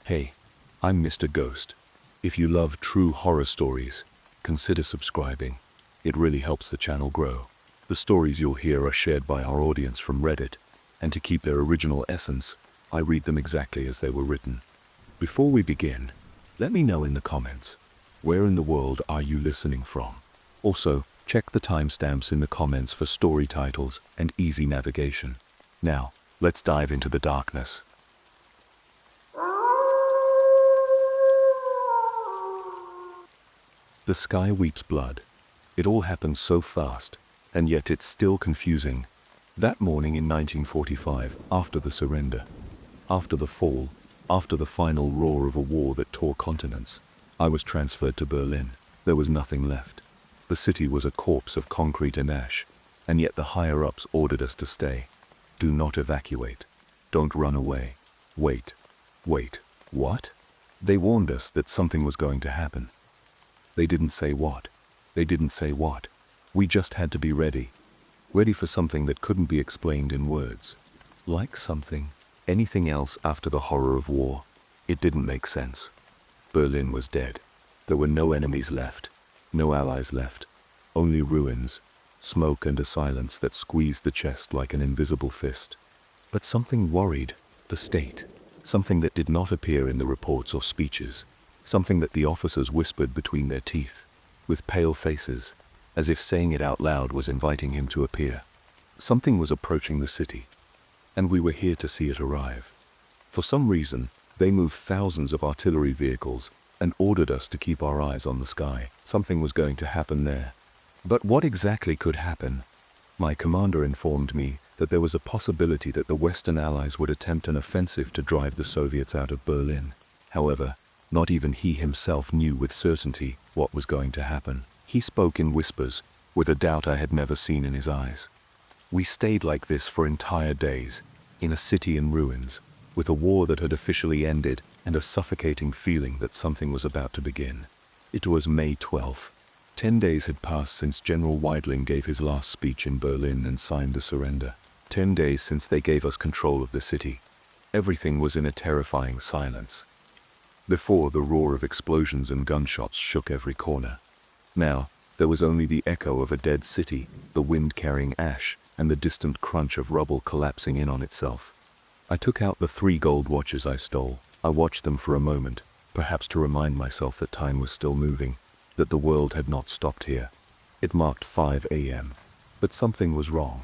Hey, I'm Mr. Ghost. If you love true horror stories, consider subscribing. It really helps the channel grow. The stories you'll hear are shared by our audience from Reddit, and to keep their original essence, I read them exactly as they were written. Before we begin, let me know in the comments, where in the world are you listening from? Also, check the timestamps in the comments for story titles and easy navigation. Now, let's dive into the darkness. The sky weeps blood. It all happened so fast, and yet it's still confusing. That morning in 1945, after the surrender, after the fall, after the final roar of a war that tore continents, I was transferred to Berlin. There was nothing left. The city was a corpse of concrete and ash, and yet the higher-ups ordered us to stay. Do not evacuate. Don't run away. Wait. What? They warned us that something was going to happen. They didn't say what. We just had to be ready. Ready for something that couldn't be explained in words. Like something, anything else after the horror of war. It didn't make sense. Berlin was dead. There were no enemies left. No allies left. Only ruins, smoke and a silence that squeezed the chest like an invisible fist. But something worried the state. Something that did not appear in the reports or speeches. Something that the officers whispered between their teeth, with pale faces, as if saying it out loud was inviting him to appear. Something was approaching the city, and we were here to see it arrive. For some reason, they moved thousands of artillery vehicles and ordered us to keep our eyes on the sky. Something was going to happen there. But what exactly could happen? My commander informed me that there was a possibility that the Western Allies would attempt an offensive to drive the Soviets out of Berlin. However, not even he himself knew with certainty what was going to happen. He spoke in whispers, with a doubt I had never seen in his eyes. We stayed like this for entire days, in a city in ruins, with a war that had officially ended and a suffocating feeling that something was about to begin. It was May 12th. 10 days had passed since General Weidling gave his last speech in Berlin and signed the surrender. 10 days since they gave us control of the city. Everything was in a terrifying silence. Before, the roar of explosions and gunshots shook every corner. Now, there was only the echo of a dead city, the wind carrying ash, and the distant crunch of rubble collapsing in on itself. I took out the 3 gold watches I stole. I watched them for a moment, perhaps to remind myself that time was still moving, that the world had not stopped here. It marked 5 a.m. But something was wrong.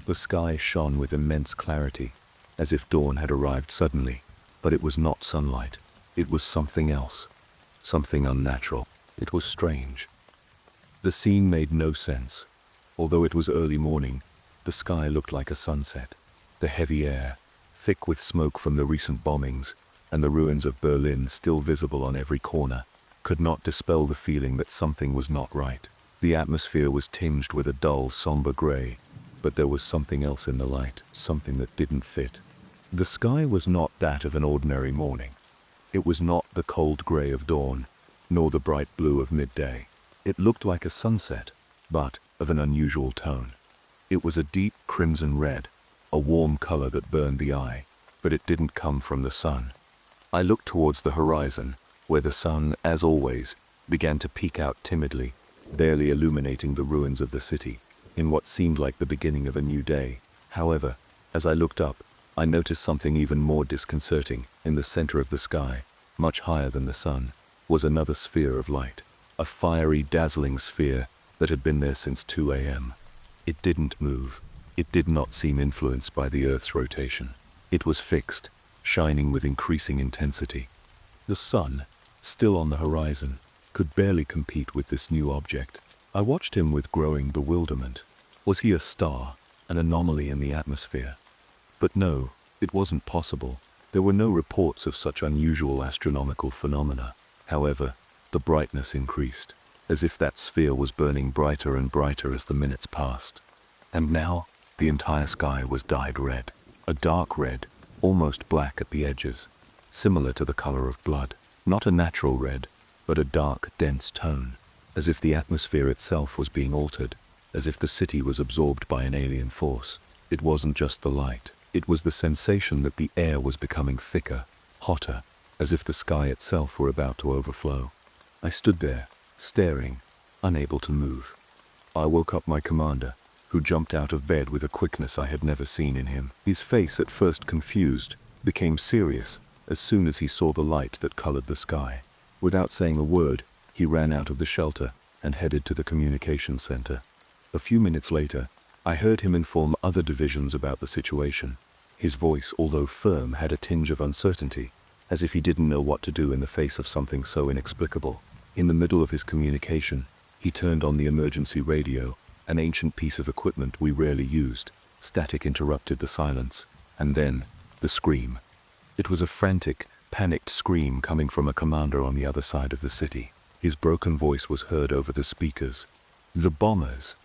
The sky shone with immense clarity, as if dawn had arrived suddenly, but it was not sunlight. It was something else, something unnatural. It was strange. The scene made no sense. Although it was early morning, the sky looked like a sunset. The heavy air, thick with smoke from the recent bombings, and the ruins of Berlin still visible on every corner, could not dispel the feeling that something was not right. The atmosphere was tinged with a dull, somber gray, but there was something else in the light, something that didn't fit. The sky was not that of an ordinary morning. It was not the cold gray of dawn, nor the bright blue of midday. It looked like a sunset, but of an unusual tone. It was a deep crimson red, a warm color that burned the eye, but it didn't come from the sun. I looked towards the horizon, where the sun, as always, began to peek out timidly, barely illuminating the ruins of the city, in what seemed like the beginning of a new day. However, as I looked up, I noticed something even more disconcerting. In the center of the sky, much higher than the sun, was another sphere of light, a fiery, dazzling sphere that had been there since 2 a.m. It didn't move. It did not seem influenced by the Earth's rotation. It was fixed, shining with increasing intensity. The sun, still on the horizon, could barely compete with this new object. I watched him with growing bewilderment. Was he a star, an anomaly in the atmosphere? But no, it wasn't possible. There were no reports of such unusual astronomical phenomena. However, the brightness increased, as if that sphere was burning brighter and brighter as the minutes passed. And now, the entire sky was dyed red. A dark red, almost black at the edges, similar to the color of blood. Not a natural red, but a dark, dense tone, as if the atmosphere itself was being altered, as if the city was absorbed by an alien force. It wasn't just the light. It was the sensation that the air was becoming thicker, hotter, as if the sky itself were about to overflow. I stood there, staring, unable to move. I woke up my commander, who jumped out of bed with a quickness I had never seen in him. His face, at first confused, became serious as soon as he saw the light that colored the sky. Without saying a word, he ran out of the shelter and headed to the communications center. A few minutes later, I heard him inform other divisions about the situation. His voice, although firm, had a tinge of uncertainty, as if he didn't know what to do in the face of something so inexplicable. In the middle of his communication, he turned on the emergency radio, an ancient piece of equipment we rarely used. Static interrupted the silence, and then, the scream. It was a frantic, panicked scream coming from a commander on the other side of the city. His broken voice was heard over the speakers. "The bombers,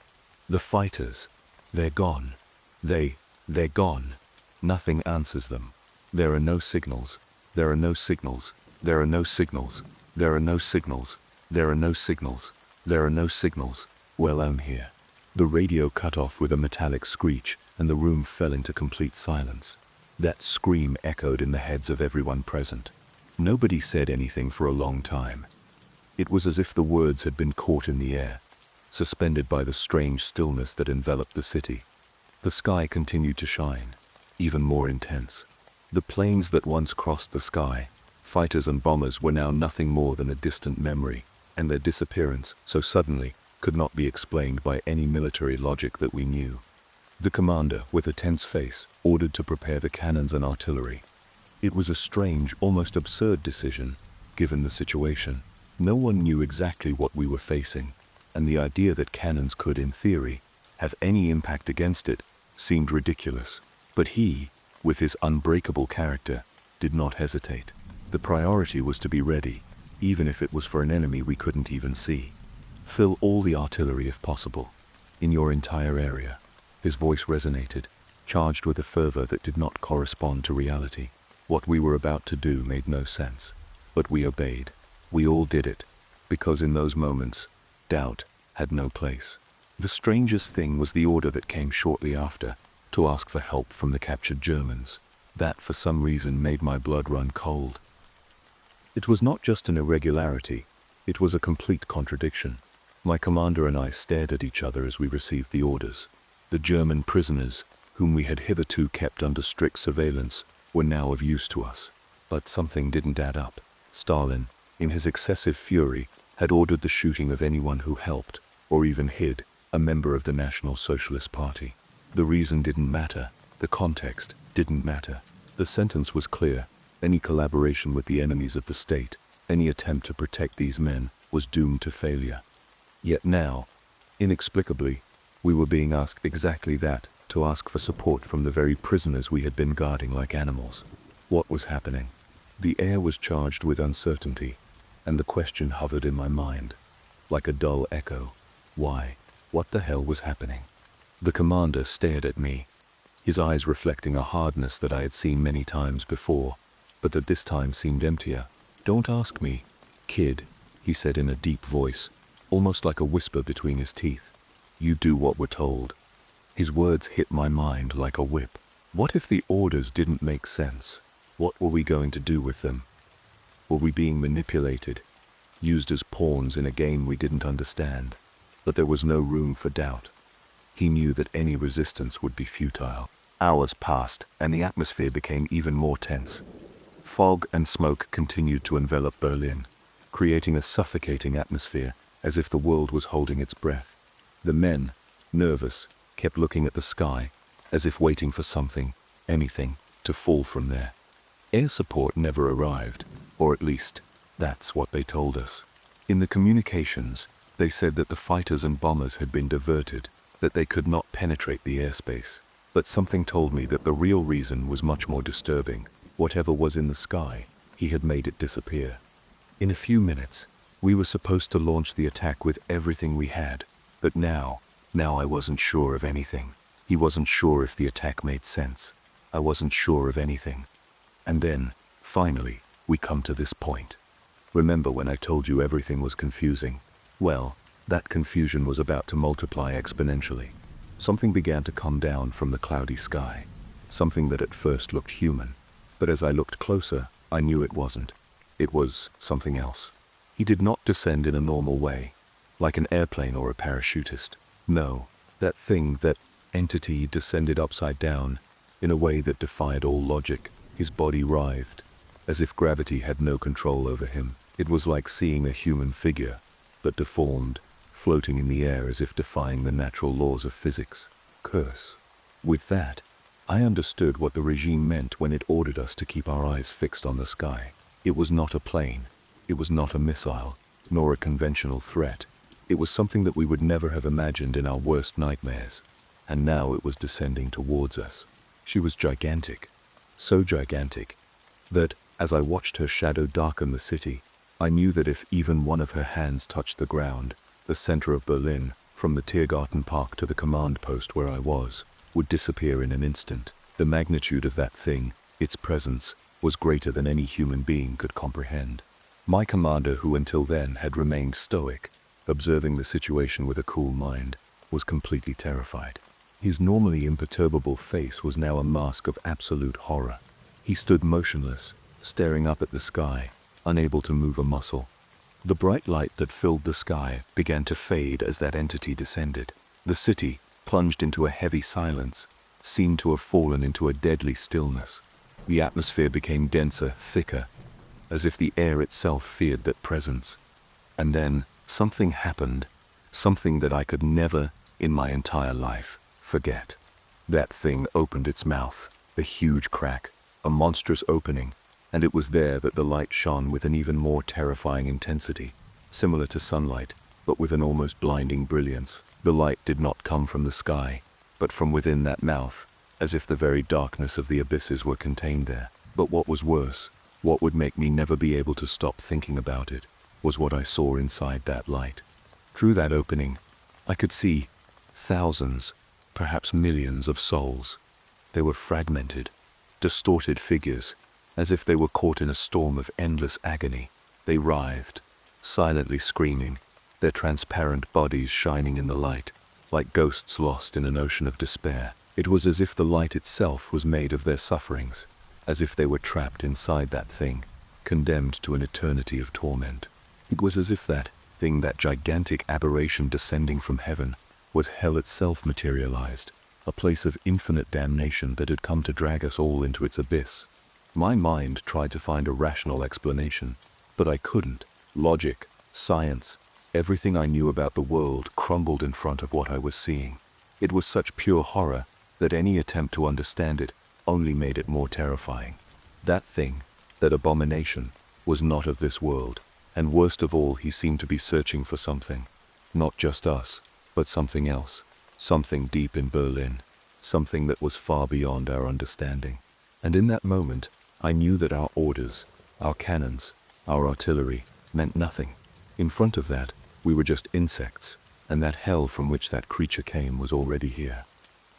the fighters, they're gone. They're gone. Nothing answers them. There are no signals. There are no signals. There are no signals. There are no signals. There are no signals. There are no signals. Well, I'm here." The radio cut off with a metallic screech, and the room fell into complete silence. That scream echoed in the heads of everyone present. Nobody said anything for a long time. It was as if the words had been caught in the air, suspended by the strange stillness that enveloped the city. The sky continued to shine, even more intense. The planes that once crossed the sky, fighters and bombers, were now nothing more than a distant memory, and their disappearance, so suddenly, could not be explained by any military logic that we knew. The commander, with a tense face, ordered to prepare the cannons and artillery. It was a strange, almost absurd decision, given the situation. No one knew exactly what we were facing, and the idea that cannons could, in theory, have any impact against it seemed ridiculous. But he, with his unbreakable character, did not hesitate. The priority was to be ready, even if it was for an enemy we couldn't even see. "Fill all the artillery if possible, in your entire area." His voice resonated, charged with a fervor that did not correspond to reality. What we were about to do made no sense, but we obeyed. We all did it, because in those moments, doubt had no place. The strangest thing was the order that came shortly after, to ask for help from the captured Germans. That, for some reason, made my blood run cold. It was not just an irregularity, it was a complete contradiction. My commander and I stared at each other as we received the orders. The German prisoners, whom we had hitherto kept under strict surveillance, were now of use to us. But something didn't add up. Stalin, in his excessive fury, had ordered the shooting of anyone who helped, or even hid, a member of the National Socialist Party. The reason didn't matter. The context didn't matter. The sentence was clear. Any collaboration with the enemies of the state, any attempt to protect these men, was doomed to failure. Yet now, inexplicably, we were being asked exactly that, to ask for support from the very prisoners we had been guarding like animals. What was happening? The air was charged with uncertainty, and the question hovered in my mind, like a dull echo. Why? What the hell was happening? The commander stared at me, his eyes reflecting a hardness that I had seen many times before, but that this time seemed emptier. "Don't ask me, kid," he said in a deep voice, almost like a whisper between his teeth. "You do what we're told." His words hit my mind like a whip. What if the orders didn't make sense? What were we going to do with them? Were we being manipulated, used as pawns in a game we didn't understand? But there was no room for doubt. He knew that any resistance would be futile. Hours passed, and the atmosphere became even more tense. Fog and smoke continued to envelop Berlin, creating a suffocating atmosphere, as if the world was holding its breath. The men, nervous, kept looking at the sky, as if waiting for something, anything, to fall from there. Air support never arrived, or at least, that's what they told us. In the communications, they said that the fighters and bombers had been diverted, that they could not penetrate the airspace. But something told me that the real reason was much more disturbing. Whatever was in the sky, he had made it disappear. In a few minutes, we were supposed to launch the attack with everything we had, but now I wasn't sure of anything. He wasn't sure if the attack made sense. I wasn't sure of anything. And then, finally, we come to this point. Remember when I told you everything was confusing? Well, that confusion was about to multiply exponentially. Something began to come down from the cloudy sky. Something that at first looked human. But as I looked closer, I knew it wasn't. It was something else. He did not descend in a normal way, like an airplane or a parachutist. No, that thing, that entity descended upside down, in a way that defied all logic. His body writhed, as if gravity had no control over him. It was like seeing a human figure, but deformed, floating in the air as if defying the natural laws of physics. Curse. With that, I understood what the regime meant when it ordered us to keep our eyes fixed on the sky. It was not a plane. It was not a missile, nor a conventional threat. It was something that we would never have imagined in our worst nightmares. And now it was descending towards us. She was gigantic. So gigantic that, as I watched her shadow darken the city, I knew that if even one of her hands touched the ground, the center of Berlin, from the Tiergarten Park to the command post where I was, would disappear in an instant. The magnitude of that thing, its presence, was greater than any human being could comprehend. My commander, who until then had remained stoic, observing the situation with a cool mind, was completely terrified. His normally imperturbable face was now a mask of absolute horror. He stood motionless, staring up at the sky, unable to move a muscle. The bright light that filled the sky began to fade as that entity descended. The city, plunged into a heavy silence, seemed to have fallen into a deadly stillness. The atmosphere became denser, thicker, as if the air itself feared that presence. And then something happened, something that I could never, in my entire life, forget. That thing opened its mouth, a huge crack, a monstrous opening, and it was there that the light shone with an even more terrifying intensity, similar to sunlight, but with an almost blinding brilliance. The light did not come from the sky, but from within that mouth, as if the very darkness of the abysses were contained there. But what was worse, what would make me never be able to stop thinking about it, was what I saw inside that light. Through that opening, I could see thousands, perhaps millions of souls. They were fragmented, distorted figures, as if they were caught in a storm of endless agony. They writhed, silently screaming, their transparent bodies shining in the light, like ghosts lost in an ocean of despair. It was as if the light itself was made of their sufferings, as if they were trapped inside that thing, condemned to an eternity of torment. It was as if that thing, that gigantic aberration descending from heaven, was hell itself materialized, a place of infinite damnation that had come to drag us all into its abyss. My mind tried to find a rational explanation, but I couldn't. Logic, science, everything I knew about the world crumbled in front of what I was seeing. It was such pure horror that any attempt to understand it only made it more terrifying. That thing, that abomination, was not of this world, and worst of all, he seemed to be searching for something. Not just us, but something else, something deep in Berlin, something that was far beyond our understanding. And in that moment, I knew that our orders, our cannons, our artillery, meant nothing. In front of that, we were just insects, and that hell from which that creature came was already here.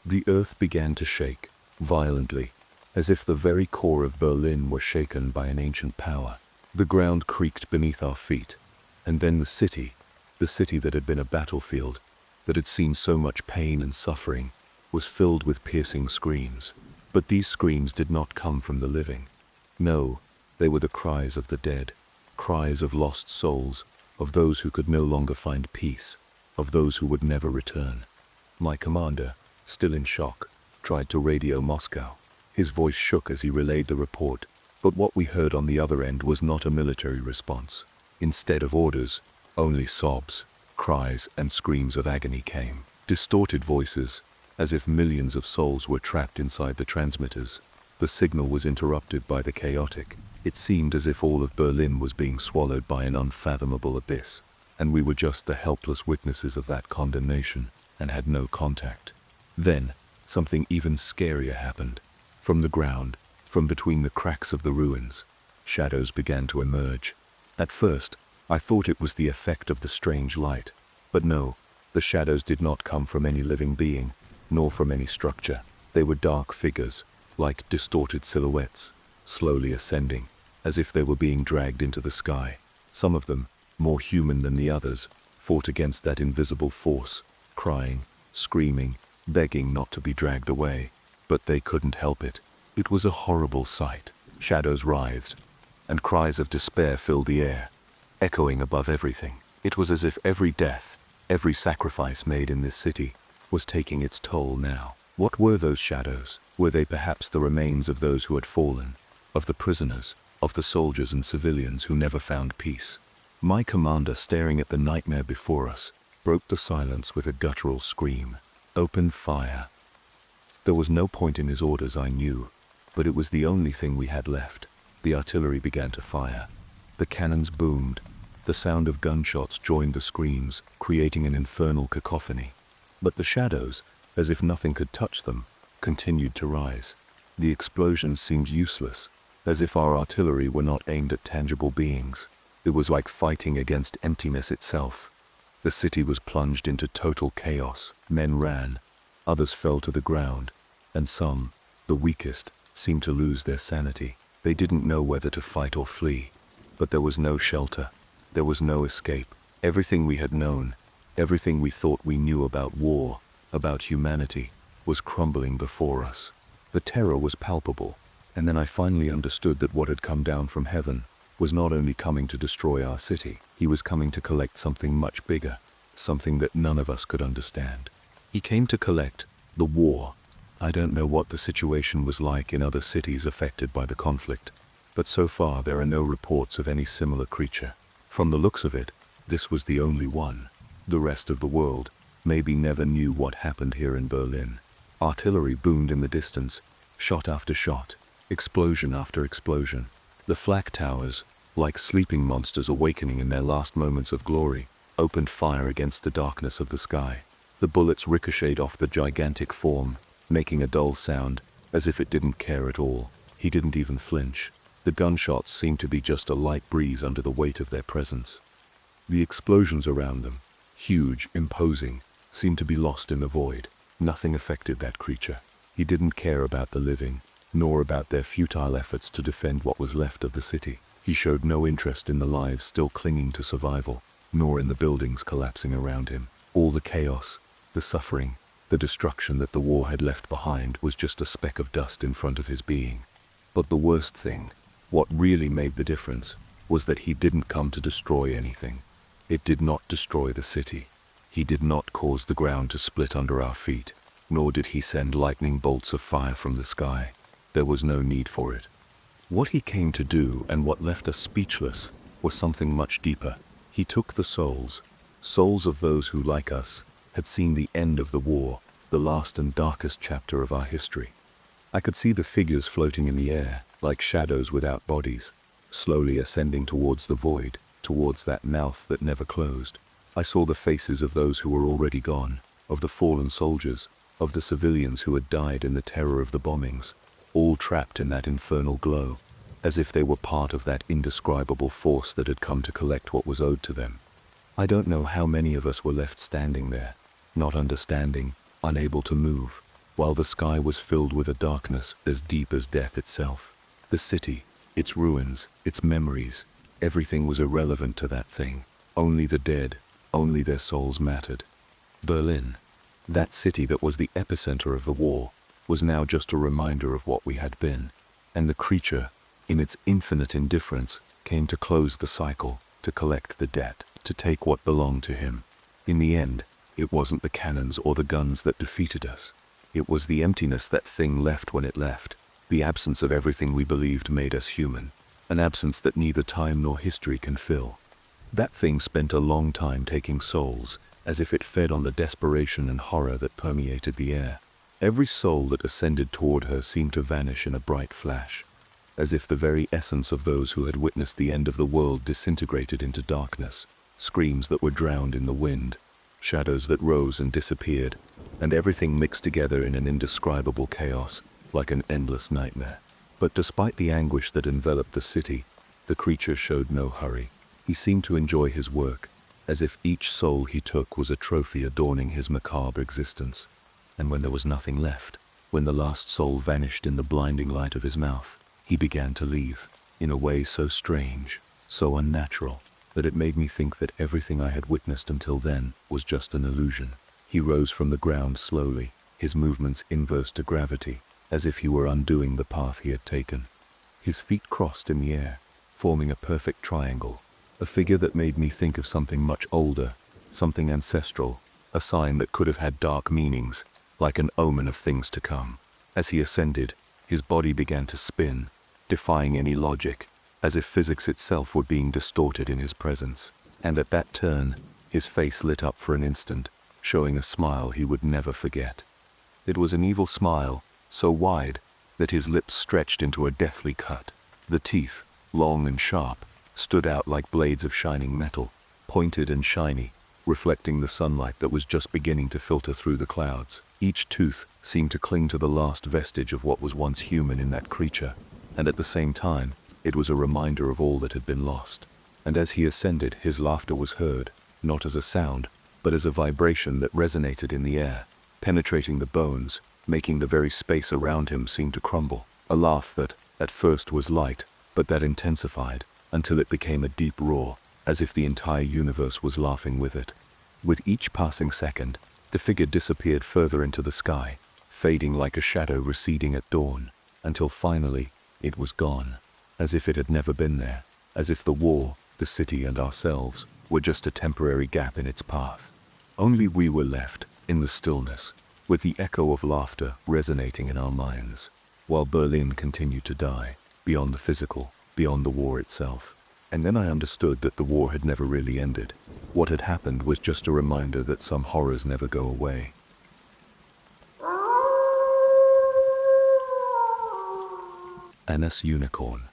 The earth began to shake, violently, as if the very core of Berlin were shaken by an ancient power. The ground creaked beneath our feet, and then the city that had been a battlefield, that had seen so much pain and suffering, was filled with piercing screams. But these screams did not come from the living. No, they were the cries of the dead, cries of lost souls, of those who could no longer find peace, of those who would never return. My commander, still in shock, tried to radio Moscow. His voice shook as he relayed the report, but what we heard on the other end was not a military response. Instead of orders, only sobs, cries, and screams of agony came. Distorted voices, as if millions of souls were trapped inside the transmitters. The signal was interrupted by the chaotic. It seemed as if all of Berlin was being swallowed by an unfathomable abyss, and we were just the helpless witnesses of that condemnation, and had no contact. Then, something even scarier happened. From the ground, from between the cracks of the ruins, shadows began to emerge. At first, I thought it was the effect of the strange light, but no, the shadows did not come from any living being, nor from any structure. They were dark figures, like distorted silhouettes, slowly ascending, as if they were being dragged into the sky. Some of them, more human than the others, fought against that invisible force, crying, screaming, begging not to be dragged away. But they couldn't help it. It was a horrible sight. Shadows writhed, and cries of despair filled the air, echoing above everything. It was as if every death, every sacrifice made in this city, was taking its toll now. What were those shadows? Were they perhaps the remains of those who had fallen, of the prisoners, of the soldiers and civilians who never found peace? My commander, staring at the nightmare before us, broke the silence with a guttural scream. Open fire. There was no point in his orders, I knew, but it was the only thing we had left. The artillery began to fire. The cannons boomed. The sound of gunshots joined the screams, creating an infernal cacophony. But the shadows, as if nothing could touch them, continued to rise. The explosions seemed useless, as if our artillery were not aimed at tangible beings. It was like fighting against emptiness itself. The city was plunged into total chaos. Men ran, others fell to the ground, and some, the weakest, seemed to lose their sanity. They didn't know whether to fight or flee, but there was no shelter. There was no escape. Everything we had known, everything we thought we knew about war, about humanity, was crumbling before us. The terror was palpable, and then I finally understood that what had come down from heaven was not only coming to destroy our city, he was coming to collect something much bigger, something that none of us could understand. He came to collect the war. I don't know what the situation was like in other cities affected by the conflict, but so far there are no reports of any similar creature. From the looks of it, this was the only one. The rest of the world maybe never knew what happened here in Berlin. Artillery boomed in the distance, shot after shot, explosion after explosion. The flak towers, like sleeping monsters awakening in their last moments of glory, opened fire against the darkness of the sky. The bullets ricocheted off the gigantic form, making a dull sound, as if it didn't care at all. He didn't even flinch. The gunshots seemed to be just a light breeze under the weight of their presence. The explosions around them, huge, imposing, seemed to be lost in the void. Nothing affected that creature. He didn't care about the living, nor about their futile efforts to defend what was left of the city. He showed no interest in the lives still clinging to survival, nor in the buildings collapsing around him. All the chaos, the suffering, the destruction that the war had left behind was just a speck of dust in front of his being. But the worst thing, what really made the difference, was that he didn't come to destroy anything. It did not destroy the city. He did not cause the ground to split under our feet, nor did he send lightning bolts of fire from the sky. There was no need for it. What he came to do, and what left us speechless, was something much deeper. He took the souls of those who, like us, had seen the end of the war, the last and darkest chapter of our history. I could see the figures floating in the air, like shadows without bodies, slowly ascending towards the void, towards that mouth that never closed. I saw the faces of those who were already gone, of the fallen soldiers, of the civilians who had died in the terror of the bombings, all trapped in that infernal glow, as if they were part of that indescribable force that had come to collect what was owed to them. I don't know how many of us were left standing there, not understanding, unable to move, while the sky was filled with a darkness as deep as death itself. The city, its ruins, its memories, everything was irrelevant to that thing. Only the dead, only their souls mattered. Berlin, that city that was the epicenter of the war, was now just a reminder of what we had been, and the creature, in its infinite indifference, came to close the cycle, to collect the debt, to take what belonged to him. In the end, it wasn't the cannons or the guns that defeated us. It was the emptiness that thing left when it left, the absence of everything we believed made us human, an absence that neither time nor history can fill. That thing spent a long time taking souls, as if it fed on the desperation and horror that permeated the air. Every soul that ascended toward her seemed to vanish in a bright flash, as if the very essence of those who had witnessed the end of the world disintegrated into darkness, screams that were drowned in the wind, shadows that rose and disappeared, and everything mixed together in an indescribable chaos, like an endless nightmare. But despite the anguish that enveloped the city, the creature showed no hurry. He seemed to enjoy his work, as if each soul he took was a trophy adorning his macabre existence. And when there was nothing left, when the last soul vanished in the blinding light of his mouth, he began to leave, in a way so strange, so unnatural, that it made me think that everything I had witnessed until then was just an illusion. He rose from the ground slowly, his movements inverse to gravity, as if he were undoing the path he had taken. His feet crossed in the air, forming a perfect triangle. A figure that made me think of something much older, something ancestral, a sign that could have had dark meanings, like an omen of things to come. As he ascended, his body began to spin, defying any logic, as if physics itself were being distorted in his presence. And at that turn, his face lit up for an instant, showing a smile he would never forget. It was an evil smile, so wide that his lips stretched into a deathly cut. The teeth, long and sharp, stood out like blades of shining metal, pointed and shiny, reflecting the sunlight that was just beginning to filter through the clouds. Each tooth seemed to cling to the last vestige of what was once human in that creature, and at the same time, it was a reminder of all that had been lost. And as he ascended, his laughter was heard, not as a sound, but as a vibration that resonated in the air, penetrating the bones, making the very space around him seem to crumble. A laugh that, at first, was light, but that intensified, until it became a deep roar, as if the entire universe was laughing with it. With each passing second, the figure disappeared further into the sky, fading like a shadow receding at dawn, until finally, it was gone, as if it had never been there, as if the war, the city and ourselves, were just a temporary gap in its path. Only we were left, in the stillness, with the echo of laughter resonating in our minds, while Berlin continued to die, beyond the physical, beyond the war itself. And then I understood that the war had never really ended. What had happened was just a reminder that some horrors never go away. Anna's unicorn.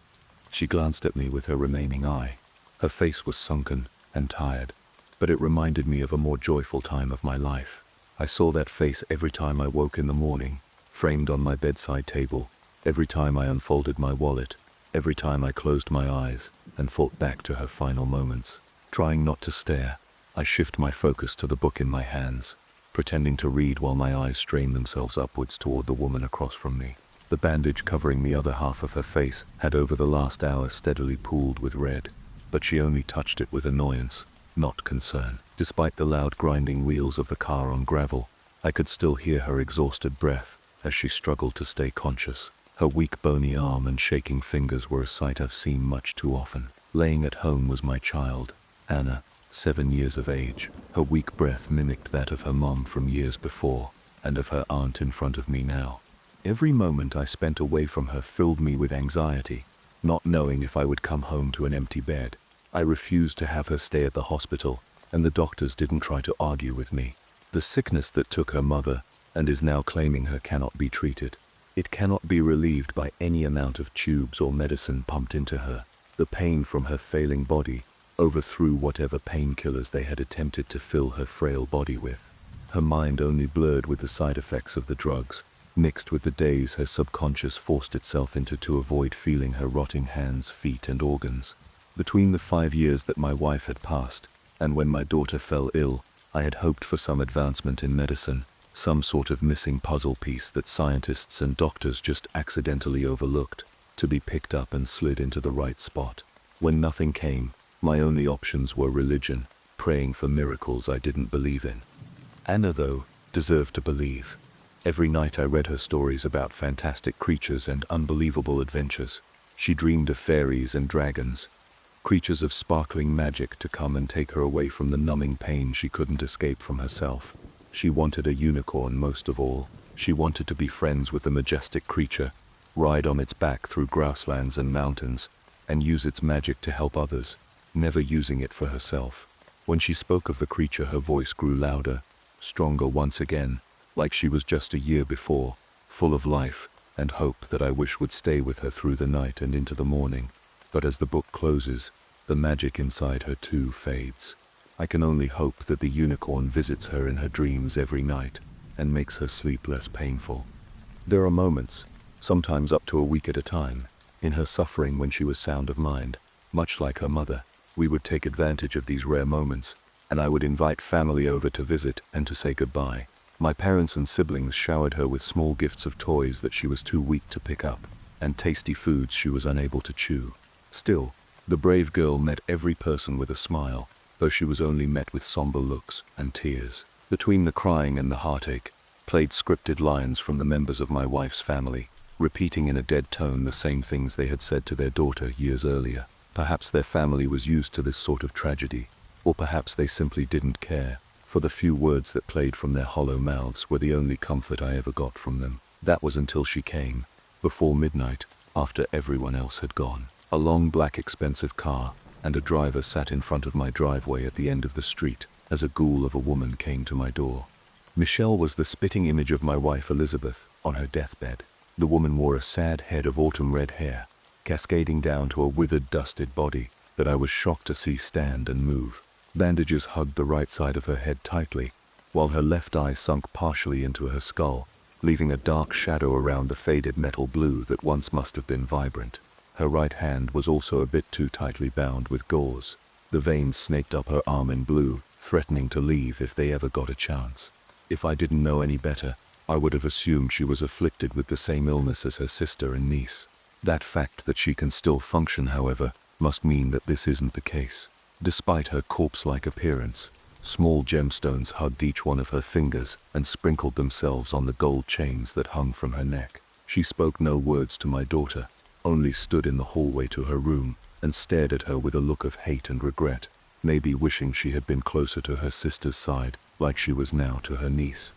She glanced at me with her remaining eye. Her face was sunken and tired, but it reminded me of a more joyful time of my life. I saw that face every time I woke in the morning, framed on my bedside table, every time I unfolded my wallet, every time I closed my eyes and fought back to her final moments. Trying not to stare, I shift my focus to the book in my hands, pretending to read while my eyes strained themselves upwards toward the woman across from me. The bandage covering the other half of her face had over the last hour steadily pooled with red, but she only touched it with annoyance, not concern. Despite the loud grinding wheels of the car on gravel, I could still hear her exhausted breath as she struggled to stay conscious. Her weak bony arm and shaking fingers were a sight I've seen much too often. Laying at home was my child, Anna, 7 years of age. Her weak breath mimicked that of her mom from years before, and of her aunt in front of me now. Every moment I spent away from her filled me with anxiety, not knowing if I would come home to an empty bed. I refused to have her stay at the hospital, and the doctors didn't try to argue with me. The sickness that took her mother, and is now claiming her, cannot be treated. It cannot be relieved by any amount of tubes or medicine pumped into her. The pain from her failing body overthrew whatever painkillers they had attempted to fill her frail body with. Her mind only blurred with the side effects of the drugs, mixed with the days her subconscious forced itself into to avoid feeling her rotting hands, feet and organs. Between the 5 years that my wife had passed, and when my daughter fell ill, I had hoped for some advancement in medicine, some sort of missing puzzle piece that scientists and doctors just accidentally overlooked, to be picked up and slid into the right spot. When nothing came, my only options were religion, praying for miracles I didn't believe in. Anna, though, deserved to believe. Every night I read her stories about fantastic creatures and unbelievable adventures. She dreamed of fairies and dragons, creatures of sparkling magic to come and take her away from the numbing pain she couldn't escape from herself. She wanted a unicorn most of all. She wanted to be friends with the majestic creature, ride on its back through grasslands and mountains, and use its magic to help others, never using it for herself. When she spoke of the creature, her voice grew louder, stronger once again, like she was just a year before, full of life and hope that I wish would stay with her through the night and into the morning. But as the book closes, the magic inside her too fades. I can only hope that the unicorn visits her in her dreams every night and makes her sleep less painful. There are moments, sometimes up to a week at a time, in her suffering when she was sound of mind. Much like her mother, we would take advantage of these rare moments, and I would invite family over to visit and to say goodbye. My parents and siblings showered her with small gifts of toys that she was too weak to pick up, and tasty foods she was unable to chew. Still, the brave girl met every person with a smile, though she was only met with somber looks and tears. Between the crying and the heartache, played scripted lines from the members of my wife's family, repeating in a dead tone the same things they had said to their daughter years earlier. Perhaps their family was used to this sort of tragedy, or perhaps they simply didn't care, for the few words that played from their hollow mouths were the only comfort I ever got from them. That was until she came, before midnight, after everyone else had gone. A long black expensive car, and a driver sat in front of my driveway at the end of the street, as a ghoul of a woman came to my door. Michelle was the spitting image of my wife Elizabeth, on her deathbed. The woman wore a sad head of autumn red hair, cascading down to a withered, dusted body that I was shocked to see stand and move. Bandages hugged the right side of her head tightly, while her left eye sunk partially into her skull, leaving a dark shadow around the faded metal blue that once must have been vibrant. Her right hand was also a bit too tightly bound with gauze. The veins snaked up her arm in blue, threatening to leave if they ever got a chance. If I didn't know any better, I would have assumed she was afflicted with the same illness as her sister and niece. That fact that she can still function, however, must mean that this isn't the case. Despite her corpse-like appearance, small gemstones hugged each one of her fingers and sprinkled themselves on the gold chains that hung from her neck. She spoke no words to my daughter, only stood in the hallway to her room and stared at her with a look of hate and regret, maybe wishing she had been closer to her sister's side, like she was now to her niece.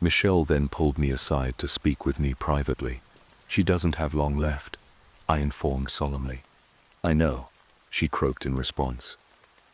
Michelle then pulled me aside to speak with me privately. "She doesn't have long left," I informed solemnly. "I know," she croaked in response.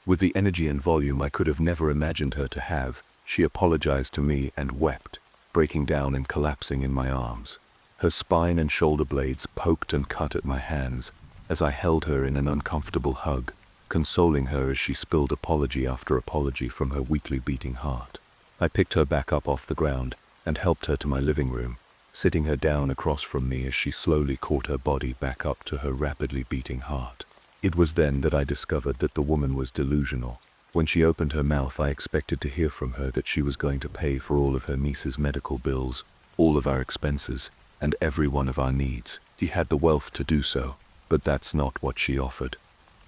With the energy and volume I could have never imagined her to have, she apologized to me and wept, breaking down and collapsing in my arms. Her spine and shoulder blades poked and cut at my hands as I held her in an uncomfortable hug, consoling her as she spilled apology after apology from her weakly beating heart. I picked her back up off the ground and helped her to my living room, sitting her down across from me as she slowly caught her body back up to her rapidly beating heart. It was then that I discovered that the woman was delusional. When she opened her mouth, I expected to hear from her that she was going to pay for all of her niece's medical bills, all of our expenses, and every one of our needs. She had the wealth to do so, but that's not what she offered.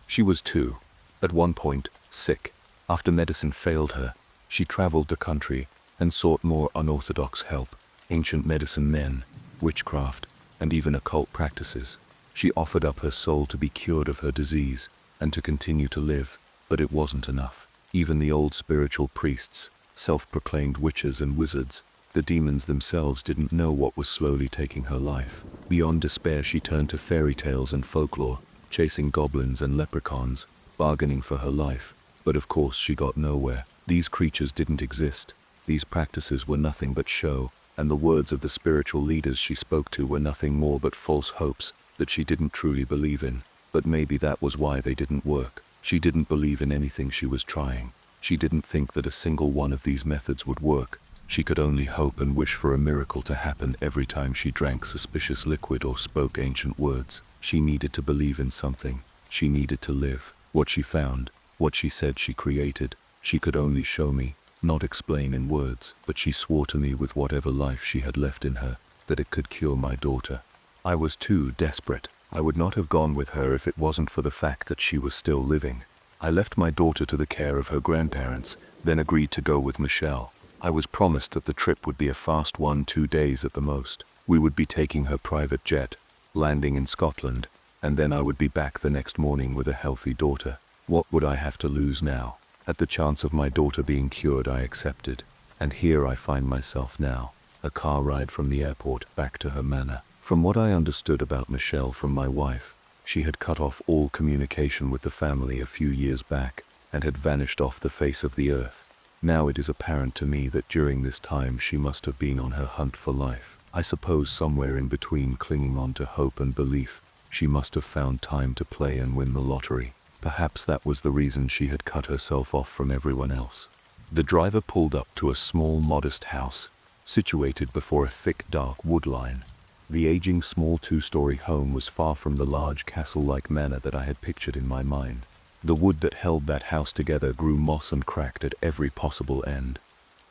She was too, at one point, sick. After medicine failed her, she traveled the country and sought more unorthodox help, ancient medicine men, witchcraft, and even occult practices. She offered up her soul to be cured of her disease and to continue to live, but it wasn't enough. Even the old spiritual priests, self-proclaimed witches and wizards, the demons themselves didn't know what was slowly taking her life. Beyond despair, she turned to fairy tales and folklore, chasing goblins and leprechauns, bargaining for her life. But of course she got nowhere. These creatures didn't exist. These practices were nothing but show, and the words of the spiritual leaders she spoke to were nothing more but false hopes that she didn't truly believe in. But maybe that was why they didn't work. She didn't believe in anything she was trying. She didn't think that a single one of these methods would work. She could only hope and wish for a miracle to happen every time she drank suspicious liquid or spoke ancient words. She needed to believe in something. She needed to live. What she found, what she said she created, she could only show me, not explain in words, but she swore to me with whatever life she had left in her, that it could cure my daughter. I was too desperate. I would not have gone with her if it wasn't for the fact that she was still living. I left my daughter to the care of her grandparents, then agreed to go with Michelle. I was promised that the trip would be a fast 1-2 days at the most. We would be taking her private jet, landing in Scotland, and then I would be back the next morning with a healthy daughter. What would I have to lose now? At the chance of my daughter being cured, I accepted. And here I find myself now, a car ride from the airport back to her manor. From what I understood about Michelle from my wife, she had cut off all communication with the family a few years back and had vanished off the face of the earth. Now it is apparent to me that during this time she must have been on her hunt for life. I suppose somewhere in between clinging on to hope and belief, she must have found time to play and win the lottery. Perhaps that was the reason she had cut herself off from everyone else. The driver pulled up to a small, modest house, situated before a thick, dark wood line. The aging, small 2-story home was far from the large castle-like manor that I had pictured in my mind. The wood that held that house together grew moss and cracked at every possible end.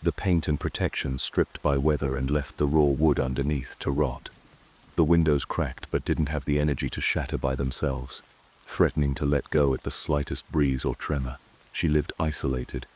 The paint and protection stripped by weather and left the raw wood underneath to rot. The windows cracked but didn't have the energy to shatter by themselves, threatening to let go at the slightest breeze or tremor. She lived isolated,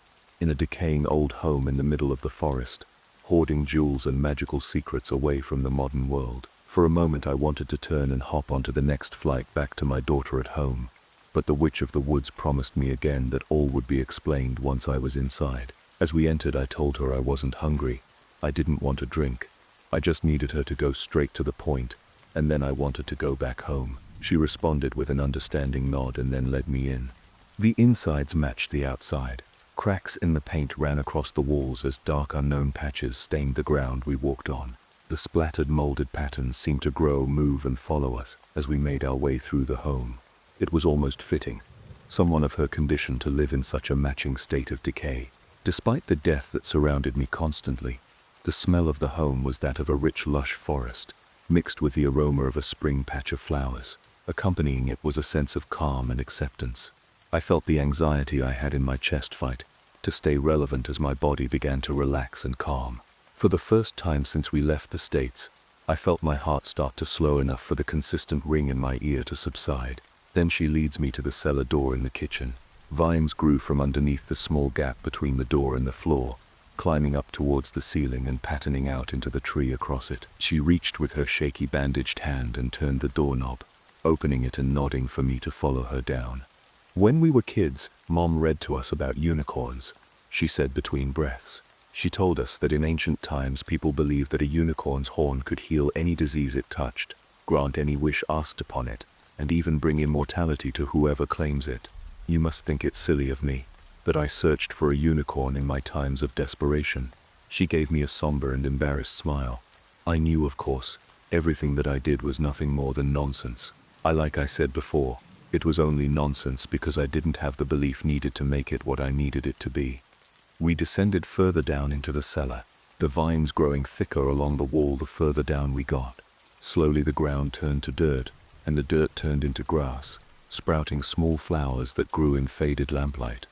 in a decaying old home in the middle of the forest, hoarding jewels and magical secrets away from the modern world. For a moment I wanted to turn and hop onto the next flight back to my daughter at home, but the witch of the woods promised me again that all would be explained once I was inside. As we entered, I told her I wasn't hungry. I didn't want a drink. I just needed her to go straight to the point, and then I wanted to go back home. She responded with an understanding nod and then led me in. The insides matched the outside. Cracks in the paint ran across the walls as dark unknown patches stained the ground we walked on. The splattered molded patterns seemed to grow, move and follow us as we made our way through the home. It was almost fitting, someone of her condition to live in such a matching state of decay. Despite the death that surrounded me constantly, the smell of the home was that of a rich, lush forest, mixed with the aroma of a spring patch of flowers. Accompanying it was a sense of calm and acceptance. I felt the anxiety I had in my chest fight to stay relevant as my body began to relax and calm. For the first time since we left the States, I felt my heart start to slow enough for the consistent ring in my ear to subside. Then she leads me to the cellar door in the kitchen. Vines grew from underneath the small gap between the door and the floor, climbing up towards the ceiling and patterning out into the tree across it. She reached with her shaky bandaged hand and turned the doorknob, opening it and nodding for me to follow her down. When we were kids, Mom read to us about unicorns, she said between breaths. She told us that in ancient times people believed that a unicorn's horn could heal any disease it touched, grant any wish asked upon it, and even bring immortality to whoever claims it. You must think it silly of me that I searched for a unicorn in my times of desperation. She gave me a somber and embarrassed smile. I knew, of course, everything that I did was nothing more than nonsense. Like I said before, it was only nonsense because I didn't have the belief needed to make it what I needed it to be. We descended further down into the cellar, the vines growing thicker along the wall the further down we got. Slowly the ground turned to dirt, and the dirt turned into grass, sprouting small flowers that grew in faded lamplight.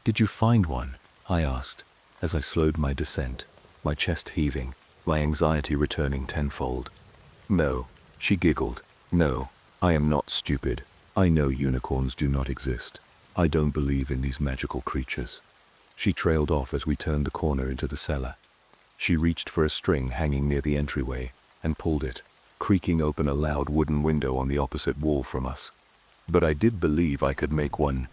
"Did you find one?" I asked, as I slowed my descent, my chest heaving, my anxiety returning tenfold. "No," she giggled. "No, I am not stupid. I know unicorns do not exist. I don't believe in these magical creatures." She trailed off as we turned the corner into the cellar. She reached for a string hanging near the entryway and pulled it, creaking open a loud wooden window on the opposite wall from us. But I did believe I could make one.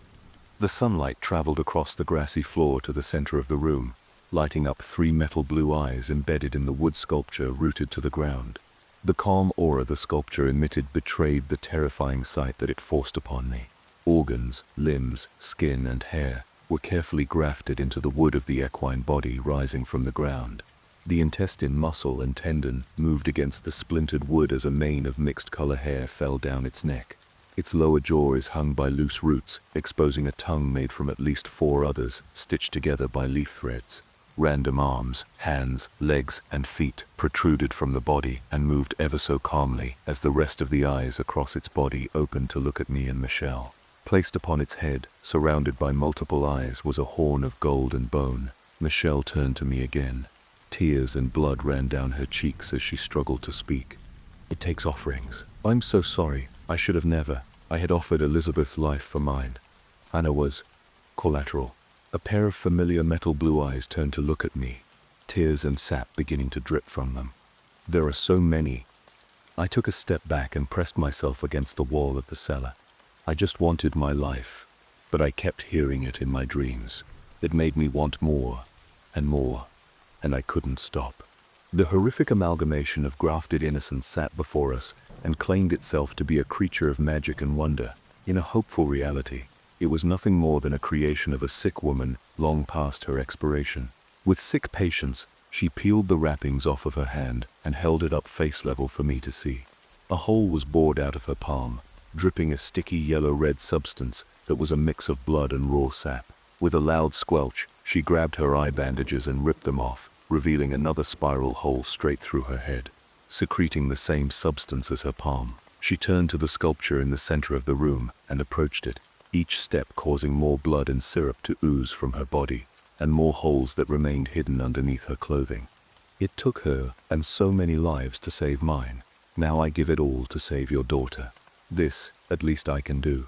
The sunlight traveled across the grassy floor to the center of the room, lighting up 3 metal blue eyes embedded in the wood sculpture rooted to the ground. The calm aura the sculpture emitted betrayed the terrifying sight that it forced upon me. Organs, limbs, skin, and hair were carefully grafted into the wood of the equine body rising from the ground. The intestine, muscle, and tendon moved against the splintered wood as a mane of mixed-color hair fell down its neck. Its lower jaw is hung by loose roots, exposing a tongue made from at least 4 others, stitched together by leaf threads. Random arms, hands, legs, and feet protruded from the body and moved ever so calmly as the rest of the eyes across its body opened to look at me and Michelle. Placed upon its head, surrounded by multiple eyes, was a horn of gold and bone. Michelle turned to me again. Tears and blood ran down her cheeks as she struggled to speak. "It takes offerings. I'm so sorry. I should have never. I had offered Elizabeth's life for mine. Anna was collateral." A pair of familiar metal blue eyes turned to look at me, tears and sap beginning to drip from them. "There are so many." I took a step back and pressed myself against the wall of the cellar. I just wanted my life, but I kept hearing it in my dreams. It made me want more, and I couldn't stop. The horrific amalgamation of grafted innocence sat before us and claimed itself to be a creature of magic and wonder. In a hopeful reality, it was nothing more than a creation of a sick woman long past her expiration. With sick patience, she peeled the wrappings off of her hand and held it up face level for me to see. A hole was bored out of her palm, dripping a sticky yellow-red substance that was a mix of blood and raw sap. With a loud squelch, she grabbed her eye bandages and ripped them off, revealing another spiral hole straight through her head, secreting the same substance as her palm. She turned to the sculpture in the center of the room and approached it, each step causing more blood and syrup to ooze from her body, and more holes that remained hidden underneath her clothing. "It took her and so many lives to save mine. Now I give it all to save your daughter. This, at least I can do."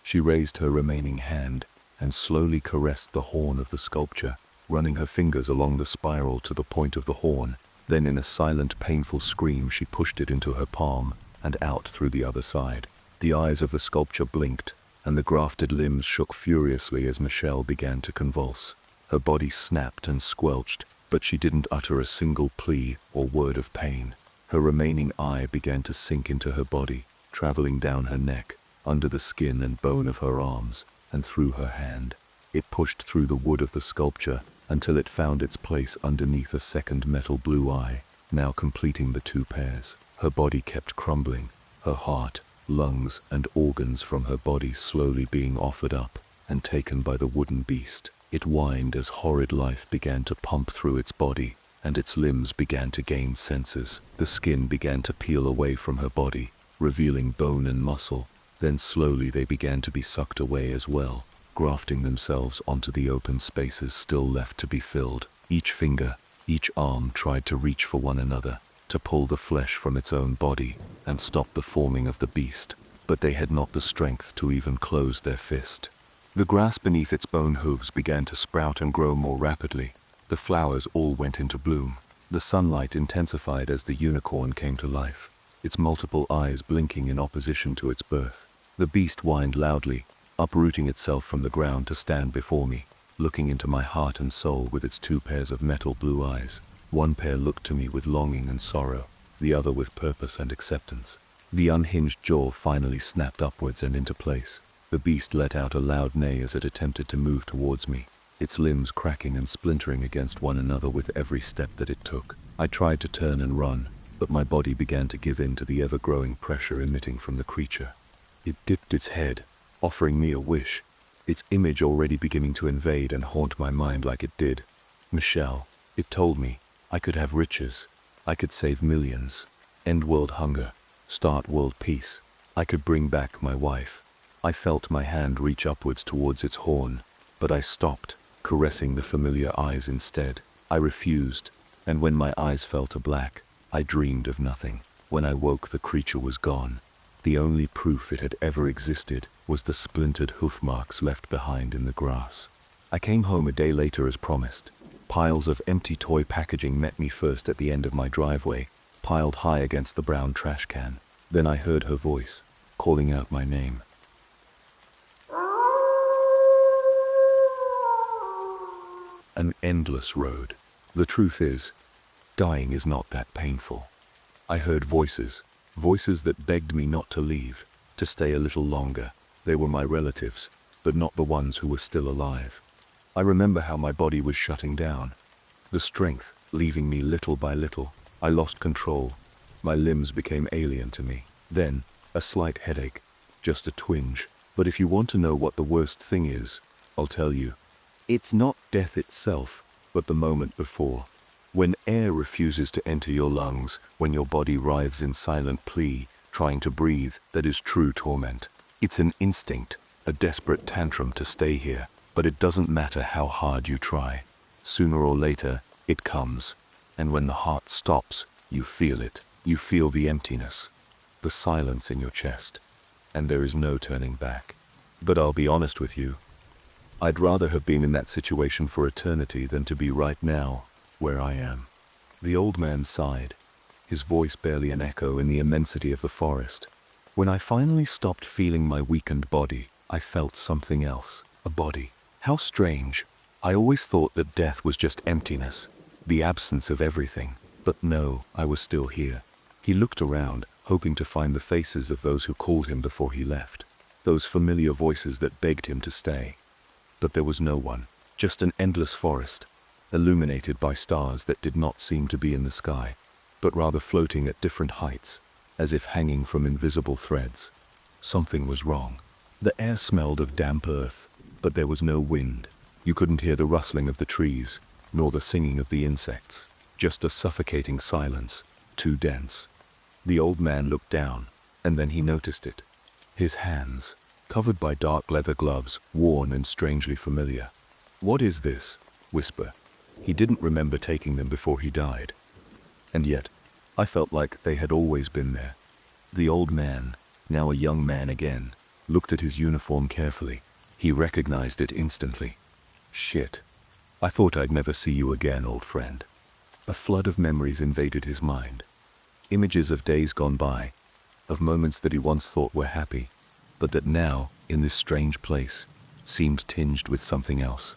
She raised her remaining hand and slowly caressed the horn of the sculpture, running her fingers along the spiral to the point of the horn. Then in a silent, painful scream, she pushed it into her palm and out through the other side. The eyes of the sculpture blinked, and the grafted limbs shook furiously as Michelle began to convulse. Her body snapped and squelched, but she didn't utter a single plea or word of pain. Her remaining eye began to sink into her body, traveling down her neck, under the skin and bone of her arms, and through her hand. It pushed through the wood of the sculpture until it found its place underneath a second metal blue eye, now completing the two pairs. Her body kept crumbling, her heart, lungs, and organs from her body slowly being offered up and taken by the wooden beast. It whined as horrid life began to pump through its body, and its limbs began to gain senses. The skin began to peel away from her body, revealing bone and muscle. Then slowly they began to be sucked away as well, grafting themselves onto the open spaces still left to be filled. Each finger, each arm tried to reach for one another, to pull the flesh from its own body and stop the forming of the beast, but they had not the strength to even close their fist. The grass beneath its bone hooves began to sprout and grow more rapidly. The flowers all went into bloom. The sunlight intensified as the unicorn came to life, its multiple eyes blinking in opposition to its birth. The beast whined loudly, uprooting itself from the ground to stand before me, looking into my heart and soul with its two pairs of metal blue eyes. One pair looked to me with longing and sorrow, the other with purpose and acceptance. The unhinged jaw finally snapped upwards and into place. The beast let out a loud neigh as it attempted to move towards me, its limbs cracking and splintering against one another with every step that it took. I tried to turn and run, but my body began to give in to the ever-growing pressure emitting from the creature. It dipped its head, offering me a wish, its image already beginning to invade and haunt my mind like it did. Michelle, it told me, I could have riches, I could save millions, end world hunger, start world peace. I could bring back my wife. I felt my hand reach upwards towards its horn, but I stopped, caressing the familiar eyes instead. I refused, and when my eyes fell to black, I dreamed of nothing. When I woke, the creature was gone. The only proof it had ever existed was the splintered hoof marks left behind in the grass. I came home a day later as promised. Piles of empty toy packaging met me first at the end of my driveway, piled high against the brown trash can. Then I heard her voice, calling out my name. An endless road. The truth is, dying is not that painful. I heard voices that begged me not to leave, to stay a little longer. They were my relatives, but not the ones who were still alive. I remember how my body was shutting down, the strength leaving me little by little. I lost control. My limbs became alien to me. Then, a slight headache, just a twinge. But if you want to know what the worst thing is, I'll tell you. It's not death itself, but the moment before. When air refuses to enter your lungs, when your body writhes in silent plea, trying to breathe, that is true torment. It's an instinct, a desperate tantrum to stay here, but it doesn't matter how hard you try. Sooner or later, it comes, and when the heart stops, you feel it. You feel the emptiness, the silence in your chest, and there is no turning back. But I'll be honest with you, I'd rather have been in that situation for eternity than to be right now, where I am. The old man sighed, his voice barely an echo in the immensity of the forest. When I finally stopped feeling my weakened body, I felt something else. A body. How strange. I always thought that death was just emptiness, the absence of everything. But no, I was still here. He looked around, hoping to find the faces of those who called him before he left, those familiar voices that begged him to stay. But there was no one, just an endless forest, illuminated by stars that did not seem to be in the sky, but rather floating at different heights, as if hanging from invisible threads. Something was wrong. The air smelled of damp earth, but there was no wind. You couldn't hear the rustling of the trees, nor the singing of the insects, just a suffocating silence, too dense. The old man looked down, and then he noticed it. His hands, covered by dark leather gloves, worn and strangely familiar. What is this? Whisper. He didn't remember taking them before he died. And yet, I felt like they had always been there. The old man, now a young man again, looked at his uniform carefully. He recognized it instantly. Shit. I thought I'd never see you again, old friend. A flood of memories invaded his mind. Images of days gone by, of moments that he once thought were happy, but that now, in this strange place, seemed tinged with something else.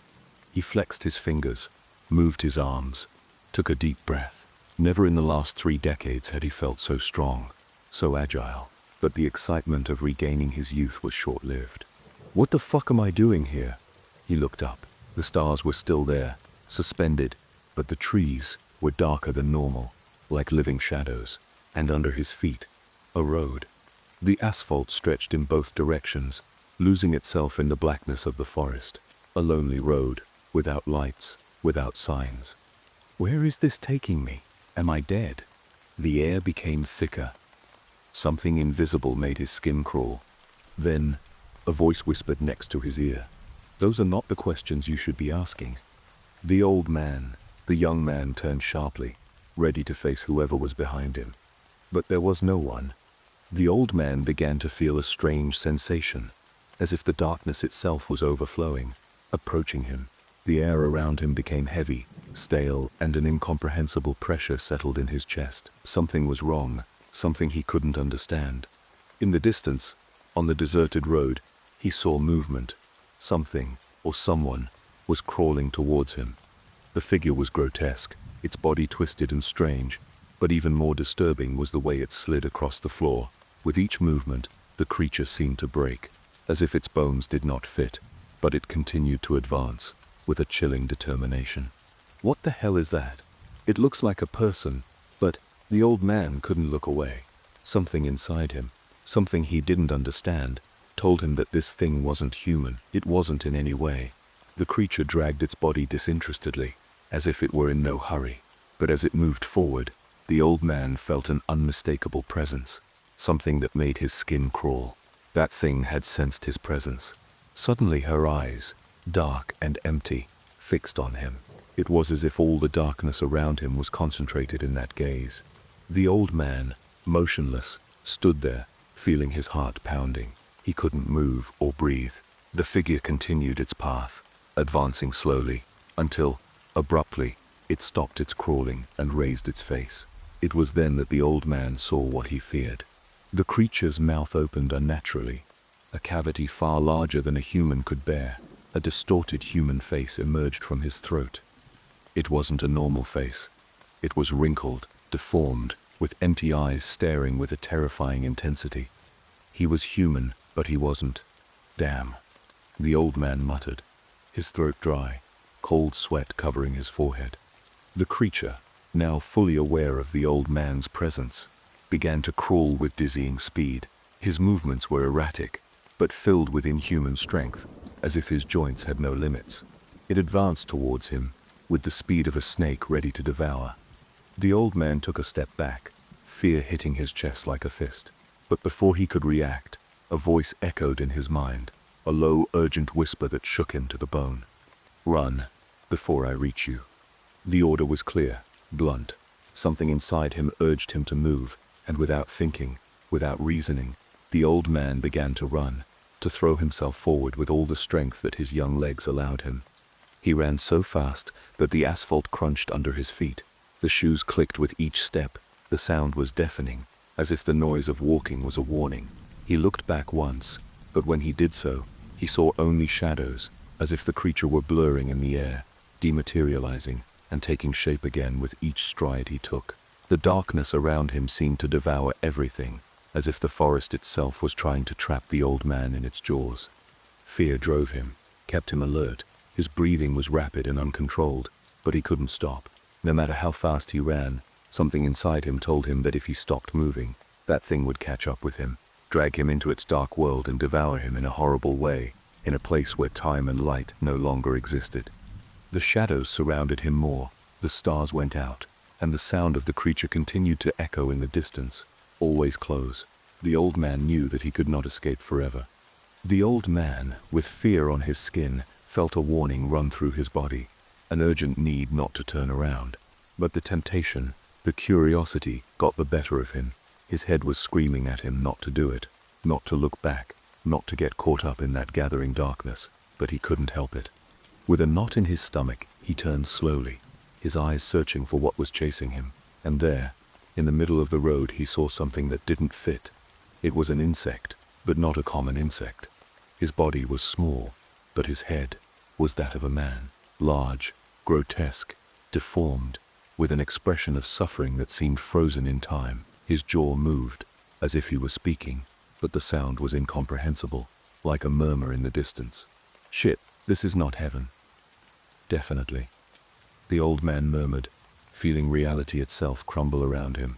He flexed his fingers, moved his arms, took a deep breath. Never in the last 3 decades had he felt so strong, so agile, but the excitement of regaining his youth was short-lived. "What the fuck am I doing here?" He looked up. The stars were still there, suspended, but the trees were darker than normal, like living shadows, and under his feet, a road. The asphalt stretched in both directions, losing itself in the blackness of the forest. A lonely road, without lights, without signs. Where is this taking me? Am I dead? The air became thicker. Something invisible made his skin crawl. Then, a voice whispered next to his ear. "Those are not the questions you should be asking." The young man turned sharply, ready to face whoever was behind him. But there was no one. The old man began to feel a strange sensation, as if the darkness itself was overflowing, approaching him. The air around him became heavy, stale, and an incomprehensible pressure settled in his chest. Something was wrong, something he couldn't understand. In the distance, on the deserted road, he saw movement. Something, or someone, was crawling towards him. The figure was grotesque, its body twisted and strange, but even more disturbing was the way it slid across the floor. With each movement, the creature seemed to break, as if its bones did not fit, but it continued to advance, with a chilling determination. "What the hell is that? It looks like a person," but the old man couldn't look away. Something inside him, something he didn't understand, told him that this thing wasn't human. It wasn't in any way. The creature dragged its body disinterestedly, as if it were in no hurry. But as it moved forward, the old man felt an unmistakable presence, something that made his skin crawl. That thing had sensed his presence. Suddenly her eyes, dark and empty, fixed on him. It was as if all the darkness around him was concentrated in that gaze. The old man, motionless, stood there, feeling his heart pounding. He couldn't move or breathe. The figure continued its path, advancing slowly, until, abruptly, it stopped its crawling and raised its face. It was then that the old man saw what he feared. The creature's mouth opened unnaturally, a cavity far larger than a human could bear. A distorted human face emerged from his throat. It wasn't a normal face. It was wrinkled, deformed, with empty eyes staring with a terrifying intensity. He was human, but he wasn't. "Damn," the old man muttered, his throat dry, cold sweat covering his forehead. The creature, now fully aware of the old man's presence, began to crawl with dizzying speed. His movements were erratic, but filled with inhuman strength, as if his joints had no limits. It advanced towards him, with the speed of a snake ready to devour. The old man took a step back, fear hitting his chest like a fist. But before he could react, a voice echoed in his mind, a low, urgent whisper that shook him to the bone. "Run, before I reach you." The order was clear, blunt. Something inside him urged him to move, and without thinking, without reasoning, the old man began to run, to throw himself forward with all the strength that his young legs allowed him. He ran so fast that the asphalt crunched under his feet. The shoes clicked with each step. The sound was deafening, as if the noise of walking was a warning. He looked back once, but when he did so, he saw only shadows, as if the creature were blurring in the air, dematerializing, and taking shape again with each stride he took. The darkness around him seemed to devour everything, as if the forest itself was trying to trap the old man in its jaws. Fear drove him, kept him alert. His breathing was rapid and uncontrolled, but he couldn't stop. No matter how fast he ran, something inside him told him that if he stopped moving, that thing would catch up with him, drag him into its dark world and devour him in a horrible way, in a place where time and light no longer existed. The shadows surrounded him more, the stars went out, and the sound of the creature continued to echo in the distance, always close. The old man knew that he could not escape forever. The old man, with fear on his skin, felt a warning run through his body, an urgent need not to turn around. But the temptation, the curiosity, got the better of him. His head was screaming at him not to do it, not to look back, not to get caught up in that gathering darkness, but he couldn't help it. With a knot in his stomach, he turned slowly, his eyes searching for what was chasing him. And there, in the middle of the road, he saw something that didn't fit. It was an insect, but not a common insect. His body was small, but his head was that of a man, large, grotesque, deformed, with an expression of suffering that seemed frozen in time. His jaw moved, as if he were speaking, but the sound was incomprehensible, like a murmur in the distance. "Shit, this is not heaven." "Definitely," the old man murmured, feeling reality itself crumble around him.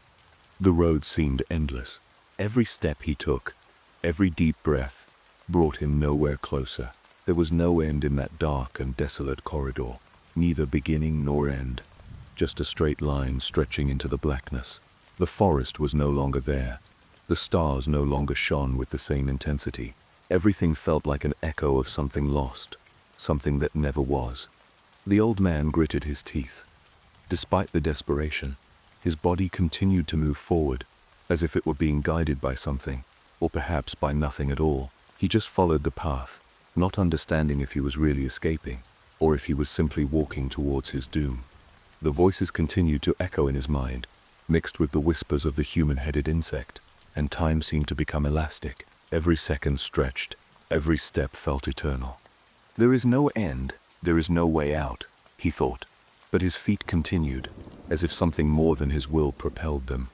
The road seemed endless. Every step he took, every deep breath, brought him nowhere closer. There was no end in that dark and desolate corridor, neither beginning nor end, just a straight line stretching into the blackness. The forest was no longer there. The stars no longer shone with the same intensity. Everything felt like an echo of something lost, something that never was. The old man gritted his teeth. Despite the desperation, his body continued to move forward, as if it were being guided by something, or perhaps by nothing at all. He just followed the path, not understanding if he was really escaping, or if he was simply walking towards his doom. The voices continued to echo in his mind, mixed with the whispers of the human-headed insect, and time seemed to become elastic. Every second stretched, every step felt eternal. "There is no end, there is no way out," he thought, but his feet continued, as if something more than his will propelled them.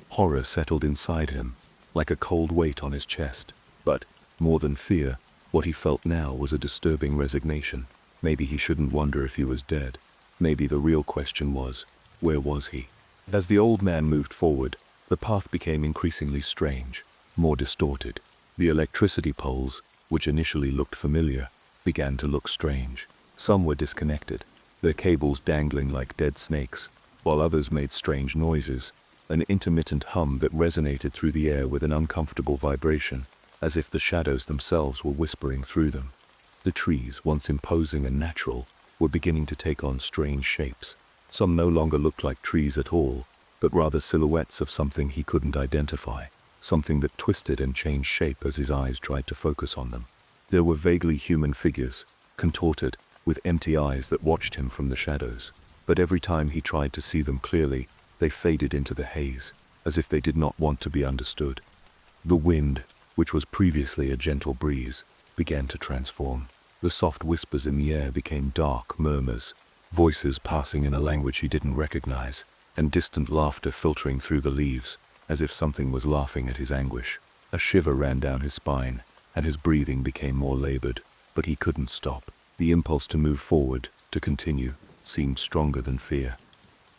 Horror settled inside him, like a cold weight on his chest, but, more than fear, what he felt now was a disturbing resignation. Maybe he shouldn't wonder if he was dead. Maybe the real question was, where was he? As the old man moved forward, the path became increasingly strange, more distorted. The electricity poles, which initially looked familiar, began to look strange. Some were disconnected, their cables dangling like dead snakes, while others made strange noises, an intermittent hum that resonated through the air with an uncomfortable vibration, as if the shadows themselves were whispering through them. The trees, once imposing and natural, were beginning to take on strange shapes. Some no longer looked like trees at all, but rather silhouettes of something he couldn't identify, something that twisted and changed shape as his eyes tried to focus on them. There were vaguely human figures, contorted, with empty eyes that watched him from the shadows, but every time he tried to see them clearly, they faded into the haze, as if they did not want to be understood. The wind, which was previously a gentle breeze, began to transform. The soft whispers in the air became dark murmurs, voices passing in a language he didn't recognize, and distant laughter filtering through the leaves, as if something was laughing at his anguish. A shiver ran down his spine, and his breathing became more labored, but he couldn't stop. The impulse to move forward, to continue, seemed stronger than fear.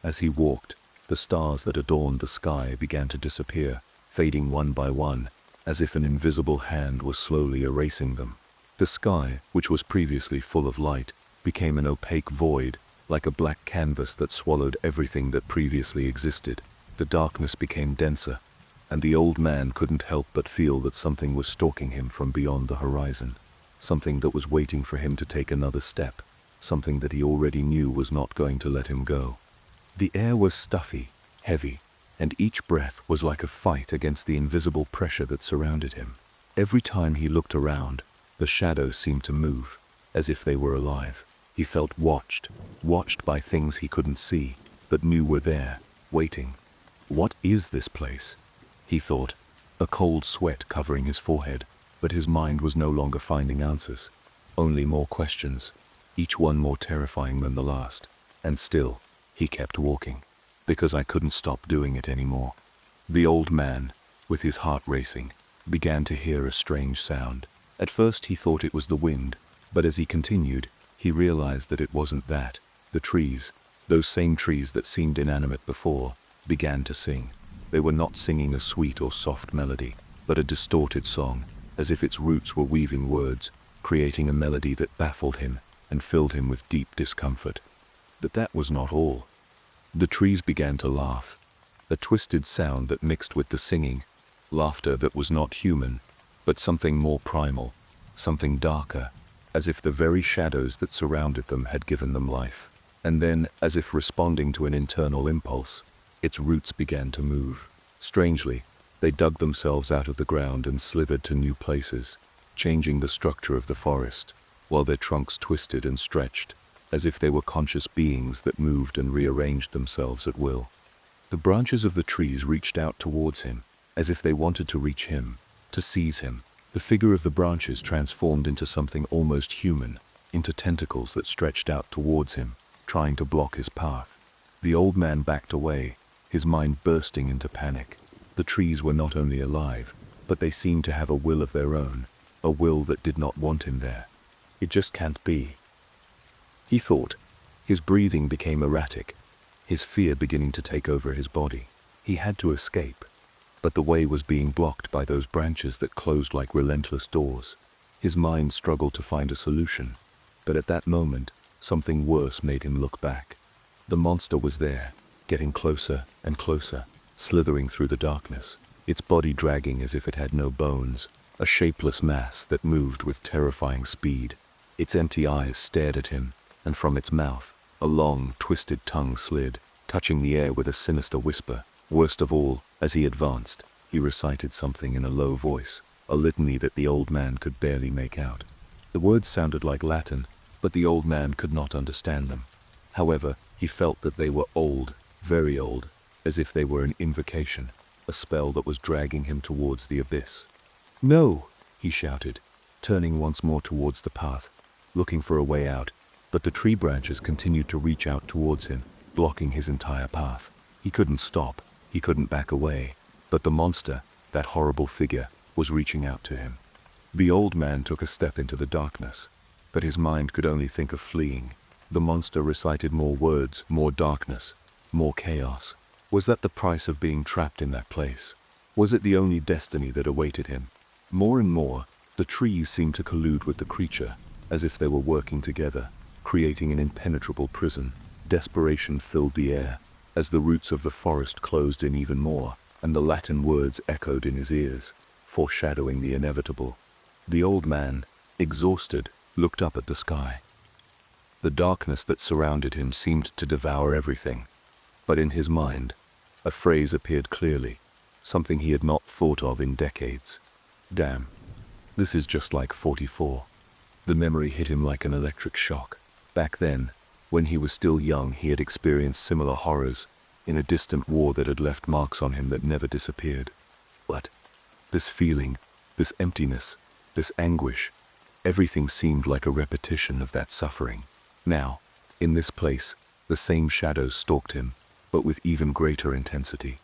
As he walked, the stars that adorned the sky began to disappear, fading one by one, as if an invisible hand was slowly erasing them. The sky, which was previously full of light, became an opaque void, like a black canvas that swallowed everything that previously existed. The darkness became denser, and the old man couldn't help but feel that something was stalking him from beyond the horizon, something that was waiting for him to take another step, something that he already knew was not going to let him go. The air was stuffy, heavy, and each breath was like a fight against the invisible pressure that surrounded him. Every time he looked around, the shadows seemed to move, as if they were alive. He felt watched by things he couldn't see, but knew were there, waiting. "What is this place?" he thought, a cold sweat covering his forehead, but his mind was no longer finding answers, only more questions, each one more terrifying than the last. And still, he kept walking, because I couldn't stop doing it anymore. The old man, with his heart racing, began to hear a strange sound. At first he thought it was the wind, but as he continued, he realized that it wasn't that. The trees, those same trees that seemed inanimate before, began to sing. They were not singing a sweet or soft melody, but a distorted song, as if its roots were weaving words, creating a melody that baffled him and filled him with deep discomfort. But that was not all. The trees began to laugh, a twisted sound that mixed with the singing, laughter that was not human, but something more primal, something darker, as if the very shadows that surrounded them had given them life. And then, as if responding to an internal impulse, its roots began to move. Strangely, they dug themselves out of the ground and slithered to new places, changing the structure of the forest, while their trunks twisted and stretched, as if they were conscious beings that moved and rearranged themselves at will. The branches of the trees reached out towards him, as if they wanted to reach him, to seize him. The figure of the branches transformed into something almost human, into tentacles that stretched out towards him, trying to block his path. The old man backed away, his mind bursting into panic. The trees were not only alive, but they seemed to have a will of their own, a will that did not want him there. It just can't be, he thought. His breathing became erratic, his fear beginning to take over his body. He had to escape, but the way was being blocked by those branches that closed like relentless doors. His mind struggled to find a solution, but at that moment, something worse made him look back. The monster was there, getting closer and closer, slithering through the darkness, its body dragging as if it had no bones, a shapeless mass that moved with terrifying speed. Its empty eyes stared at him, and from its mouth, a long, twisted tongue slid, touching the air with a sinister whisper. Worst of all, as he advanced, he recited something in a low voice, a litany that the old man could barely make out. The words sounded like Latin, but the old man could not understand them. However, he felt that they were old, very old, as if they were an invocation, a spell that was dragging him towards the abyss. "No!" he shouted, turning once more towards the path, looking for a way out, but the tree branches continued to reach out towards him, blocking his entire path. He couldn't stop, he couldn't back away, but the monster, that horrible figure, was reaching out to him. The old man took a step into the darkness, but his mind could only think of fleeing. The monster recited more words, more darkness, more chaos. Was that the price of being trapped in that place? Was it the only destiny that awaited him? More and more, the trees seemed to collude with the creature, as if they were working together, creating an impenetrable prison. Desperation filled the air, as the roots of the forest closed in even more, and the Latin words echoed in his ears, foreshadowing the inevitable. The old man, exhausted, looked up at the sky. The darkness that surrounded him seemed to devour everything, but in his mind, a phrase appeared clearly, something he had not thought of in decades. Damn, this is just like 44. The memory hit him like an electric shock. Back then, when he was still young, he had experienced similar horrors in a distant war that had left marks on him that never disappeared. But this feeling, this emptiness, this anguish, everything seemed like a repetition of that suffering. Now, in this place, the same shadows stalked him, but with even greater intensity.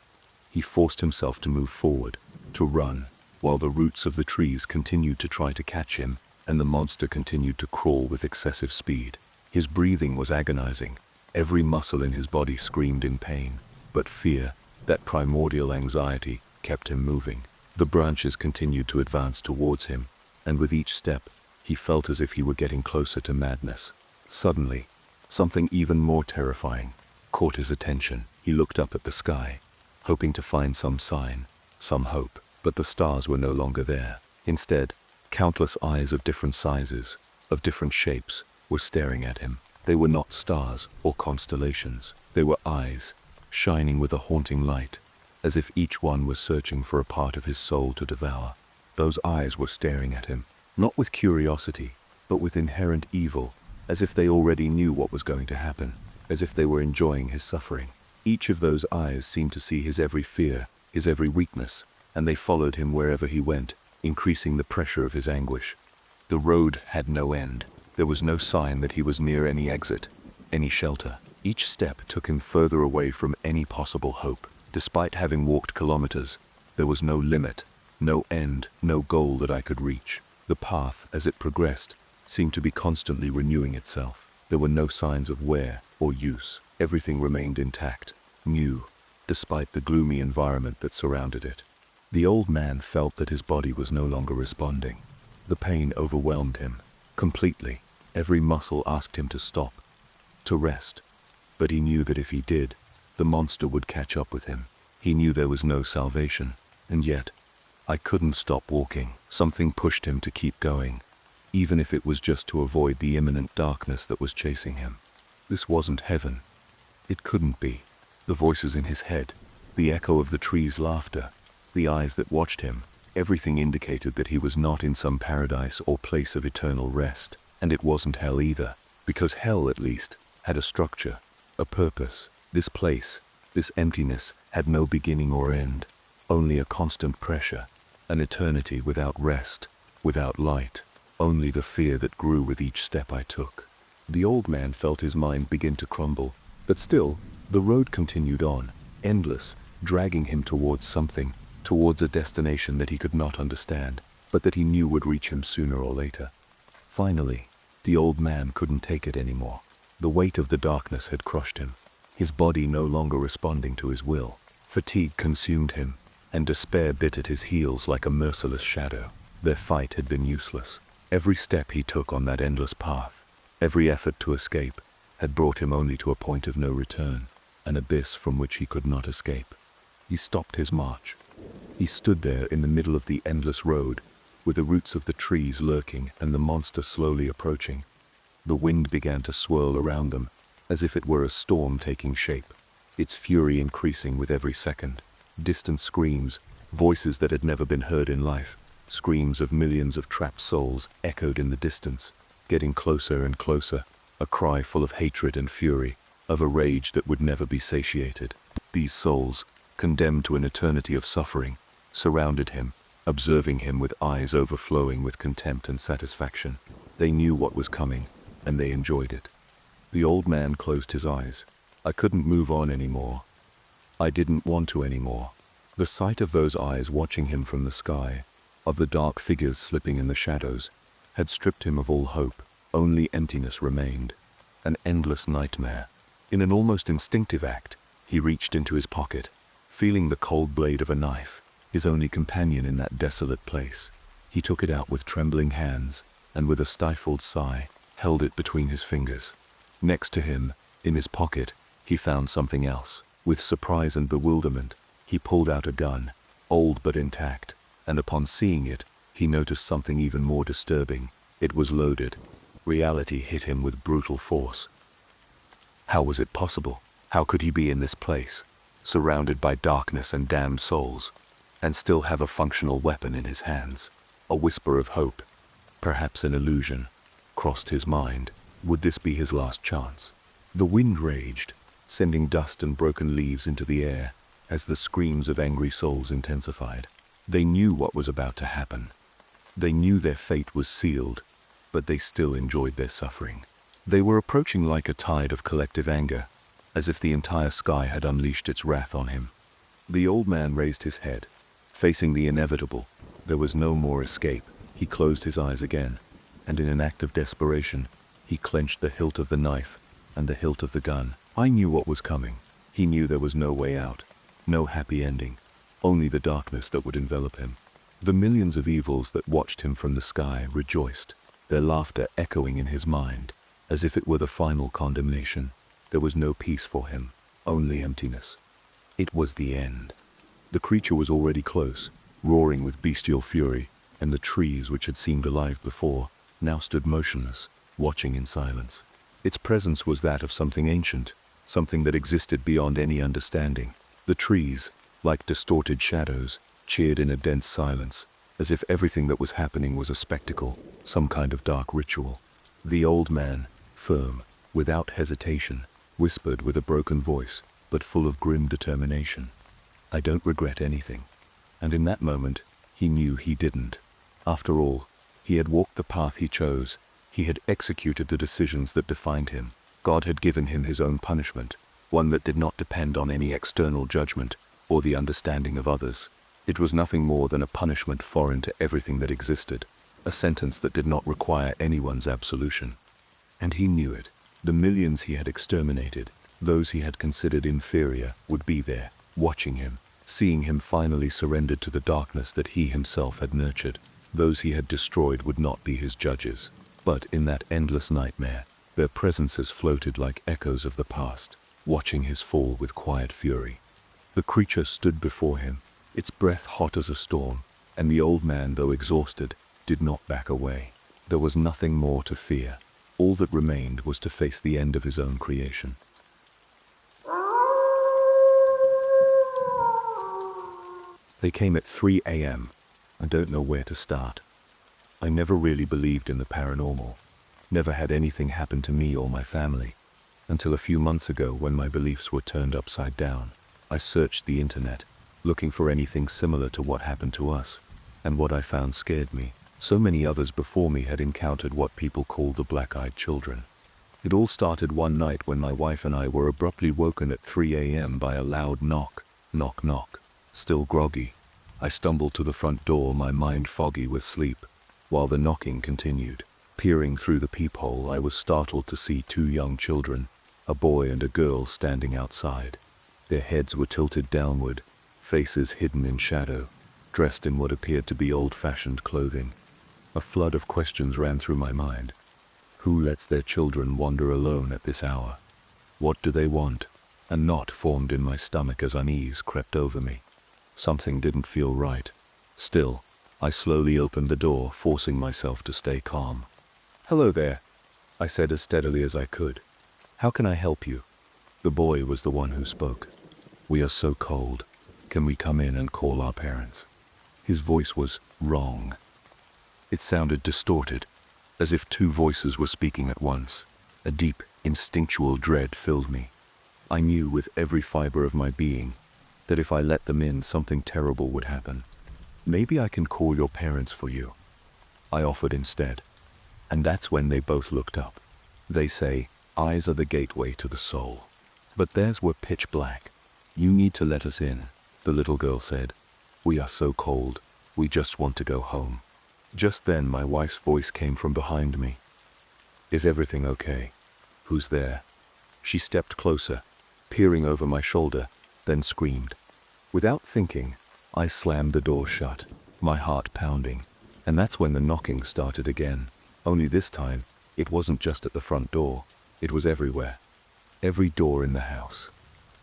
He forced himself to move forward, to run, while the roots of the trees continued to try to catch him, and the monster continued to crawl with excessive speed. His breathing was agonizing. Every muscle in his body screamed in pain, but fear, that primordial anxiety, kept him moving. The branches continued to advance towards him, and with each step, he felt as if he were getting closer to madness. Suddenly, something even more terrifying caught his attention. He looked up at the sky, hoping to find some sign, some hope, but the stars were no longer there. Instead, countless eyes of different sizes, of different shapes, were staring at him. They were not stars or constellations. They were eyes, shining with a haunting light, as if each one was searching for a part of his soul to devour. Those eyes were staring at him, not with curiosity, but with inherent evil, as if they already knew what was going to happen, as if they were enjoying his suffering. Each of those eyes seemed to see his every fear, his every weakness, and they followed him wherever he went, increasing the pressure of his anguish. The road had no end. There was no sign that he was near any exit, any shelter. Each step took him further away from any possible hope. Despite having walked kilometers, there was no limit, no end, no goal that I could reach. The path, as it progressed, seemed to be constantly renewing itself. There were no signs of wear or use. Everything remained intact, new, despite the gloomy environment that surrounded it. The old man felt that his body was no longer responding. The pain overwhelmed him completely. Every muscle asked him to stop, to rest. But he knew that if he did, the monster would catch up with him. He knew there was no salvation. And yet, I couldn't stop walking. Something pushed him to keep going, even if it was just to avoid the imminent darkness that was chasing him. This wasn't heaven. It couldn't be. The voices in his head, the echo of the trees' laughter, the eyes that watched him, everything indicated that he was not in some paradise or place of eternal rest. And it wasn't hell either, because hell, at least, had a structure, a purpose. This place, this emptiness, had no beginning or end, only a constant pressure, an eternity without rest. without light, only the fear that grew with each step I took. The old man felt his mind begin to crumble, but still, the road continued on, endless, dragging him towards something, towards a destination that he could not understand, but that he knew would reach him sooner or later. Finally, the old man couldn't take it anymore. The weight of the darkness had crushed him, his body no longer responding to his will. Fatigue consumed him, and despair bit at his heels like a merciless shadow. Their fight had been useless. Every step he took on that endless path, every effort to escape, had brought him only to a point of no return, an abyss from which he could not escape. He stopped his march. He stood there in the middle of the endless road, with the roots of the trees lurking and the monster slowly approaching. The wind began to swirl around them, as if it were a storm taking shape, its fury increasing with every second. Distant screams, voices that had never been heard in life, screams of millions of trapped souls echoed in the distance, getting closer and closer, a cry full of hatred and fury, of a rage that would never be satiated. These souls, condemned to an eternity of suffering, surrounded him, observing him with eyes overflowing with contempt and satisfaction. They knew what was coming, and they enjoyed it. The old man closed his eyes. I couldn't move on anymore. I didn't want to anymore. The sight of those eyes watching him from the sky, of the dark figures slipping in the shadows, had stripped him of all hope. Only emptiness remained, an endless nightmare. In an almost instinctive act, he reached into his pocket, feeling the cold blade of a knife, his only companion in that desolate place. He took it out with trembling hands, and with a stifled sigh, held it between his fingers. Next to him, in his pocket, he found something else. With surprise and bewilderment, he pulled out a gun, old but intact, and upon seeing it, he noticed something even more disturbing. It was loaded. Reality hit him with brutal force. How was it possible? How could he be in this place, surrounded by darkness and damned souls, and still have a functional weapon in his hands? A whisper of hope, perhaps an illusion, crossed his mind. Would this be his last chance? The wind raged, sending dust and broken leaves into the air as the screams of angry souls intensified. They knew what was about to happen. They knew their fate was sealed, but they still enjoyed their suffering. They were approaching like a tide of collective anger, as if the entire sky had unleashed its wrath on him. The old man raised his head, facing the inevitable. There was no more escape. He closed his eyes again, and in an act of desperation, he clenched the hilt of the knife and the hilt of the gun. I knew what was coming. He knew there was no way out, no happy ending, only the darkness that would envelop him. The millions of evils that watched him from the sky rejoiced, their laughter echoing in his mind, as if it were the final condemnation. There was no peace for him, only emptiness. It was the end. The creature was already close, roaring with bestial fury, and the trees which had seemed alive before, now stood motionless, watching in silence. Its presence was that of something ancient, something that existed beyond any understanding. The trees, like distorted shadows, cheered in a dense silence, as if everything that was happening was a spectacle, some kind of dark ritual. The old man, firm, without hesitation, whispered with a broken voice, but full of grim determination, "I don't regret anything." And in that moment, he knew he didn't. After all, he had walked the path he chose. He had executed the decisions that defined him. God had given him his own punishment, one that did not depend on any external judgment or the understanding of others. It was nothing more than a punishment foreign to everything that existed, a sentence that did not require anyone's absolution. And he knew it. The millions he had exterminated, those he had considered inferior, would be there, watching him, seeing him finally surrendered to the darkness that he himself had nurtured. Those he had destroyed would not be his judges. But in that endless nightmare, their presences floated like echoes of the past, watching his fall with quiet fury. The creature stood before him, its breath hot as a storm, and the old man, though exhausted, did not back away. There was nothing more to fear. All that remained was to face the end of his own creation. They came at 3 a.m. I don't know where to start. I never really believed in the paranormal, never had anything happen to me or my family, until a few months ago when my beliefs were turned upside down. I searched the internet, looking for anything similar to what happened to us, and what I found scared me. So many others before me had encountered what people call the black-eyed children. It all started one night when my wife and I were abruptly woken at 3 a.m. by a loud knock, knock, knock. Still groggy, I stumbled to the front door, my mind foggy with sleep, while the knocking continued. Peering through the peephole, I was startled to see two young children, a boy and a girl, standing outside. Their heads were tilted downward, faces hidden in shadow, dressed in what appeared to be old-fashioned clothing. A flood of questions ran through my mind. Who lets their children wander alone at this hour? What do they want? A knot formed in my stomach as unease crept over me. Something didn't feel right. Still, I slowly opened the door, forcing myself to stay calm. "Hello there," I said as steadily as I could. "How can I help you?" The boy was the one who spoke. "We are so cold. Can we come in and call our parents?" His voice was wrong. It sounded distorted, as if two voices were speaking at once. A deep, instinctual dread filled me. I knew with every fiber of my being that if I let them in, something terrible would happen. "Maybe I can call your parents for you," I offered instead. And that's when they both looked up. They say, eyes are the gateway to the soul. But theirs were pitch black. "You need to let us in," the little girl said. "We are so cold. We just want to go home." Just then my wife's voice came from behind me. "Is everything okay? Who's there?" She stepped closer, peering over my shoulder, then screamed. Without thinking, I slammed the door shut, my heart pounding. And that's when the knocking started again. Only this time, it wasn't just at the front door. It was everywhere. Every door in the house.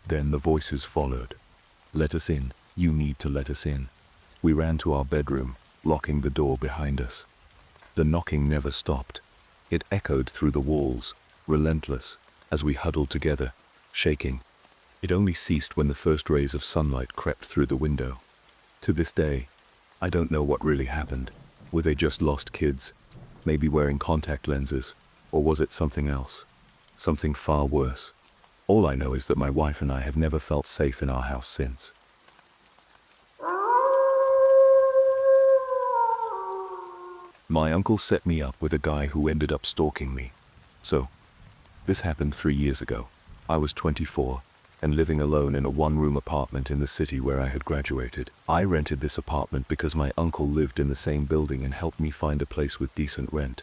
Then the voices followed. "Let us in. You need to let us in." We ran to our bedroom, locking the door behind us. The knocking never stopped. It echoed through the walls, relentless, as we huddled together, shaking. It only ceased when the first rays of sunlight crept through the window. To this day, I don't know what really happened. Were they just lost kids, maybe wearing contact lenses, or was it something else? Something far worse. All I know is that my wife and I have never felt safe in our house since. My uncle set me up with a guy who ended up stalking me. So, this happened 3 years ago. I was 24 and living alone in a one-room apartment in the city where I had graduated. I rented this apartment because my uncle lived in the same building and helped me find a place with decent rent.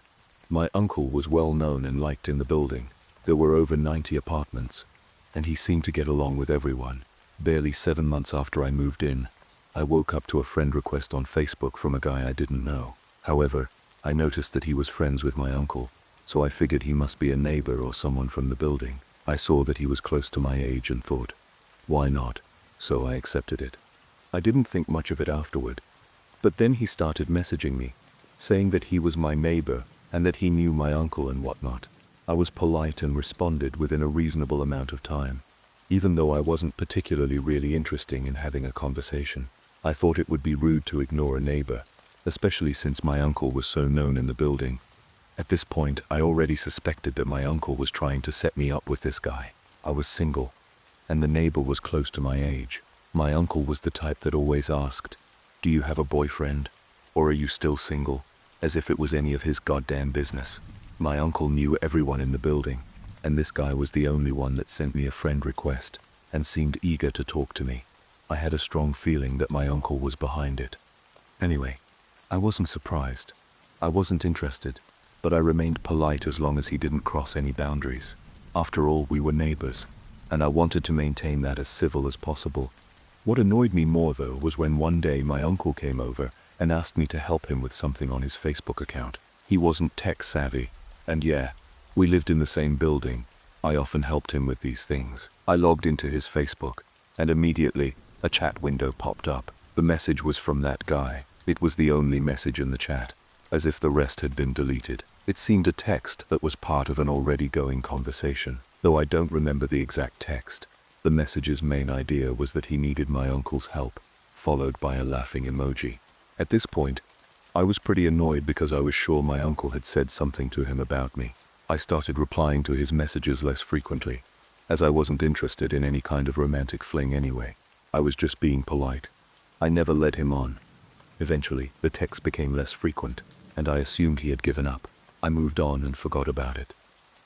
My uncle was well known and liked in the building. There were over 90 apartments, and he seemed to get along with everyone. Barely 7 months after I moved in, I woke up to a friend request on Facebook from a guy I didn't know. However, I noticed that he was friends with my uncle, so I figured he must be a neighbor or someone from the building. I saw that he was close to my age and thought, why not? So I accepted it. I didn't think much of it afterward. But then he started messaging me, saying that he was my neighbor and that he knew my uncle and whatnot. I was polite and responded within a reasonable amount of time, even though I wasn't particularly really interested in having a conversation. I thought it would be rude to ignore a neighbor, especially since my uncle was so known in the building. At this point, I already suspected that my uncle was trying to set me up with this guy. I was single, and the neighbor was close to my age. My uncle was the type that always asked, "Do you have a boyfriend? Or are you still single?" As if it was any of his goddamn business. My uncle knew everyone in the building, and this guy was the only one that sent me a friend request and seemed eager to talk to me. I had a strong feeling that my uncle was behind it. Anyway, I wasn't surprised. I wasn't interested, but I remained polite as long as he didn't cross any boundaries. After all, we were neighbors, and I wanted to maintain that as civil as possible. What annoyed me more, though, was when one day my uncle came over and asked me to help him with something on his Facebook account. He wasn't tech savvy, and yeah, we lived in the same building. I often helped him with these things. I logged into his Facebook, and immediately a chat window popped up. The message was from that guy. It was the only message in the chat, as if the rest had been deleted. It seemed a text that was part of an already going conversation. Though I don't remember the exact text, the message's main idea was that he needed my uncle's help, followed by a laughing emoji. At this point, I was pretty annoyed because I was sure my uncle had said something to him about me. I started replying to his messages less frequently, as I wasn't interested in any kind of romantic fling anyway. I was just being polite. I never led him on. Eventually, the texts became less frequent, and I assumed he had given up. I moved on and forgot about it.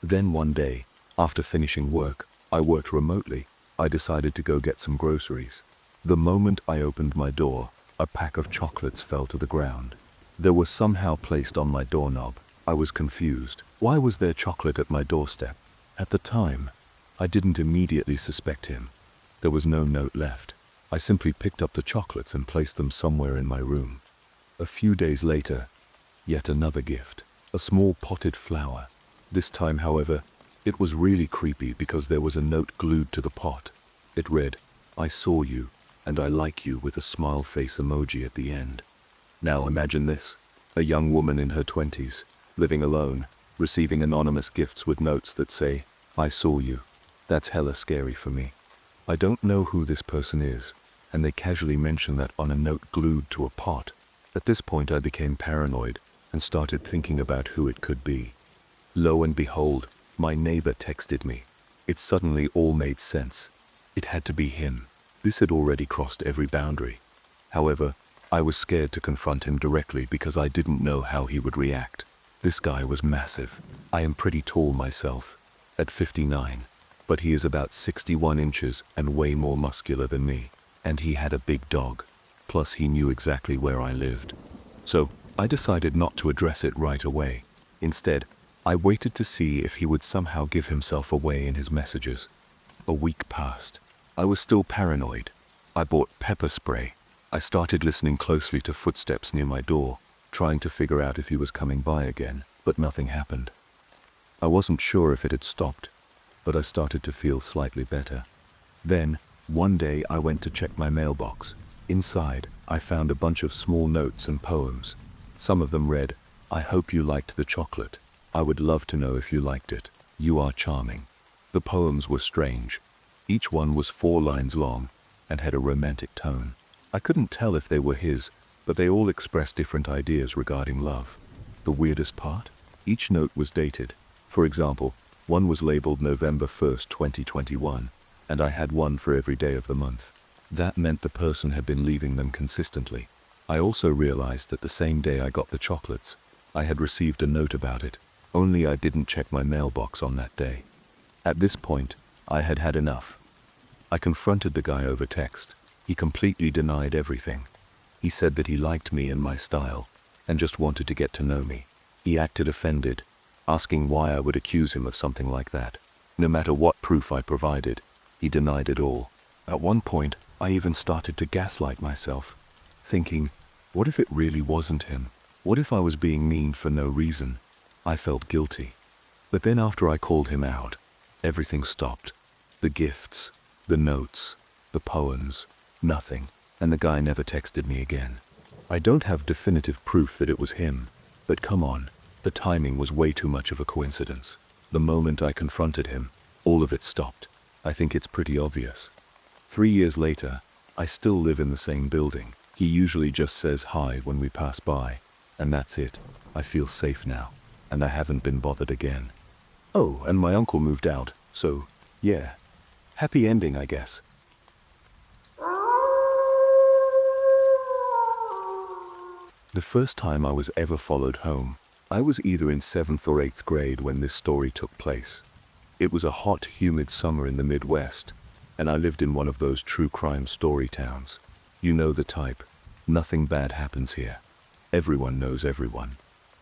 Then one day, after finishing work, I worked remotely. I decided to go get some groceries. The moment I opened my door, a pack of chocolates fell to the ground. They were somehow placed on my doorknob. I was confused. Why was there chocolate at my doorstep? At the time, I didn't immediately suspect him. There was no note left. I simply picked up the chocolates and placed them somewhere in my room. A few days later, yet another gift. A small potted flower. This time, however, it was really creepy because there was a note glued to the pot. It read, "I saw you, and I like you," with a smile face emoji at the end. Now imagine this, a young woman in her 20s, living alone, receiving anonymous gifts with notes that say, "I saw you." That's hella scary for me. I don't know who this person is, and they casually mention that on a note glued to a pot. At this point I became paranoid and started thinking about who it could be. Lo and behold, my neighbor texted me. It suddenly all made sense. It had to be him. This had already crossed every boundary. However, I was scared to confront him directly because I didn't know how he would react. This guy was massive. I am pretty tall myself, at 59, but he is about 61 inches and way more muscular than me. And he had a big dog. Plus he knew exactly where I lived. So, I decided not to address it right away. Instead, I waited to see if he would somehow give himself away in his messages. A week passed. I was still paranoid. I bought pepper spray. I started listening closely to footsteps near my door, trying to figure out if he was coming by again, but nothing happened. I wasn't sure if it had stopped, but I started to feel slightly better. Then, one day I went to check my mailbox. Inside, I found a bunch of small notes and poems. Some of them read, "I hope you liked the chocolate. I would love to know if you liked it. You are charming." The poems were strange. Each one was 4 lines long and had a romantic tone. I couldn't tell if they were his, but they all expressed different ideas regarding love. The weirdest part? Each note was dated. For example, one was labeled November 1st, 2021, and I had one for every day of the month. That meant the person had been leaving them consistently. I also realized that the same day I got the chocolates, I had received a note about it, only I didn't check my mailbox on that day. At this point, I had had enough. I confronted the guy over text. He completely denied everything. He said that he liked me and my style, and just wanted to get to know me. He acted offended, asking why I would accuse him of something like that. No matter what proof I provided, he denied it all. At one point, I even started to gaslight myself, thinking, what if it really wasn't him? What if I was being mean for no reason? I felt guilty. But then after I called him out, everything stopped. The gifts, the notes, the poems, nothing. And the guy never texted me again. I don't have definitive proof that it was him, but come on, the timing was way too much of a coincidence. The moment I confronted him, all of it stopped. I think it's pretty obvious. 3 years later, I still live in the same building. He usually just says hi when we pass by, and that's it. I feel safe now, and I haven't been bothered again. Oh, and my uncle moved out, so, yeah. Happy ending, I guess. The first time I was ever followed home, I was either in 7th or 8th grade when this story took place. It was a hot, humid summer in the Midwest, and I lived in one of those true crime story towns. You know the type. Nothing bad happens here. Everyone knows everyone.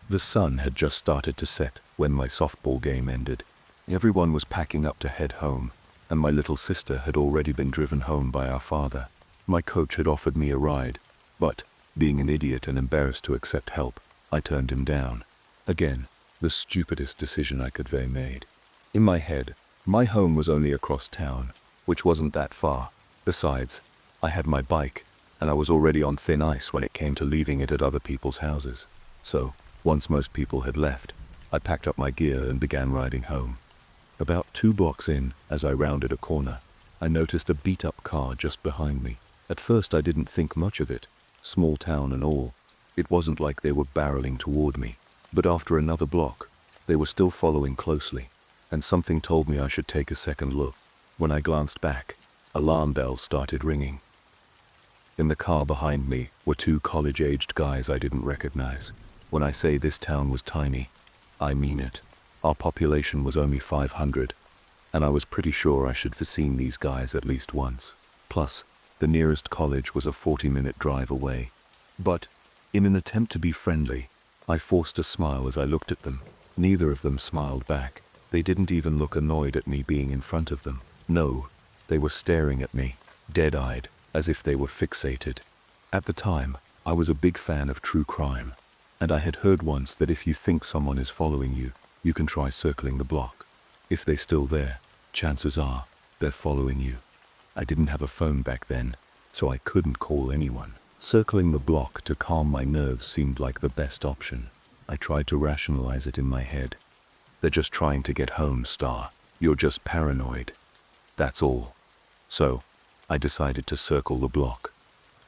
The sun had just started to set when my softball game ended. Everyone was packing up to head home, and my little sister had already been driven home by our father. My coach had offered me a ride, but, being an idiot and embarrassed to accept help, I turned him down. Again, the stupidest decision I could have made. In my head, my home was only across town, which wasn't that far. Besides, I had my bike, and I was already on thin ice when it came to leaving it at other people's houses. So, once most people had left, I packed up my gear and began riding home. About 2 blocks in, as I rounded a corner, I noticed a beat-up car just behind me. At first I didn't think much of it. Small town and all, it wasn't like they were barreling toward me. But after another block, they were still following closely, and something told me I should take a second look. When I glanced back, alarm bells started ringing. In the car behind me were 2 college-aged guys I didn't recognize. When I say this town was tiny, I mean it. Our population was only 500, and I was pretty sure I should have seen these guys at least once. Plus, the nearest college was a 40-minute drive away. But, in an attempt to be friendly, I forced a smile as I looked at them. Neither of them smiled back. They didn't even look annoyed at me being in front of them. No, they were staring at me, dead-eyed, as if they were fixated. At the time, I was a big fan of true crime, and I had heard once that if you think someone is following you, you can try circling the block. If they're still there, chances are they're following you. I didn't have a phone back then, so I couldn't call anyone. Circling the block to calm my nerves seemed like the best option. I tried to rationalize it in my head. They're just trying to get home, Star. You're just paranoid. That's all. So, I decided to circle the block.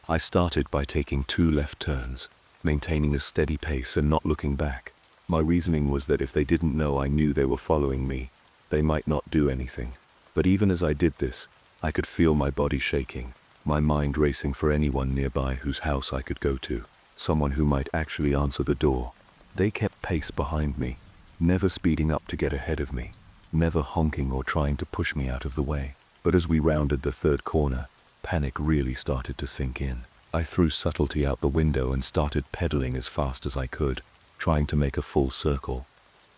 I started by taking 2 left turns, maintaining a steady pace and not looking back. My reasoning was that if they didn't know I knew they were following me, they might not do anything. But even as I did this, I could feel my body shaking, my mind racing for anyone nearby whose house I could go to, someone who might actually answer the door. They kept pace behind me, never speeding up to get ahead of me, never honking or trying to push me out of the way. But as we rounded the 3rd corner, panic really started to sink in. I threw subtlety out the window and started pedaling as fast as I could, trying to make a full circle.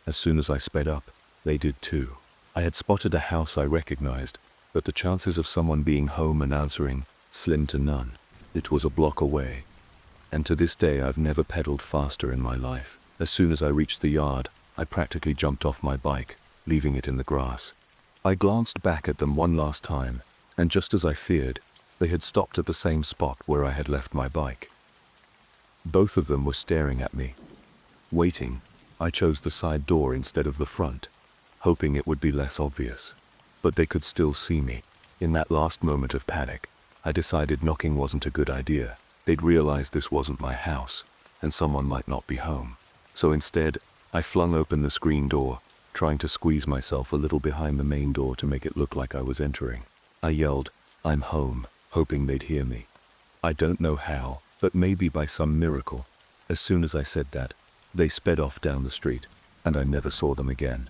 As soon as I sped up, they did too. I had spotted a house I recognized, but the chances of someone being home and answering, slim to none. It was a block away. And to this day I've never pedaled faster in my life. As soon as I reached the yard, I practically jumped off my bike, leaving it in the grass. I glanced back at them one last time, and just as I feared, they had stopped at the same spot where I had left my bike. Both of them were staring at me. Waiting, I chose the side door instead of the front, hoping it would be less obvious. But they could still see me. In that last moment of panic, I decided knocking wasn't a good idea. They'd realize this wasn't my house, and someone might not be home. So instead, I flung open the screen door, trying to squeeze myself a little behind the main door to make it look like I was entering. I yelled, "I'm home," hoping they'd hear me. I don't know how, but maybe by some miracle. As soon as I said that, they sped off down the street, and I never saw them again.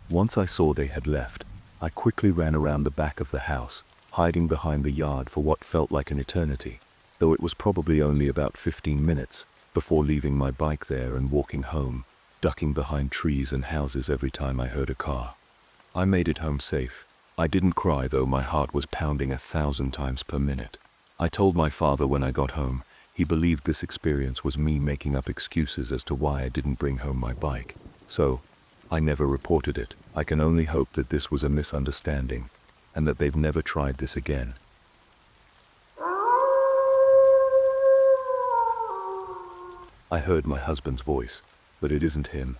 Once I saw they had left, I quickly ran around the back of the house, hiding behind the yard for what felt like an eternity, though it was probably only about 15 minutes before leaving my bike there and walking home, ducking behind trees and houses every time I heard a car. I made it home safe. I didn't cry, though my heart was pounding 1,000 times per minute. I told my father when I got home. He believed this experience was me making up excuses as to why I didn't bring home my bike. So, I never reported it. I can only hope that this was a misunderstanding, and that they've never tried this again. I heard my husband's voice, but it isn't him.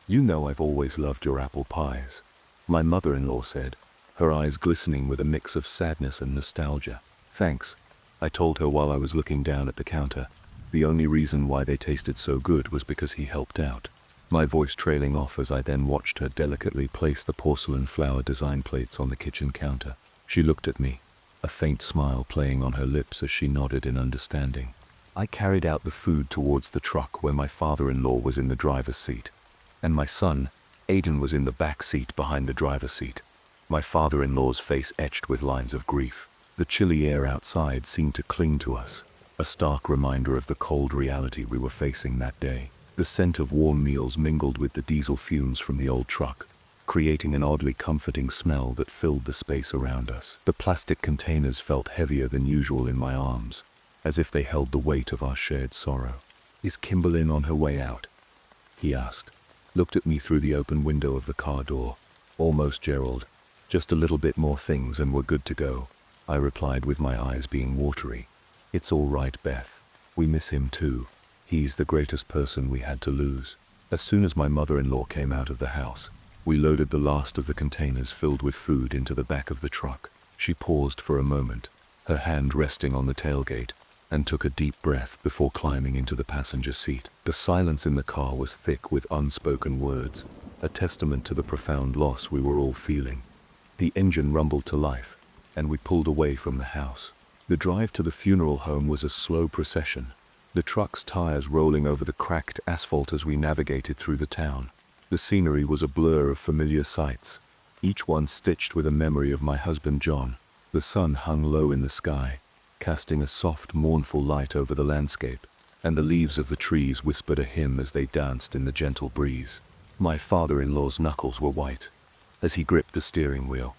"You know I've always loved your apple pies," my mother-in-law said, her eyes glistening with a mix of sadness and nostalgia. "Thanks," I told her while I was looking down at the counter. The only reason why they tasted so good was because he helped out. My voice trailing off as I then watched her delicately place the porcelain flower design plates on the kitchen counter. She looked at me, a faint smile playing on her lips as she nodded in understanding. I carried out the food towards the truck where my father-in-law was in the driver's seat, and my son, Aiden, was in the back seat behind the driver's seat, my father-in-law's face etched with lines of grief. The chilly air outside seemed to cling to us, a stark reminder of the cold reality we were facing that day. The scent of warm meals mingled with the diesel fumes from the old truck, creating an oddly comforting smell that filled the space around us. The plastic containers felt heavier than usual in my arms, as if they held the weight of our shared sorrow. "Is Kimberlyn on her way out?" he asked. Looked at me through the open window of the car door. "Almost, Gerald. Just a little bit more things and we're good to go," I replied with my eyes being watery. "It's all right, Beth. We miss him too. He's the greatest person we had to lose." As soon as my mother-in-law came out of the house, we loaded the last of the containers filled with food into the back of the truck. She paused for a moment, her hand resting on the tailgate, and took a deep breath before climbing into the passenger seat. The silence in the car was thick with unspoken words, a testament to the profound loss we were all feeling. The engine rumbled to life, and we pulled away from the house. The drive to the funeral home was a slow procession. the truck's tires rolling over the cracked asphalt as we navigated through the town. The scenery was a blur of familiar sights, each one stitched with a memory of my husband John. The sun hung low in the sky, casting a soft, mournful light over the landscape, and the leaves of the trees whispered a hymn as they danced in the gentle breeze. My father-in-law's knuckles were white as he gripped the steering wheel,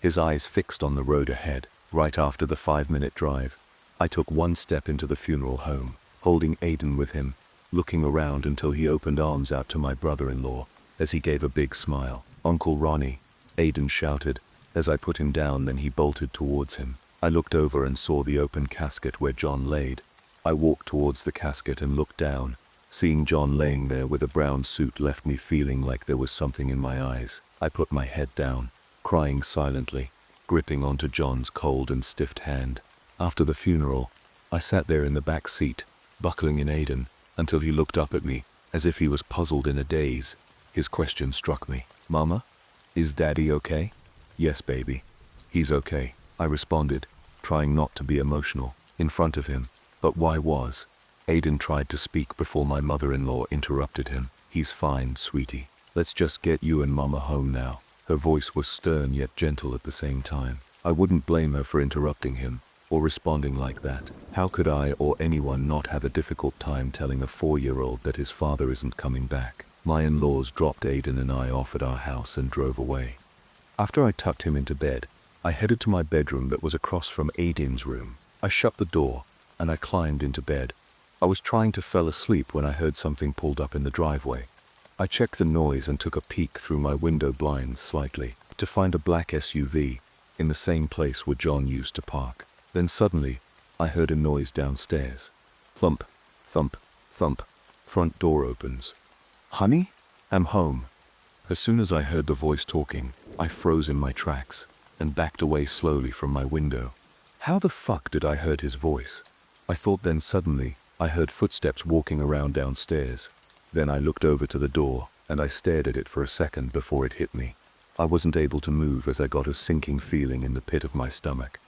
his eyes fixed on the road ahead. Right after the 5-minute drive, I took one step into the funeral home, holding Aidan with him, looking around until he opened arms out to my brother-in-law as he gave a big smile. "Uncle Ronnie," Aidan shouted as I put him down, then he bolted towards him. I looked over and saw the open casket where John laid. I walked towards the casket and looked down. Seeing John laying there with a brown suit left me feeling like there was something in my eyes. I put my head down, crying silently, gripping onto John's cold and stiff hand. After the funeral, I sat there in the back seat, buckling in Aidan, until he looked up at me, as if he was puzzled in a daze. His question struck me. "Mama, is Daddy okay?" "Yes, baby. He's okay," I responded, trying not to be emotional, in front of him. But why was? Aidan tried to speak before my mother-in-law interrupted him. "He's fine, sweetie. Let's just get you and Mama home now." Her voice was stern yet gentle at the same time. I wouldn't blame her for interrupting him, or responding like that. How could I or anyone not have a difficult time telling a 4-year-old that his father isn't coming back? My in-laws dropped Aidan and I off at our house and drove away. After I tucked him into bed, I headed to my bedroom that was across from Aidan's room. I shut the door, and I climbed into bed. I was trying to fall asleep when I heard something pulled up in the driveway. I checked the noise and took a peek through my window blinds slightly to find a black SUV in the same place where John used to park. Then suddenly, I heard a noise downstairs. Thump, thump, thump. Front door opens. "Honey, I'm home." As soon as I heard the voice talking, I froze in my tracks and backed away slowly from my window. How the fuck did I heard his voice? I thought. Then suddenly, I heard footsteps walking around downstairs. Then I looked over to the door, and I stared at it for a second before it hit me. I wasn't able to move as I got a sinking feeling in the pit of my stomach.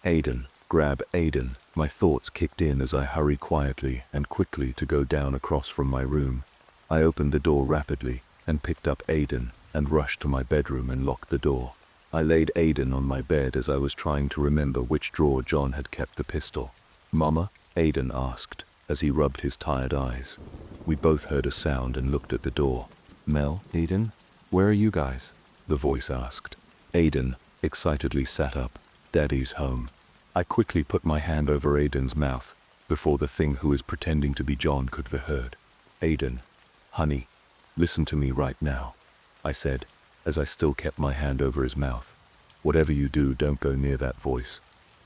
Aidan, grab Aidan. My thoughts kicked in as I hurried quietly and quickly to go down across from my room. I opened the door rapidly and picked up Aidan and rushed to my bedroom and locked the door. I laid Aidan on my bed as I was trying to remember which drawer John had kept the pistol. "Mama?" Aidan asked as he rubbed his tired eyes. We both heard a sound and looked at the door. "Mel, Aidan, where are you guys?" the voice asked. Aidan excitedly sat up. "Daddy's home." I quickly put my hand over Aidan's mouth before the thing who is pretending to be John could be heard. "Aidan, honey, listen to me right now," I said as I still kept my hand over his mouth. "Whatever you do, don't go near that voice."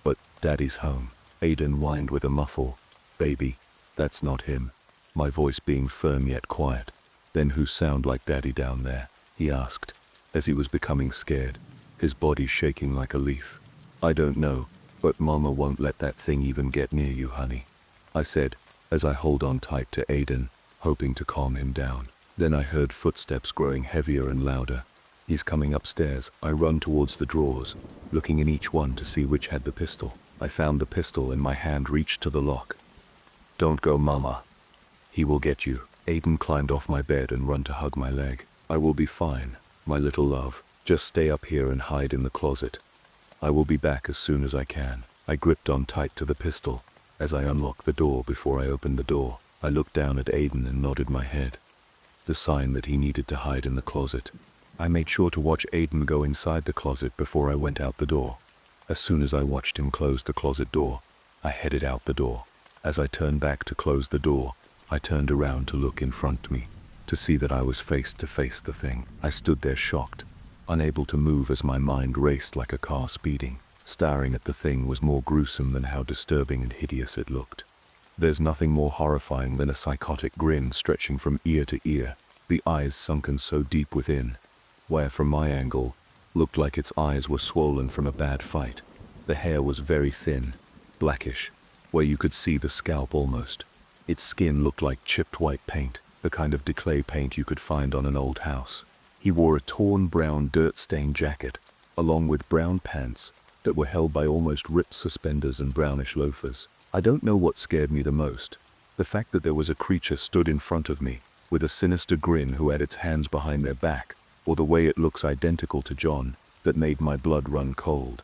"But Daddy's home," Aidan whined with a muffle. "Baby, that's not him," my voice being firm yet quiet. "Then who sound like Daddy down there?" he asked as he was becoming scared, his body shaking like a leaf. "I don't know, but Mama won't let that thing even get near you, honey," I said as I hold on tight to Aidan, hoping to calm him down. Then I heard footsteps growing heavier and louder. "He's coming upstairs." I run towards the drawers, looking in each one to see which had the pistol. I found the pistol and my hand reached to the lock. "Don't go, Mama. He will get you." Aidan climbed off my bed and ran to hug my leg. "I will be fine, my little love. Just stay up here and hide in the closet. I will be back as soon as I can." I gripped on tight to the pistol as I unlocked the door. Before I opened the door, I looked down at Aidan and nodded my head, the sign that he needed to hide in the closet. I made sure to watch Aidan go inside the closet before I went out the door. As soon as I watched him close the closet door, I headed out the door. As I turned back to close the door, I turned around to look in front of me, to see that I was face to face the thing. I stood there shocked, unable to move as my mind raced like a car speeding. Staring at the thing was more gruesome than how disturbing and hideous it looked. There's nothing more horrifying than a psychotic grin stretching from ear to ear, the eyes sunken so deep within, where from my angle, looked like its eyes were swollen from a bad fight. The hair was very thin, blackish, where you could see the scalp almost. Its skin looked like chipped white paint, the kind of decay paint you could find on an old house. He wore a torn brown dirt-stained jacket, along with brown pants that were held by almost ripped suspenders and brownish loafers. I don't know what scared me the most, The fact that there was a creature stood in front of me, with a sinister grin who had its hands behind their back, or the way it looks identical to John, that made my blood run cold.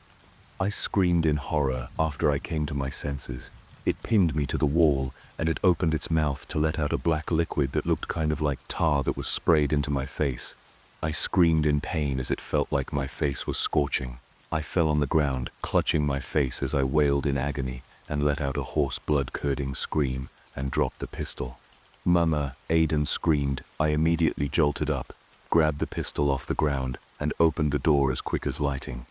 I screamed in horror after I came to my senses. It pinned me to the wall, and it opened its mouth to let out a black liquid that looked kind of like tar that was sprayed into my face. I screamed in pain as it felt like my face was scorching. I fell on the ground, clutching my face as I wailed in agony, and let out a hoarse blood-curdling scream, and dropped the pistol. "Mama," Aiden screamed. I immediately jolted up, grabbed the pistol off the ground, and opened the door as quick as lighting.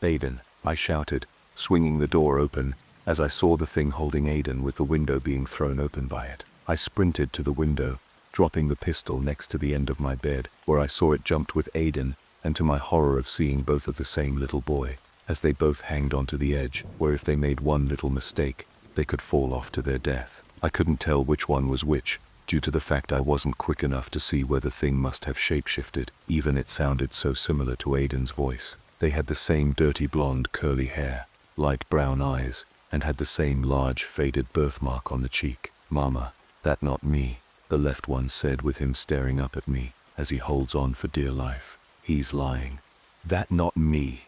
"Aiden," I shouted, swinging the door open, as I saw the thing holding Aiden with the window being thrown open by it. I sprinted to the window, dropping the pistol next to the end of my bed, where I saw it jumped with Aiden, and to my horror of seeing both of the same little boy, as they both hanged onto the edge, where if they made one little mistake, they could fall off to their death. I couldn't tell which one was which, due to the fact I wasn't quick enough to see where the thing must have shapeshifted. Even it sounded so similar to Aiden's voice. They had the same dirty blonde curly hair, light brown eyes, and had the same large faded birthmark on the cheek. "Mama, that not me," the left one said with him staring up at me as he holds on for dear life. "He's lying." "That not me.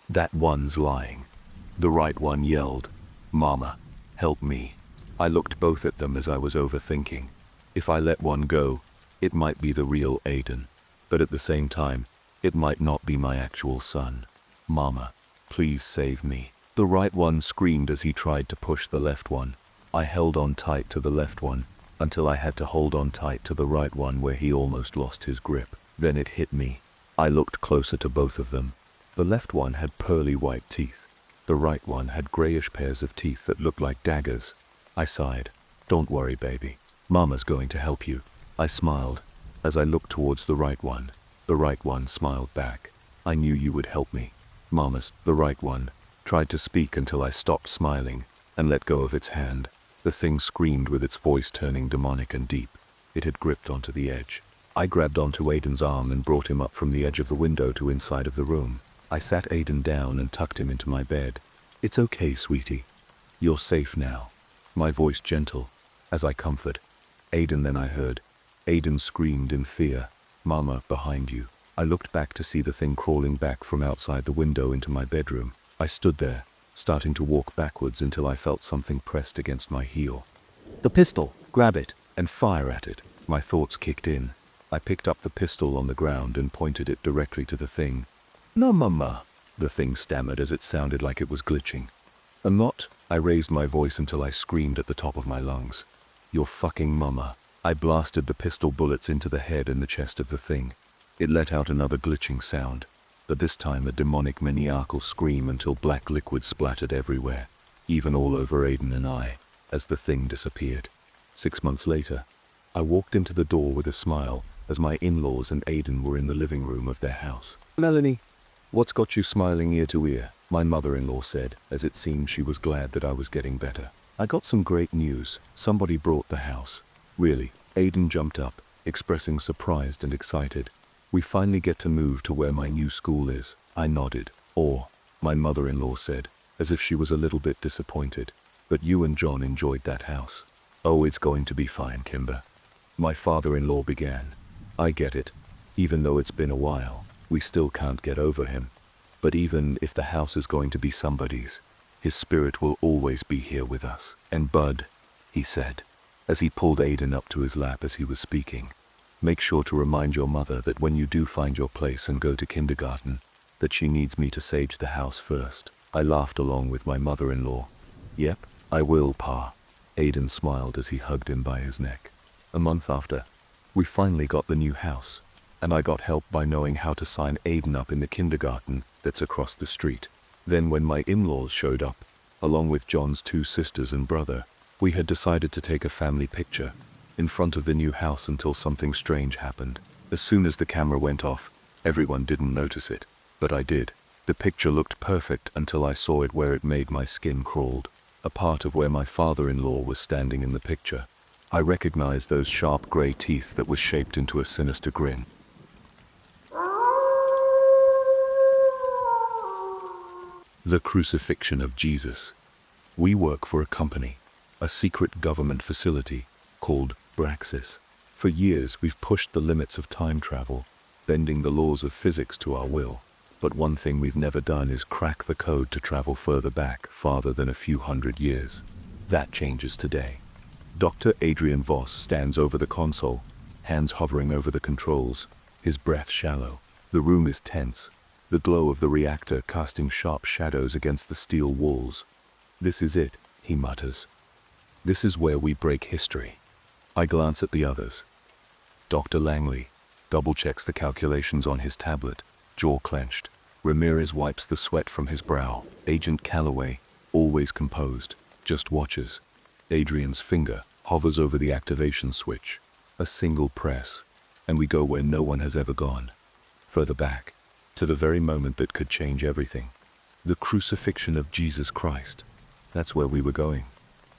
That one's lying." The right one yelled, "Mama, help me." I looked both at them as I was overthinking. If I let one go, it might be the real Aiden, but at the same time, it might not be my actual son. "Mama, please save me." The right one screamed as he tried to push the left one. I held on tight to the left one, until I had to hold on tight to the right one where he almost lost his grip. Then it hit me. I looked closer to both of them. The left one had pearly white teeth. The right one had grayish pairs of teeth that looked like daggers. I sighed. "Don't worry, baby. Mama's going to help you." I smiled as I looked towards the right one. The right one smiled back. "I knew you would help me. Mama's." The right one tried to speak until I stopped smiling and let go of its hand. The thing screamed with its voice turning demonic and deep. It had gripped onto the edge. I grabbed onto Aiden's arm and brought him up from the edge of the window to inside of the room. I sat Aiden down and tucked him into my bed. "It's okay, sweetie. You're safe now." My voice gentle as I comfort Aiden. Then I heard Aiden screamed in fear, "Mama, behind you." I looked back to see the thing crawling back from outside the window into my bedroom. I stood there, starting to walk backwards until I felt something pressed against my heel. "The pistol, grab it, and fire at it." My thoughts kicked in. I picked up the pistol on the ground and pointed it directly to the thing. "No, Mama," the thing stammered as it sounded like it was glitching. "I'm not." I raised my voice until I screamed at the top of my lungs. "Your fucking mama." I blasted the pistol bullets into the head and the chest of the thing. It let out another glitching sound, but this time a demonic maniacal scream until black liquid splattered everywhere, even all over Aiden and I, as the thing disappeared. 6 months later, I walked into the door with a smile as my in-laws and Aiden were in the living room of their house. "Melanie, what's got you smiling ear to ear?" my mother-in-law said, as it seemed she was glad that I was getting better. "I got some great news. Somebody brought the house." "Really?" Aiden jumped up, expressing surprised and excited. "We finally get to move to where my new school is." I nodded. "Or," my mother-in-law said, as if she was a little bit disappointed, "but you and John enjoyed that house." "Oh, it's going to be fine, Kimber," my father-in-law began. "I get it. Even though it's been a while, we still can't get over him. But even if the house is going to be somebody's, his spirit will always be here with us." "And Bud," he said, as he pulled Aiden up to his lap as he was speaking, "make sure to remind your mother that when you do find your place and go to kindergarten, that she needs me to sage the house first." I laughed along with my mother-in-law. "Yep, I will, Pa." Aiden smiled as he hugged him by his neck. A month after, we finally got the new house, and I got help by knowing how to sign Aiden up in the kindergarten that's across the street. Then when my in-laws showed up, along with John's 2 sisters and brother, we had decided to take a family picture in front of the new house until something strange happened. As soon as the camera went off, everyone didn't notice it, but I did. The picture looked perfect until I saw it where it made my skin crawled. A part of where my father-in-law was standing in the picture. I recognized those sharp gray teeth that was shaped into a sinister grin. The Crucifixion of Jesus. We work for a company, a secret government facility, called Braxis. For years, we've pushed the limits of time travel, bending the laws of physics to our will. But one thing we've never done is crack the code to travel further back, farther than a few hundred years. That changes today. Dr. Adrian Voss stands over the console, hands hovering over the controls, his breath shallow. The room is tense, the glow of the reactor casting sharp shadows against the steel walls. "This is it," he mutters. "This is where we break history." I glance at the others. Dr. Langley double-checks the calculations on his tablet, jaw clenched. Ramirez wipes the sweat from his brow. Agent Calloway, always composed, just watches. Adrian's finger hovers over the activation switch. A single press, and we go where no one has ever gone. Further back, to the very moment that could change everything. The crucifixion of Jesus Christ. That's where we were going.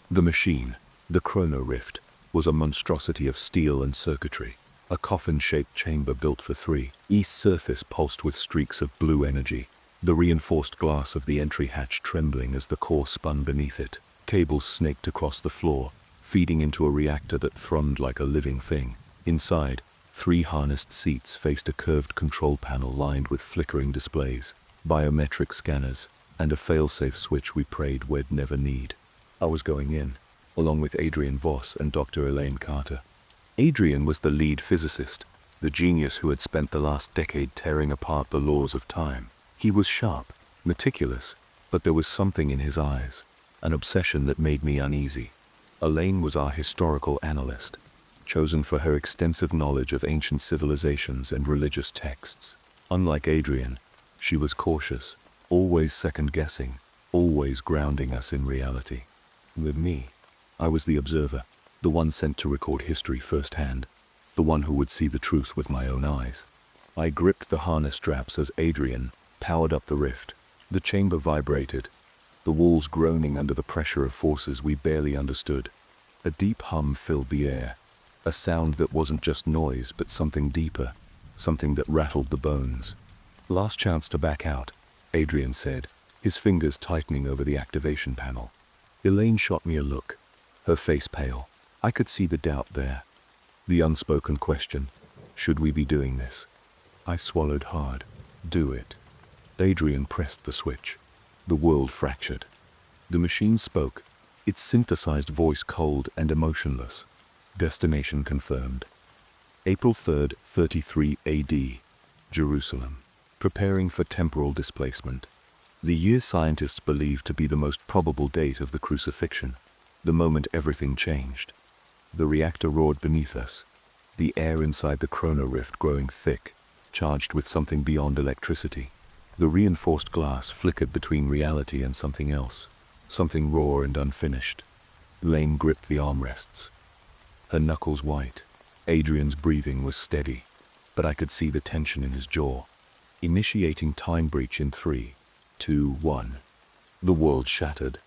The machine, the chrono rift, was a monstrosity of steel and circuitry. A coffin-shaped chamber built for three. Each surface pulsed with streaks of blue energy. The reinforced glass of the entry hatch trembling as the core spun beneath it. Cables snaked across the floor, feeding into a reactor that thrummed like a living thing. Inside, 3 harnessed seats faced a curved control panel lined with flickering displays, biometric scanners, and a fail-safe switch we prayed we'd never need. I was going in, along with Adrian Voss and Dr. Elaine Carter. Adrian was the lead physicist, the genius who had spent the last decade tearing apart the laws of time. He was sharp, meticulous, but there was something in his eyes, an obsession that made me uneasy. Elaine was our historical analyst, chosen for her extensive knowledge of ancient civilizations and religious texts. Unlike Adrian, she was cautious, always second-guessing, always grounding us in reality. With me, I was the observer, the one sent to record history firsthand, the one who would see the truth with my own eyes. I gripped the harness straps as Adrian powered up the rift. The chamber vibrated, the walls groaning under the pressure of forces we barely understood. A deep hum filled the air, a sound that wasn't just noise but something deeper, something that rattled the bones. "Last chance to back out," Adrian said, his fingers tightening over the activation panel. Elaine shot me a look, her face pale. I could see the doubt there. The unspoken question, should we be doing this? I swallowed hard. Do it. Adrian pressed the switch. The world fractured. The machine spoke, its synthesized voice cold and emotionless. Destination confirmed. April 3rd, 33 AD, Jerusalem. Preparing for temporal displacement. The year scientists believed to be the most probable date of the crucifixion. The moment everything changed. The reactor roared beneath us, the air inside the chrono rift growing thick, charged with something beyond electricity. The reinforced glass flickered between reality and something else, something raw and unfinished. Elaine gripped the armrests, her knuckles white. Adrian's breathing was steady, but I could see the tension in his jaw. Initiating time breach in 3, 2, 1. The world shattered.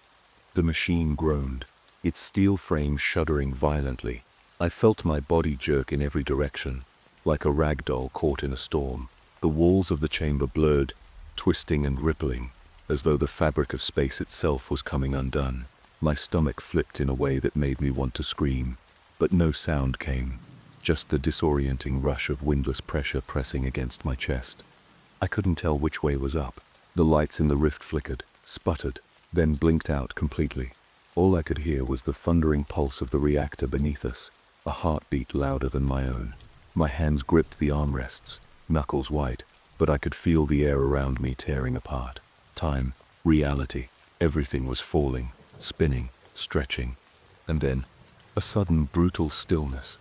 The machine groaned, its steel frame shuddering violently. I felt my body jerk in every direction, like a rag doll caught in a storm. The walls of the chamber blurred, twisting and rippling, as though the fabric of space itself was coming undone. My stomach flipped in a way that made me want to scream, but no sound came, just the disorienting rush of windless pressure pressing against my chest. I couldn't tell which way was up. The lights in the rift flickered, sputtered, then blinked out completely. All I could hear was the thundering pulse of the reactor beneath us, a heartbeat louder than my own. My hands gripped the armrests, knuckles white, but I could feel the air around me tearing apart. Time, reality, everything was falling, spinning, stretching. And then, a sudden brutal stillness.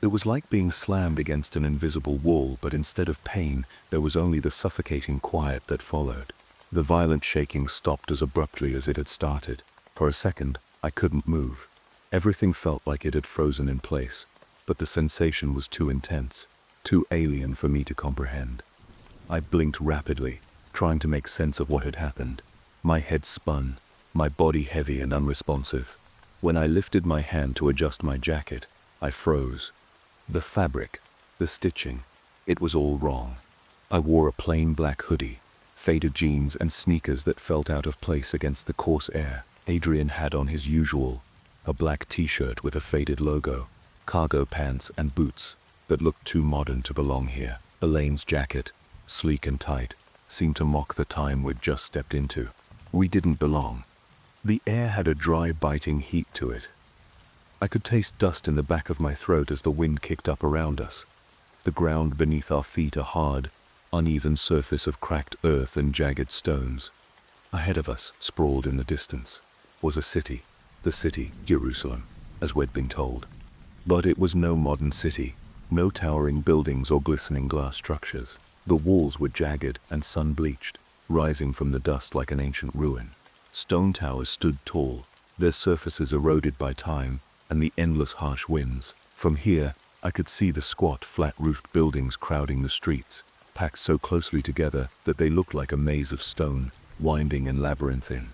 It was like being slammed against an invisible wall, but instead of pain, there was only the suffocating quiet that followed. The violent shaking stopped as abruptly as it had started. For a second, I couldn't move. Everything felt like it had frozen in place, but the sensation was too intense, too alien for me to comprehend. I blinked rapidly, trying to make sense of what had happened. My head spun, my body heavy and unresponsive. When I lifted my hand to adjust my jacket, I froze. The fabric, the stitching, it was all wrong. I wore a plain black hoodie, faded jeans and sneakers that felt out of place against the coarse air. Adrian had on his usual, A black t-shirt with a faded logo, cargo pants and boots that looked too modern to belong here. Elaine's jacket, sleek and tight, seemed to mock the time we'd just stepped into. We didn't belong. The air had a dry, biting heat to it. I could taste dust in the back of my throat as the wind kicked up around us. The ground beneath our feet a hard, uneven surface of cracked earth and jagged stones. Ahead of us, sprawled in the distance, was a city. The city, Jerusalem, as we'd been told. But it was no modern city, no towering buildings or glistening glass structures. The walls were jagged and sun-bleached, rising from the dust like an ancient ruin. Stone towers stood tall, their surfaces eroded by time and the endless harsh winds. From here, I could see the squat, flat-roofed buildings crowding the streets, packed so closely together that they looked like a maze of stone, winding and labyrinthine.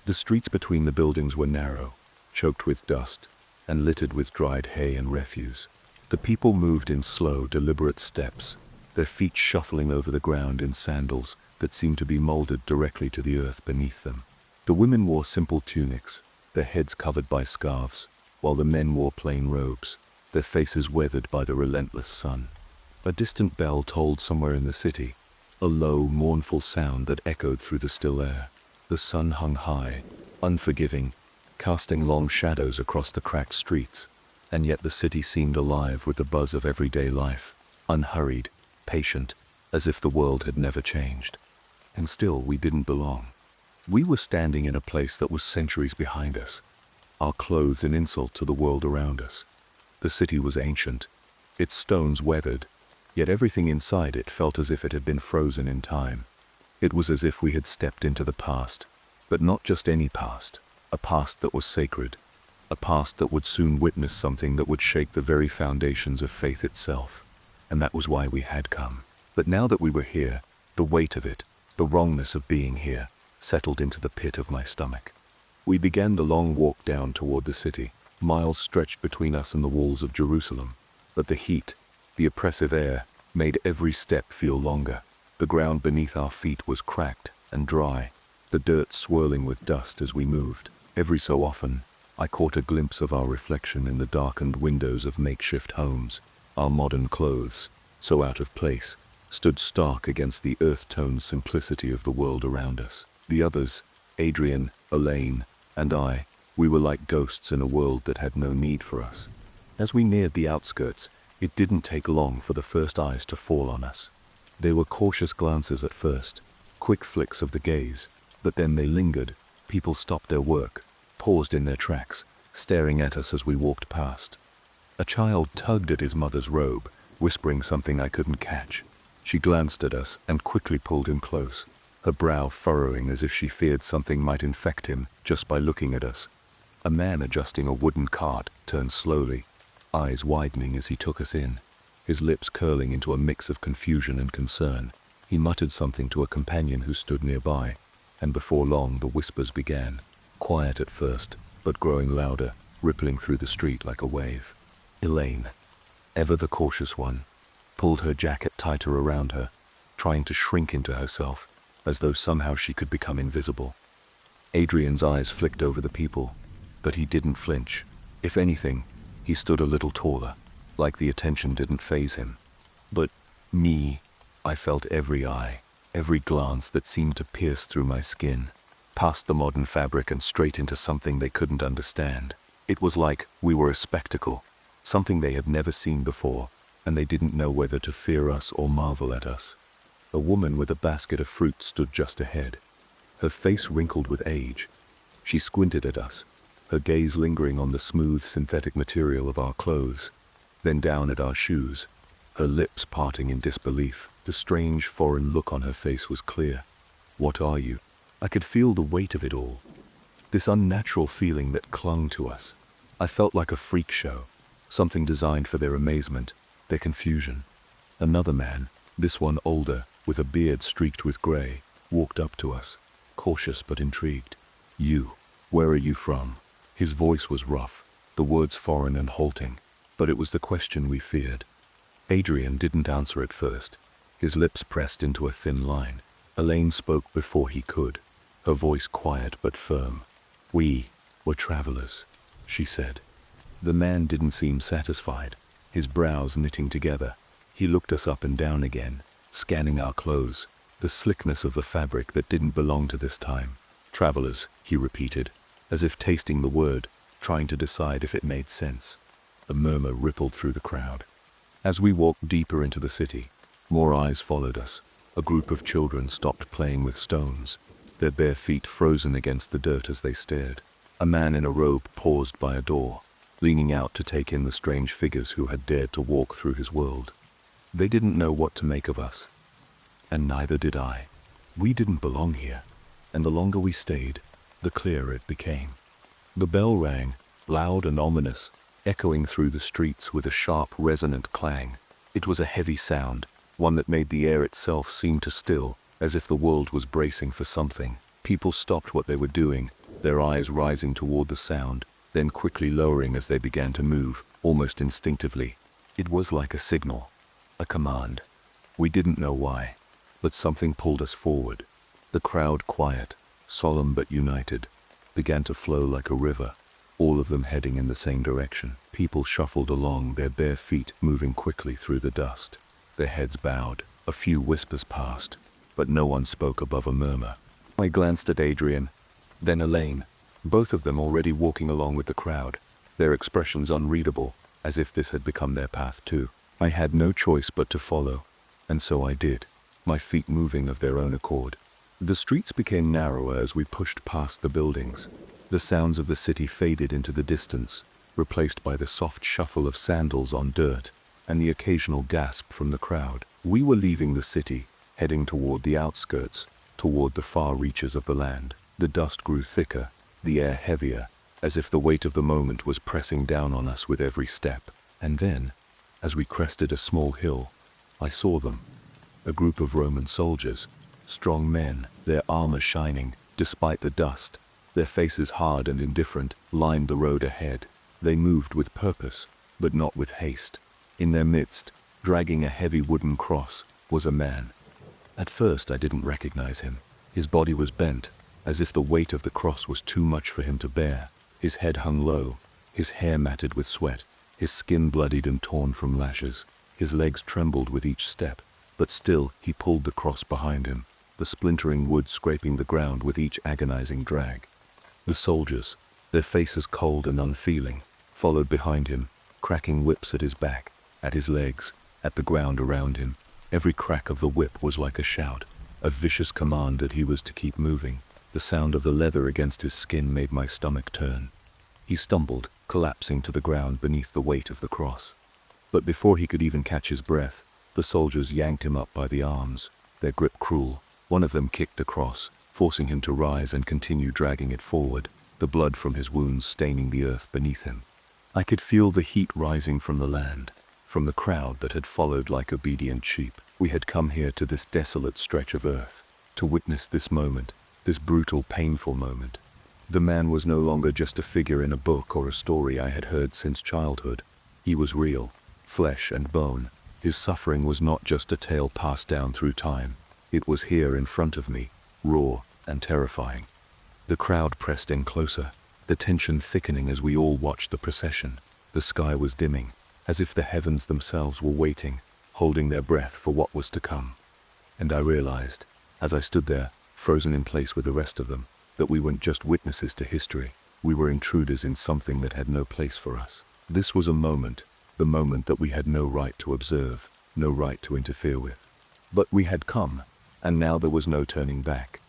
The streets between the buildings were narrow, choked with dust, and littered with dried hay and refuse. The people moved in slow, deliberate steps, their feet shuffling over the ground in sandals that seemed to be molded directly to the earth beneath them. The women wore simple tunics, their heads covered by scarves, while the men wore plain robes, their faces weathered by the relentless sun. A distant bell tolled somewhere in the city, a low, mournful sound that echoed through the still air. The sun hung high, unforgiving, casting long shadows across the cracked streets, and yet the city seemed alive with the buzz of everyday life, unhurried, patient, as if the world had never changed. And still we didn't belong. We were standing in a place that was centuries behind us, our clothes an insult to the world around us. The city was ancient, its stones weathered, yet everything inside it felt as if it had been frozen in time. It was as if we had stepped into the past, but not just any past, a past that was sacred, a past that would soon witness something that would shake the very foundations of faith itself. And that was why we had come. But now that we were here, the weight of it, the wrongness of being here, settled into the pit of my stomach. We began the long walk down toward the city. Miles stretched between us and the walls of Jerusalem, but the heat, the oppressive air, made every step feel longer. The ground beneath our feet was cracked and dry, the dirt swirling with dust as we moved. Every so often, I caught a glimpse of our reflection in the darkened windows of makeshift homes. Our modern clothes, so out of place, stood stark against the earth-toned simplicity of the world around us. The others, Adrian, Elaine, and I, we were like ghosts in a world that had no need for us. As we neared the outskirts, it didn't take long for the first eyes to fall on us. They were cautious glances at first, quick flicks of the gaze, but then they lingered. People stopped their work, paused in their tracks, staring at us as we walked past. A child tugged at his mother's robe, whispering something I couldn't catch. She glanced at us and quickly pulled him close, her brow furrowing as if she feared something might infect him just by looking at us. A man adjusting a wooden cart turned slowly, eyes widening as he took us in, his lips curling into a mix of confusion and concern. He muttered something to a companion who stood nearby, and before long the whispers began, quiet at first, but growing louder, rippling through the street like a wave. Elaine, ever the cautious one, pulled her jacket tighter around her, trying to shrink into herself, as though somehow she could become invisible. Adrian's eyes flicked over the people, but he didn't flinch. If anything, he stood a little taller, like the attention didn't faze him. But me, I felt every eye, every glance that seemed to pierce through my skin, past the modern fabric and straight into something they couldn't understand. It was like we were a spectacle, something they had never seen before, and they didn't know whether to fear us or marvel at us. A woman with a basket of fruit stood just ahead, her face wrinkled with age. She squinted at us, her gaze lingering on the smooth synthetic material of our clothes, then down at our shoes, her lips parting in disbelief. The strange foreign look on her face was clear. What are you? I could feel the weight of it all, this unnatural feeling that clung to us. I felt like a freak show, something designed for their amazement, their confusion. Another man, this one older, with a beard streaked with gray, walked up to us, cautious but intrigued. You, where are you from? His voice was rough, the words foreign and halting, but it was the question we feared. Adrian didn't answer at first, his lips pressed into a thin line. Elaine spoke before he could, her voice quiet but firm. We were travelers. she said. The man didn't seem satisfied, his brows knitting together. He looked us up and down again, scanning our clothes, the slickness of the fabric that didn't belong to this time. Travelers, he repeated, as if tasting the word, trying to decide if it made sense. A murmur rippled through the crowd. As we walked deeper into the city, more eyes followed us. A group of children stopped playing with stones, their bare feet frozen against the dirt as they stared. A man in a robe paused by a door, leaning out to take in the strange figures who had dared to walk through his world. They didn't know what to make of us, and neither did I. We didn't belong here, and the longer we stayed, the clearer it became. The bell rang, loud and ominous, echoing through the streets with a sharp, resonant clang. It was a heavy sound, one that made the air itself seem to still, as if the world was bracing for something. People stopped what they were doing, their eyes rising toward the sound, then quickly lowering as they began to move, almost instinctively. It was like a signal, a command. We didn't know why, but something pulled us forward. The crowd, quiet, solemn but united, began to flow like a river, all of them heading in the same direction. People shuffled along, their bare feet moving quickly through the dust. Their heads bowed. A few whispers passed, but no one spoke above a murmur. I glanced at Adrian, then Elaine, both of them already walking along with the crowd, their expressions unreadable, as if this had become their path too. I had no choice but to follow, and so I did, my feet moving of their own accord. The streets became narrower as we pushed past the buildings. The sounds of the city faded into the distance, replaced by the soft shuffle of sandals on dirt and the occasional gasp from the crowd. We were leaving the city, heading toward the outskirts, toward the far reaches of the land. The dust grew thicker, the air heavier, as if the weight of the moment was pressing down on us with every step. And then, as we crested a small hill, I saw them. A group of Roman soldiers, strong men, their armor shining, despite the dust. Their faces hard and indifferent, lined the road ahead. They moved with purpose, but not with haste. In their midst, dragging a heavy wooden cross, was a man. At first I didn't recognize him. His body was bent, as if the weight of the cross was too much for him to bear. His head hung low, his hair matted with sweat, his skin bloodied and torn from lashes. His legs trembled with each step, but still he pulled the cross behind him, the splintering wood scraping the ground with each agonizing drag. The soldiers, their faces cold and unfeeling, followed behind him, cracking whips at his back, at his legs, at the ground around him. Every crack of the whip was like a shout, a vicious command that he was to keep moving. The sound of the leather against his skin made my stomach turn. He stumbled, collapsing to the ground beneath the weight of the cross. But before he could even catch his breath, the soldiers yanked him up by the arms, their grip cruel. One of them kicked across, forcing him to rise and continue dragging it forward, the blood from his wounds staining the earth beneath him. I could feel the heat rising from the land, from the crowd that had followed like obedient sheep. We had come here to this desolate stretch of earth, to witness this moment, this brutal, painful moment. The man was no longer just a figure in a book or a story I had heard since childhood. He was real, flesh and bone. His suffering was not just a tale passed down through time. It was here in front of me, raw and terrifying. The crowd pressed in closer, the tension thickening as we all watched the procession. The sky was dimming, as if the heavens themselves were waiting, holding their breath for what was to come. And I realized, as I stood there, frozen in place with the rest of them, that we weren't just witnesses to history. We were intruders in something that had no place for us. This was a moment, the moment that we had no right to observe, no right to interfere with. But we had come, and now there was no turning back.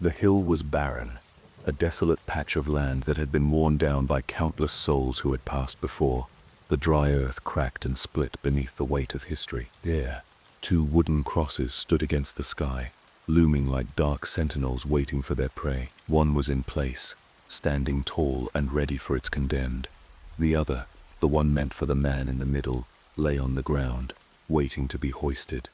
The hill was barren, a desolate patch of land that had been worn down by countless souls who had passed before. The dry earth cracked and split beneath the weight of history. There, two wooden crosses stood against the sky, looming like dark sentinels waiting for their prey. One was in place, standing tall and ready for its condemned. The other, the one meant for the man in the middle, lay on the ground, waiting to be hoisted.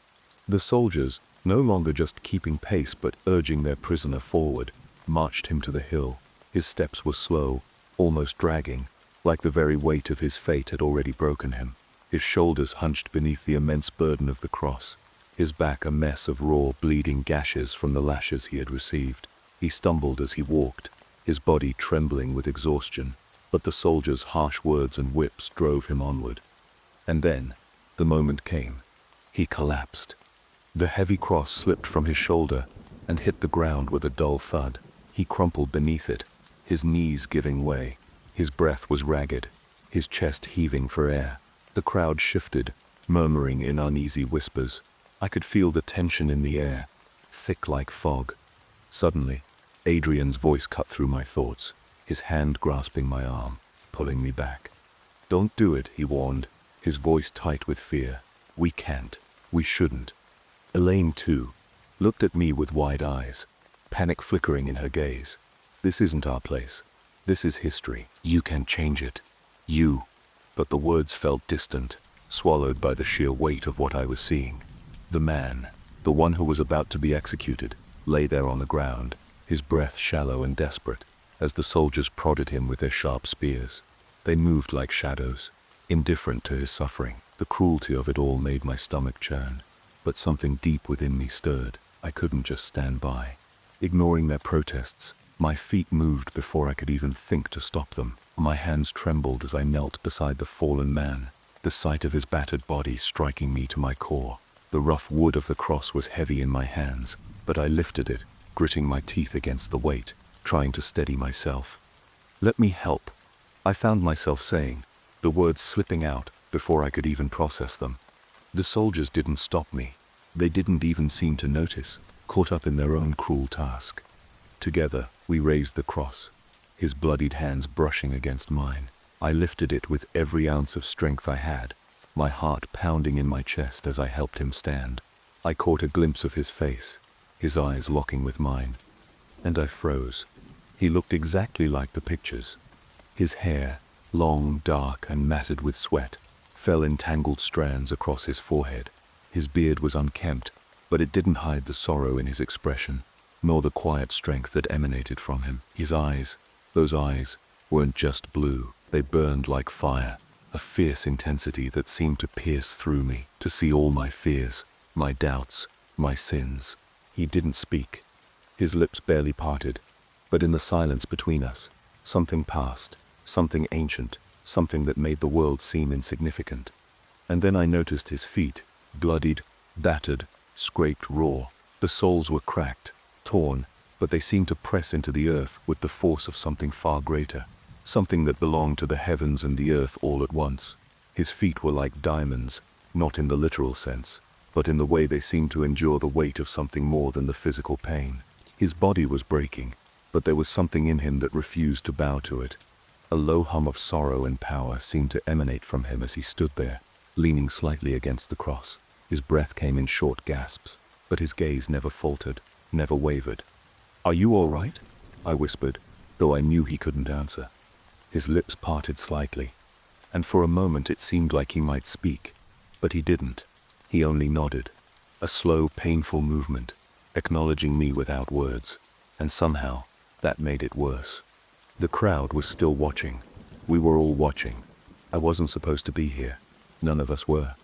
The soldiers, no longer just keeping pace but urging their prisoner forward, marched him to the hill. His steps were slow, almost dragging, like the very weight of his fate had already broken him. His shoulders hunched beneath the immense burden of the cross, his back a mess of raw, bleeding gashes from the lashes he had received. He stumbled as he walked, his body trembling with exhaustion, but the soldiers' harsh words and whips drove him onward. And then, the moment came. He collapsed. The heavy cross slipped from his shoulder and hit the ground with a dull thud. He crumpled beneath it, his knees giving way. His breath was ragged, his chest heaving for air. The crowd shifted, murmuring in uneasy whispers. I could feel the tension in the air, thick like fog. Suddenly, Adrian's voice cut through my thoughts, his hand grasping my arm, pulling me back. "Don't do it," he warned, his voice tight with fear. "We can't. We shouldn't." Elaine, too, looked at me with wide eyes, panic flickering in her gaze. "This isn't our place. This is history. You can change it. You." But the words felt distant, swallowed by the sheer weight of what I was seeing. The man, the one who was about to be executed, lay there on the ground, his breath shallow and desperate, as the soldiers prodded him with their sharp spears. They moved like shadows, indifferent to his suffering. The cruelty of it all made my stomach churn. But something deep within me stirred. I couldn't just stand by. Ignoring their protests, my feet moved before I could even think to stop them. My hands trembled as I knelt beside the fallen man, the sight of his battered body striking me to my core. The rough wood of the cross was heavy in my hands, but I lifted it, gritting my teeth against the weight, trying to steady myself. "Let me help," I found myself saying, the words slipping out before I could even process them. The soldiers didn't stop me. They didn't even seem to notice, caught up in their own cruel task. Together, we raised the cross, his bloodied hands brushing against mine. I lifted it with every ounce of strength I had, my heart pounding in my chest as I helped him stand. I caught a glimpse of his face, his eyes locking with mine, and I froze. He looked exactly like the pictures. His hair, long, dark, and matted with sweat, fell in tangled strands across his forehead. His beard was unkempt, but it didn't hide the sorrow in his expression, nor the quiet strength that emanated from him. His eyes, those eyes, weren't just blue. They burned like fire, a fierce intensity that seemed to pierce through me, to see all my fears, my doubts, my sins. He didn't speak. His lips barely parted, but in the silence between us, something passed, something ancient, something that made the world seem insignificant. And then I noticed his feet, bloodied, battered, scraped raw. The soles were cracked, torn, but they seemed to press into the earth with the force of something far greater, something that belonged to the heavens and the earth all at once. His feet were like diamonds, not in the literal sense, but in the way they seemed to endure the weight of something more than the physical pain. His body was breaking, but there was something in him that refused to bow to it. A low hum of sorrow and power seemed to emanate from him as he stood there, leaning slightly against the cross. His breath came in short gasps, but his gaze never faltered, never wavered. "Are you all right?" I whispered, though I knew he couldn't answer. His lips parted slightly, and for a moment it seemed like he might speak, but he didn't. He only nodded, a slow, painful movement, acknowledging me without words, and somehow that made it worse. The crowd was still watching. We were all watching. I wasn't supposed to be here. None of us were.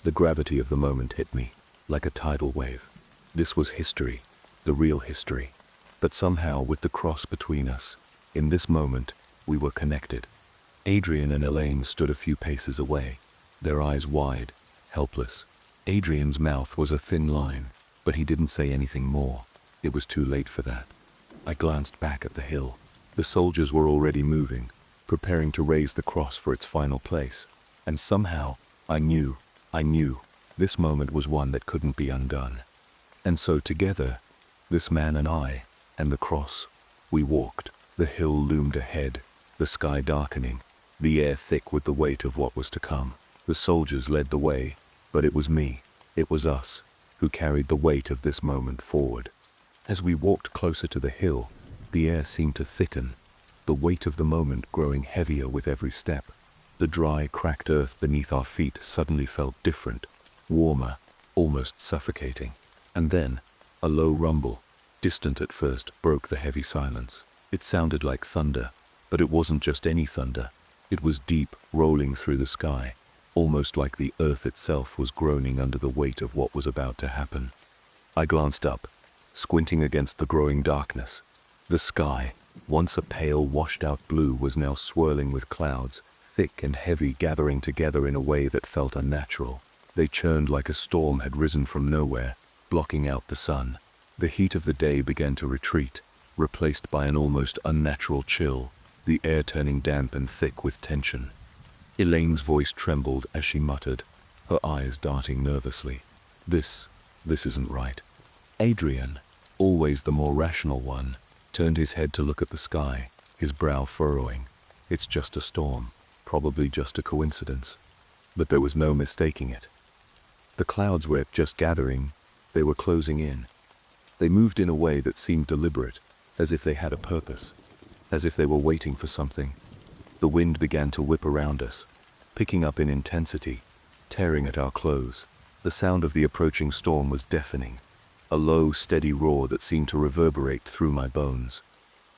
The gravity of the moment hit me, like a tidal wave. This was history, the real history. But somehow, with the cross between us, in this moment, we were connected. Adrian and Elaine stood a few paces away, their eyes wide, helpless. Adrian's mouth was a thin line, but he didn't say anything more. It was too late for that. I glanced back at the hill. The soldiers were already moving, preparing to raise the cross for its final place. And somehow, I knew, this moment was one that couldn't be undone. And so together, this man and I, and the cross, we walked. The hill loomed ahead, the sky darkening, the air thick with the weight of what was to come. The soldiers led the way, but it was me, it was us, who carried the weight of this moment forward. As we walked closer to the hill, the air seemed to thicken, the weight of the moment growing heavier with every step. The dry, cracked earth beneath our feet suddenly felt different, warmer, almost suffocating. And then, a low rumble, distant at first, broke the heavy silence. It sounded like thunder, but it wasn't just any thunder. It was deep, rolling through the sky, almost like the earth itself was groaning under the weight of what was about to happen. I glanced up, squinting against the growing darkness. The sky, once a pale washed-out blue, was now swirling with clouds, thick and heavy, gathering together in a way that felt unnatural. They churned like a storm had risen from nowhere, blocking out the sun. The heat of the day began to retreat, replaced by an almost unnatural chill, the air turning damp and thick with tension. Elaine's voice trembled as she muttered, her eyes darting nervously. This isn't right." Adrian, always the more rational one, turned his head to look at the sky, his brow furrowing. "It's just a storm, probably just a coincidence." But there was no mistaking it. The clouds weren't just gathering, they were closing in. They moved in a way that seemed deliberate, as if they had a purpose, as if they were waiting for something. The wind began to whip around us, picking up in intensity, tearing at our clothes. The sound of the approaching storm was deafening, a low, steady roar that seemed to reverberate through my bones.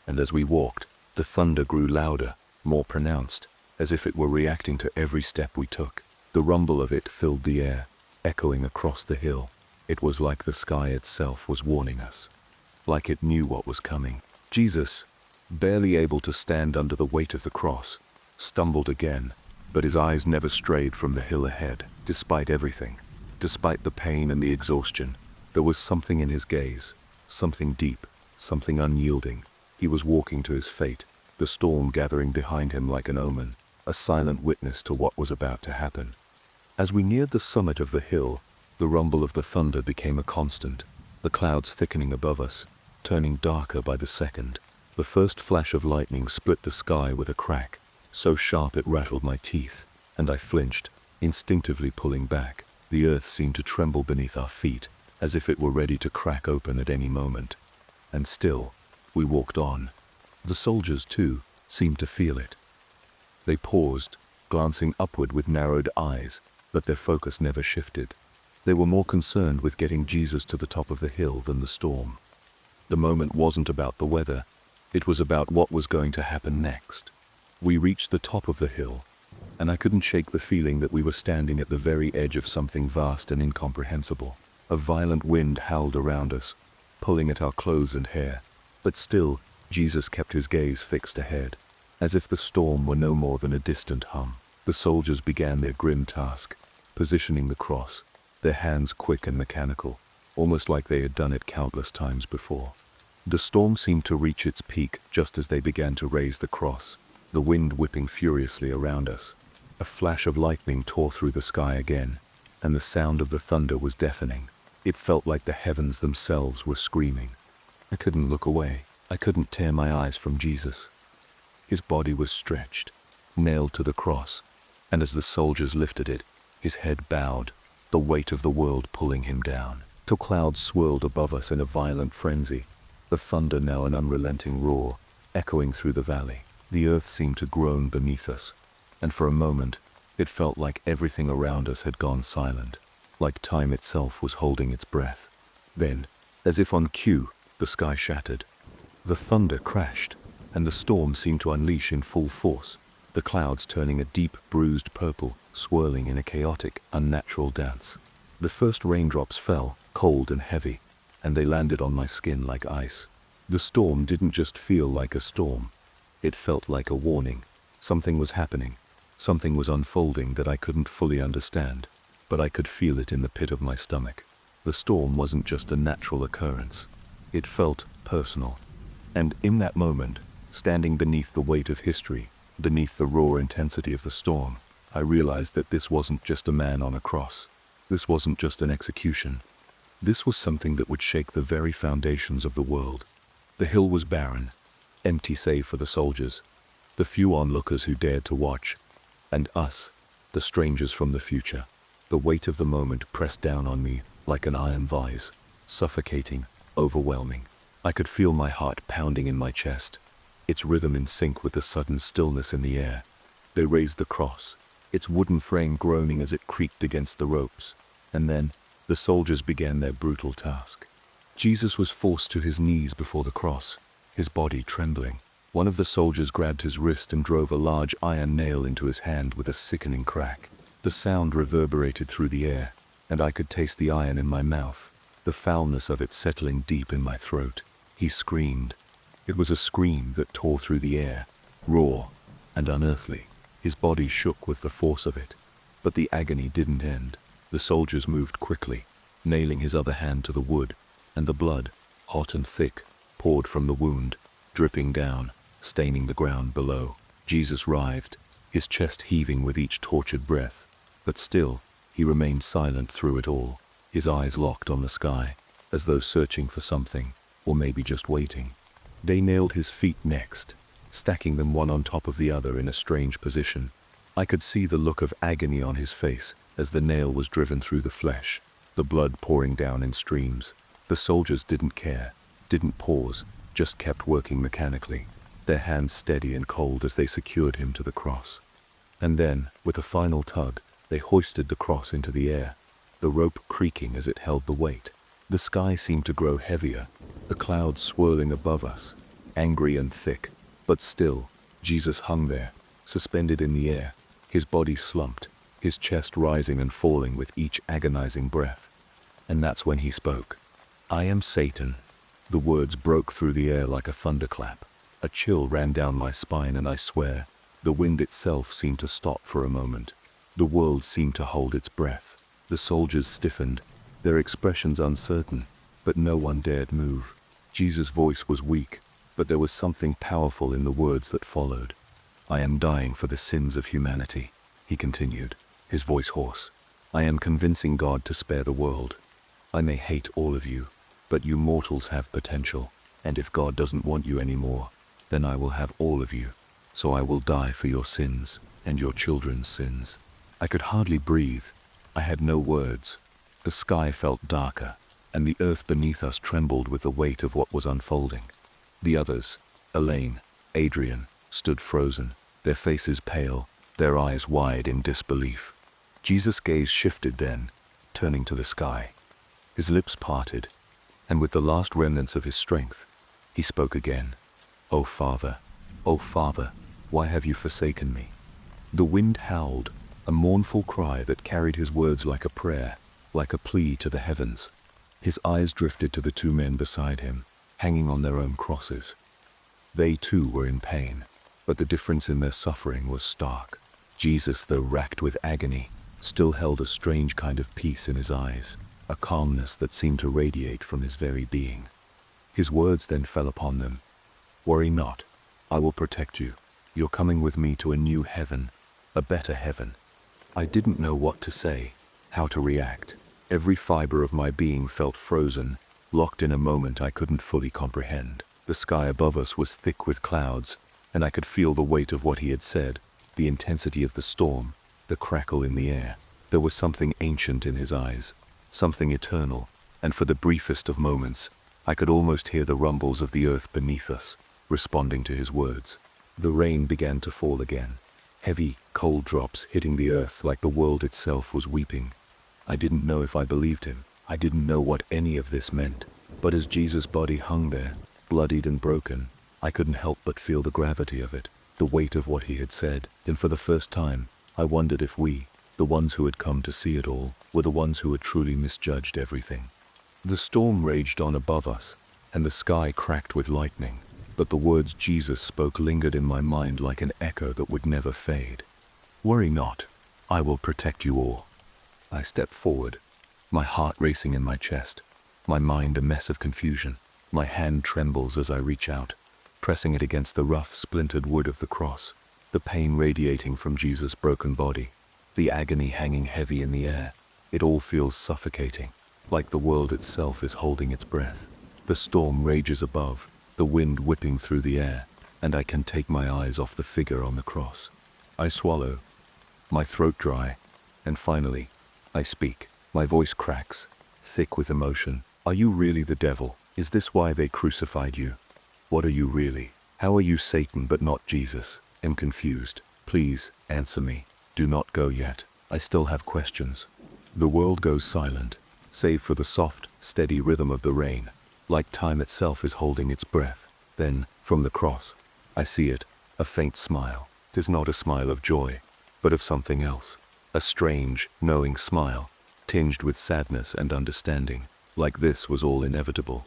And as we walked, the thunder grew louder, more pronounced, as if it were reacting to every step we took. The rumble of it filled the air, echoing across the hill. It was like the sky itself was warning us, like it knew what was coming. Jesus, barely able to stand under the weight of the cross, stumbled again, but his eyes never strayed from the hill ahead. Despite everything, despite the pain and the exhaustion, there was something in his gaze, something deep, something unyielding. He was walking to his fate, the storm gathering behind him like an omen, a silent witness to what was about to happen. As we neared the summit of the hill, the rumble of the thunder became a constant, the clouds thickening above us, turning darker by the second. The first flash of lightning split the sky with a crack, so sharp it rattled my teeth, and I flinched, instinctively pulling back. The earth seemed to tremble beneath our feet, as if it were ready to crack open at any moment. And still, we walked on. The soldiers, too, seemed to feel it. They paused, glancing upward with narrowed eyes, but their focus never shifted. They were more concerned with getting Jesus to the top of the hill than the storm. The moment wasn't about the weather, it was about what was going to happen next. We reached the top of the hill, and I couldn't shake the feeling that we were standing at the very edge of something vast and incomprehensible. A violent wind howled around us, pulling at our clothes and hair, but still, Jesus kept his gaze fixed ahead, as if the storm were no more than a distant hum. The soldiers began their grim task, positioning the cross, their hands quick and mechanical, almost like they had done it countless times before. The storm seemed to reach its peak just as they began to raise the cross, the wind whipping furiously around us. A flash of lightning tore through the sky again, and the sound of the thunder was deafening. It felt like the heavens themselves were screaming. I couldn't look away. I couldn't tear my eyes from Jesus. His body was stretched, nailed to the cross, and as the soldiers lifted it, his head bowed, the weight of the world pulling him down. Till clouds swirled above us in a violent frenzy, the thunder now an unrelenting roar, echoing through the valley. The earth seemed to groan beneath us, and for a moment, it felt like everything around us had gone silent, like time itself was holding its breath. Then, as if on cue, the sky shattered. The thunder crashed, and the storm seemed to unleash in full force, the clouds turning a deep, bruised purple, swirling in a chaotic, unnatural dance. The first raindrops fell, cold and heavy, and they landed on my skin like ice. The storm didn't just feel like a storm. It felt like a warning. Something was happening. Something was unfolding that I couldn't fully understand, but I could feel it in the pit of my stomach. The storm wasn't just a natural occurrence. It felt personal. And in that moment, standing beneath the weight of history, beneath the raw intensity of the storm, I realized that this wasn't just a man on a cross. This wasn't just an execution. This was something that would shake the very foundations of the world. The hill was barren, empty save for the soldiers, the few onlookers who dared to watch, and us, the strangers from the future. The weight of the moment pressed down on me like an iron vise, suffocating, overwhelming. I could feel my heart pounding in my chest, its rhythm in sync with the sudden stillness in the air. They raised the cross, its wooden frame groaning as it creaked against the ropes, and then the soldiers began their brutal task. Jesus was forced to his knees before the cross, his body trembling. One of the soldiers grabbed his wrist and drove a large iron nail into his hand with a sickening crack. The sound reverberated through the air, and I could taste the iron in my mouth, the foulness of it settling deep in my throat. He screamed. It was a scream that tore through the air, raw and unearthly. His body shook with the force of it. But the agony didn't end. The soldiers moved quickly, nailing his other hand to the wood, and the blood, hot and thick, poured from the wound, dripping down, staining the ground below. Jesus writhed, his chest heaving with each tortured breath, but still, he remained silent through it all, his eyes locked on the sky, as though searching for something, or maybe just waiting. They nailed his feet next, stacking them one on top of the other in a strange position. I could see the look of agony on his face as the nail was driven through the flesh, the blood pouring down in streams. The soldiers didn't care, didn't pause, just kept working mechanically, their hands steady and cold as they secured him to the cross. And then, with a final tug, they hoisted the cross into the air, the rope creaking as it held the weight. The sky seemed to grow heavier, the clouds swirling above us, angry and thick, but still, Jesus hung there, suspended in the air, his body slumped, his chest rising and falling with each agonizing breath. And that's when he spoke. "I am Satan." The words broke through the air like a thunderclap. A chill ran down my spine, and I swear, the wind itself seemed to stop for a moment. The world seemed to hold its breath. The soldiers stiffened, their expressions uncertain, but no one dared move. Jesus' voice was weak, but there was something powerful in the words that followed. "I am dying for the sins of humanity," he continued, his voice hoarse. "I am convincing God to spare the world. I may hate all of you, but you mortals have potential, and if God doesn't want you anymore, then I will have all of you. So I will die for your sins and your children's sins." I could hardly breathe. I had no words. The sky felt darker, and the earth beneath us trembled with the weight of what was unfolding. The others, Elaine, Adrian, stood frozen, their faces pale, their eyes wide in disbelief. Jesus' gaze shifted then, turning to the sky. His lips parted, and with the last remnants of his strength, he spoke again. "O Father, why have you forsaken me?" The wind howled, a mournful cry that carried his words like a prayer, like a plea to the heavens. His eyes drifted to the two men beside him, hanging on their own crosses. They too were in pain, but the difference in their suffering was stark. Jesus, though racked with agony, still held a strange kind of peace in his eyes, a calmness that seemed to radiate from his very being. His words then fell upon them. "Worry not, I will protect you. You're coming with me to a new heaven, a better heaven." I didn't know what to say, how to react. Every fiber of my being felt frozen, locked in a moment I couldn't fully comprehend. The sky above us was thick with clouds, and I could feel the weight of what he had said, the intensity of the storm, the crackle in the air. There was something ancient in his eyes, something eternal, and for the briefest of moments, I could almost hear the rumbles of the earth beneath us, responding to his words. The rain began to fall again, heavy, cold drops hitting the earth like the world itself was weeping. I didn't know if I believed him. I didn't know what any of this meant. But as Jesus' body hung there, bloodied and broken, I couldn't help but feel the gravity of it, the weight of what he had said. And for the first time, I wondered if we, the ones who had come to see it all, were the ones who had truly misjudged everything. The storm raged on above us, and the sky cracked with lightning, but the words Jesus spoke lingered in my mind like an echo that would never fade. "Worry not, I will protect you all." I stepped forward, my heart racing in my chest, my mind a mess of confusion. My hand trembles as I reach out, pressing it against the rough, splintered wood of the cross, the pain radiating from Jesus' broken body, the agony hanging heavy in the air. It all feels suffocating, like the world itself is holding its breath. The storm rages above, the wind whipping through the air, and I can take my eyes off the figure on the cross. I swallow, my throat dry, and finally, I speak. My voice cracks, thick with emotion. "Are you really the devil? Is this why they crucified you? What are you really? How are you Satan but not Jesus? I'm confused. Please, answer me. Do not go yet. I still have questions." The world goes silent, save for the soft, steady rhythm of the rain, like time itself is holding its breath. Then, from the cross, I see it, a faint smile. 'Tis not a smile of joy, but of something else. A strange, knowing smile, tinged with sadness and understanding, like this was all inevitable.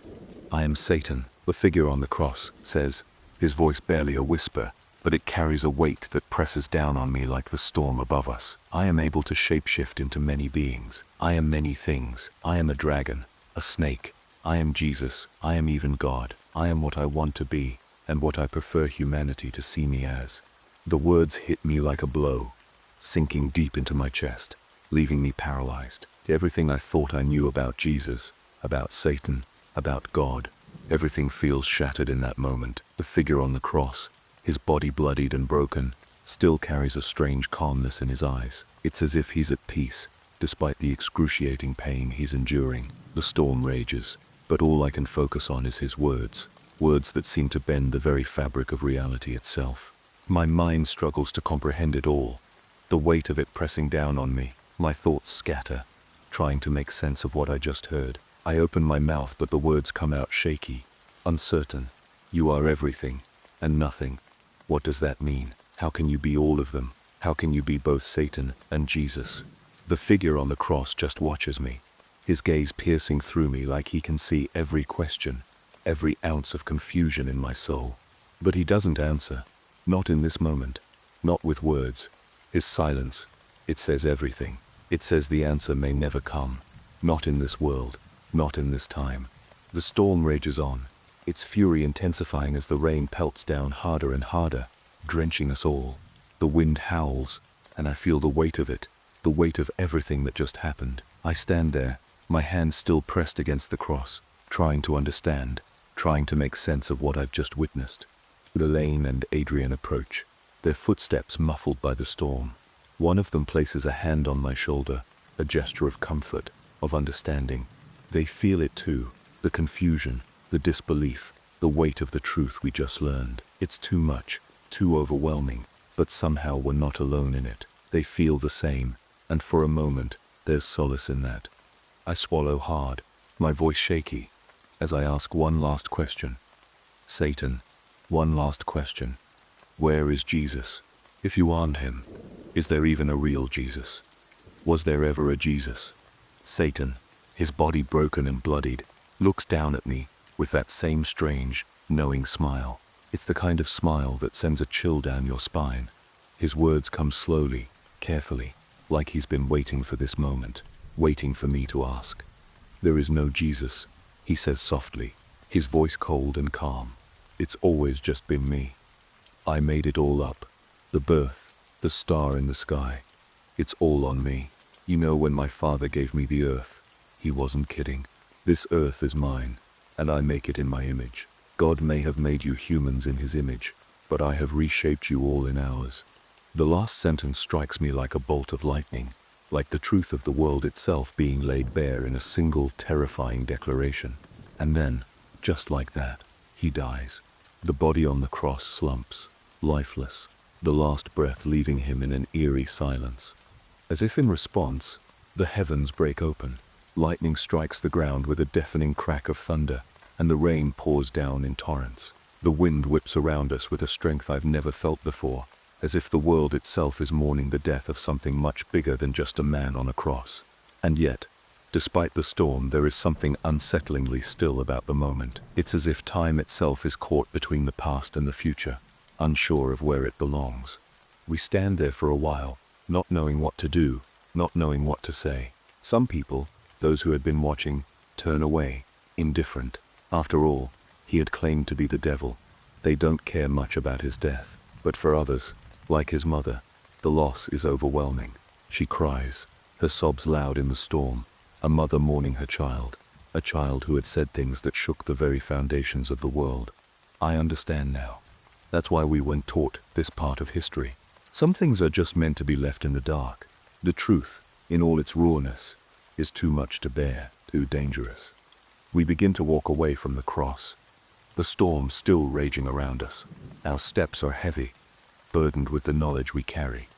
"I am Satan," The figure on the cross says, his voice barely a whisper, but it carries a weight that presses down on me like the storm above us. I am able to shapeshift into many beings. I am many things. I am a dragon, a snake. I am Jesus. I am even God. I am what I want to be, and what I prefer humanity to see me as. The words hit me like a blow, sinking deep into my chest, leaving me paralyzed. Everything I thought I knew about Jesus, about Satan, about God, everything feels shattered in that moment. The figure on the cross, his body bloodied and broken, still carries a strange calmness in his eyes. It's as if he's at peace, despite the excruciating pain he's enduring. The storm rages, but all I can focus on is his words, words that seem to bend the very fabric of reality itself. My mind struggles to comprehend it all, the weight of it pressing down on me. My thoughts scatter, trying to make sense of what I just heard. I open my mouth, but the words come out shaky, uncertain. You are everything, and nothing. What does that mean? How can you be all of them? How can you be both Satan and Jesus? The figure on the cross just watches me, his gaze piercing through me like he can see every question, every ounce of confusion in my soul. But he doesn't answer, not in this moment, not with words. His silence, it says everything. It says the answer may never come, not in this world, not in this time. The storm rages on, its fury intensifying as the rain pelts down harder and harder, drenching us all. The wind howls, and I feel the weight of it, the weight of everything that just happened. I stand there, my hands still pressed against the cross, trying to understand, trying to make sense of what I've just witnessed. Elaine and Adrian approach, their footsteps muffled by the storm. One of them places a hand on my shoulder, a gesture of comfort, of understanding. They feel it too, the confusion, the disbelief, the weight of the truth we just learned. It's too much, too overwhelming, but somehow we're not alone in it. They feel the same, and for a moment, there's solace in that. I swallow hard, my voice shaky, as I ask one last question. Satan, one last question. Where is Jesus? If you aren't him, is there even a real Jesus? Was there ever a Jesus? Satan, his body broken and bloodied, looks down at me with that same strange, knowing smile. It's the kind of smile that sends a chill down your spine. His words come slowly, carefully, like he's been waiting for this moment, waiting for me to ask. There is no Jesus, he says softly, his voice cold and calm. It's always just been me. I made it all up. The birth, the star in the sky. It's all on me. You know, when my father gave me the earth, he wasn't kidding. This earth is mine, and I make it in my image. God may have made you humans in his image, but I have reshaped you all in ours. The last sentence strikes me like a bolt of lightning, like the truth of the world itself being laid bare in a single terrifying declaration. And then, just like that, he dies. The body on the cross slumps, lifeless, the last breath leaving him in an eerie silence. As if in response, the heavens break open. Lightning strikes the ground with a deafening crack of thunder, and the rain pours down in torrents. The wind whips around us with a strength I've never felt before, as if the world itself is mourning the death of something much bigger than just a man on a cross. And yet, despite the storm, there is something unsettlingly still about the moment. It's as if time itself is caught between the past and the future, unsure of where it belongs. We stand there for a while, not knowing what to do, not knowing what to say. Some people, those who had been watching, turn away, indifferent. After all, he had claimed to be the devil. They don't care much about his death. But for others, like his mother, the loss is overwhelming. She cries, her sobs loud in the storm, a mother mourning her child, a child who had said things that shook the very foundations of the world. I understand now. That's why we weren't taught this part of history. Some things are just meant to be left in the dark. The truth, in all its rawness, is too much to bear, too dangerous. We begin to walk away from the cross, the storm still raging around us. Our steps are heavy, burdened with the knowledge we carry.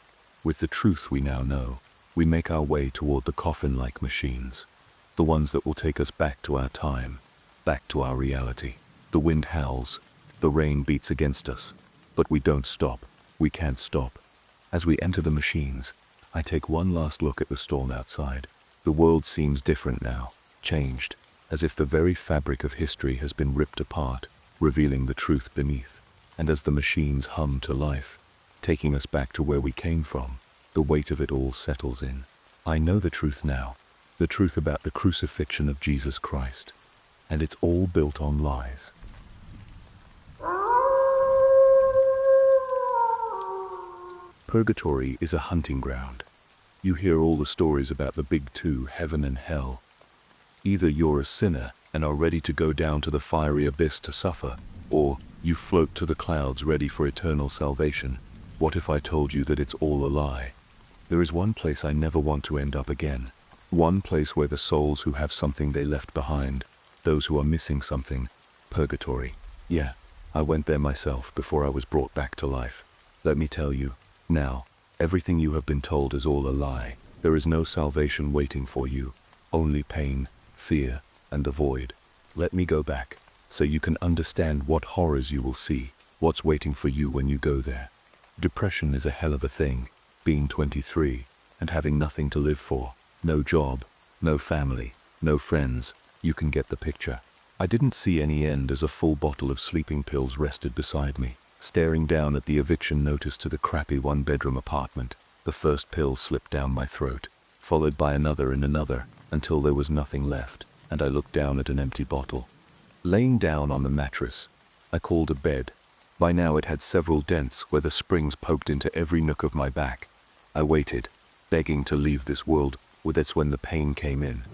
With the truth we now know, we make our way toward the coffin-like machines, the ones that will take us back to our time, back to our reality. The wind howls, the rain beats against us, but we don't stop. We can't stop. As we enter the machines, I take one last look at the storm outside. The world seems different now, changed, as if the very fabric of history has been ripped apart. revealing the truth beneath. And as the machines hum to life, taking us back to where we came from, the weight of it all settles in. I know the truth now, the truth about the crucifixion of Jesus Christ, and it's all built on lies. Purgatory is a hunting ground. You hear all the stories about the big two, heaven and hell. Either you're a sinner and are ready to go down to the fiery abyss to suffer, or you float to the clouds ready for eternal salvation. What if I told you that it's all a lie? There is one place I never want to end up again. One place where the souls who have something they left behind, those who are missing something, purgatory. Yeah, I went there myself before I was brought back to life. Let me tell you, now, everything you have been told is all a lie. There is no salvation waiting for you, only pain, fear, and the void. Let me go back, so you can understand what horrors you will see, what's waiting for you when you go there. Depression is a hell of a thing, being 23, and having nothing to live for. No job, no family, no friends, you can get the picture. I didn't see any end as a full bottle of sleeping pills rested beside me, staring down at the eviction notice to the crappy one-bedroom apartment. The first pill slipped down my throat, followed by another and another, until there was nothing left, and I looked down at an empty bottle. Laying down on the mattress, I called a bed. By now it had several dents where the springs poked into every nook of my back. I waited, begging to leave this world. That's when the pain came in.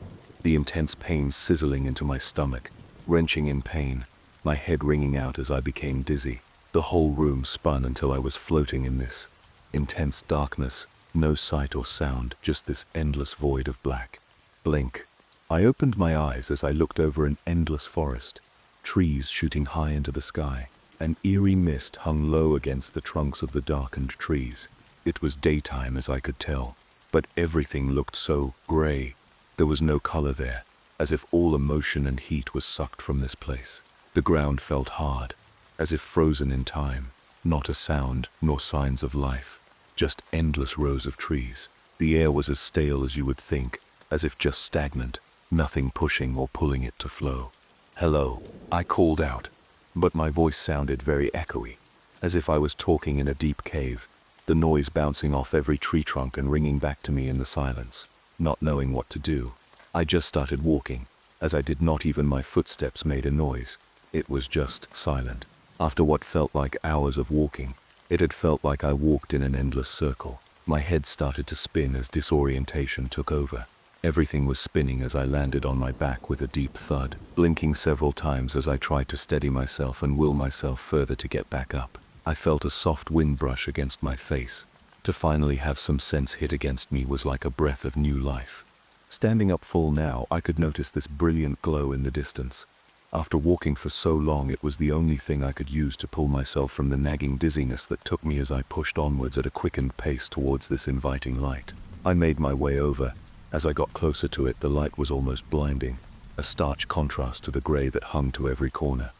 The intense pain sizzling into my stomach, wrenching in pain, my head ringing out as I became dizzy. The whole room spun until I was floating in this intense darkness, no sight or sound, just this endless void of black. Blink. I opened my eyes as I looked over an endless forest, trees shooting high into the sky. An eerie mist hung low against the trunks of the darkened trees. It was daytime as I could tell, but everything looked so gray. There was no color there, as if all emotion and heat was sucked from this place. The ground felt hard, as if frozen in time. Not a sound, nor signs of life, just endless rows of trees. The air was as stale as you would think, as if just stagnant, nothing pushing or pulling it to flow. Hello, I called out, but my voice sounded very echoey, as if I was talking in a deep cave, the noise bouncing off every tree trunk and ringing back to me in the silence. Not knowing what to do, I just started walking, as I did not even my footsteps made a noise. It was just silent. After what felt like hours of walking, it had felt like I walked in an endless circle. My head started to spin as disorientation took over. Everything was spinning as I landed on my back with a deep thud, blinking several times as I tried to steady myself and will myself further to get back up. I felt a soft wind brush against my face. To finally have some sense hit against me was like a breath of new life. Standing up full now, I could notice this brilliant glow in the distance. After walking for so long, it was the only thing I could use to pull myself from the nagging dizziness that took me as I pushed onwards at a quickened pace towards this inviting light. I made my way over. As I got closer to it, the light was almost blinding, a stark contrast to the gray that hung to every corner.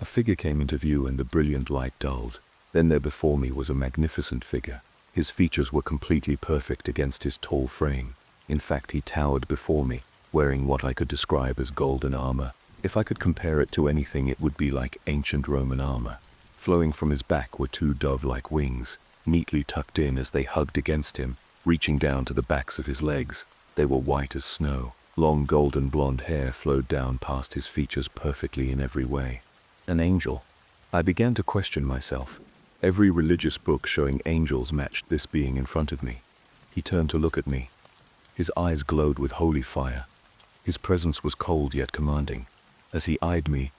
A figure came into view and the brilliant light dulled. Then there before me was a magnificent figure. His features were completely perfect against his tall frame. In fact, he towered before me, wearing what I could describe as golden armor. If I could compare it to anything, it would be like ancient Roman armor. Flowing from his back were two dove-like wings, neatly tucked in as they hugged against him, reaching down to the backs of his legs. They were white as snow. Long golden blonde hair flowed down past his features perfectly in every way. An angel. I began to question myself. Every religious book showing angels matched this being in front of me. He turned to look at me. His eyes glowed with holy fire. His presence was cold yet commanding. As he eyed me,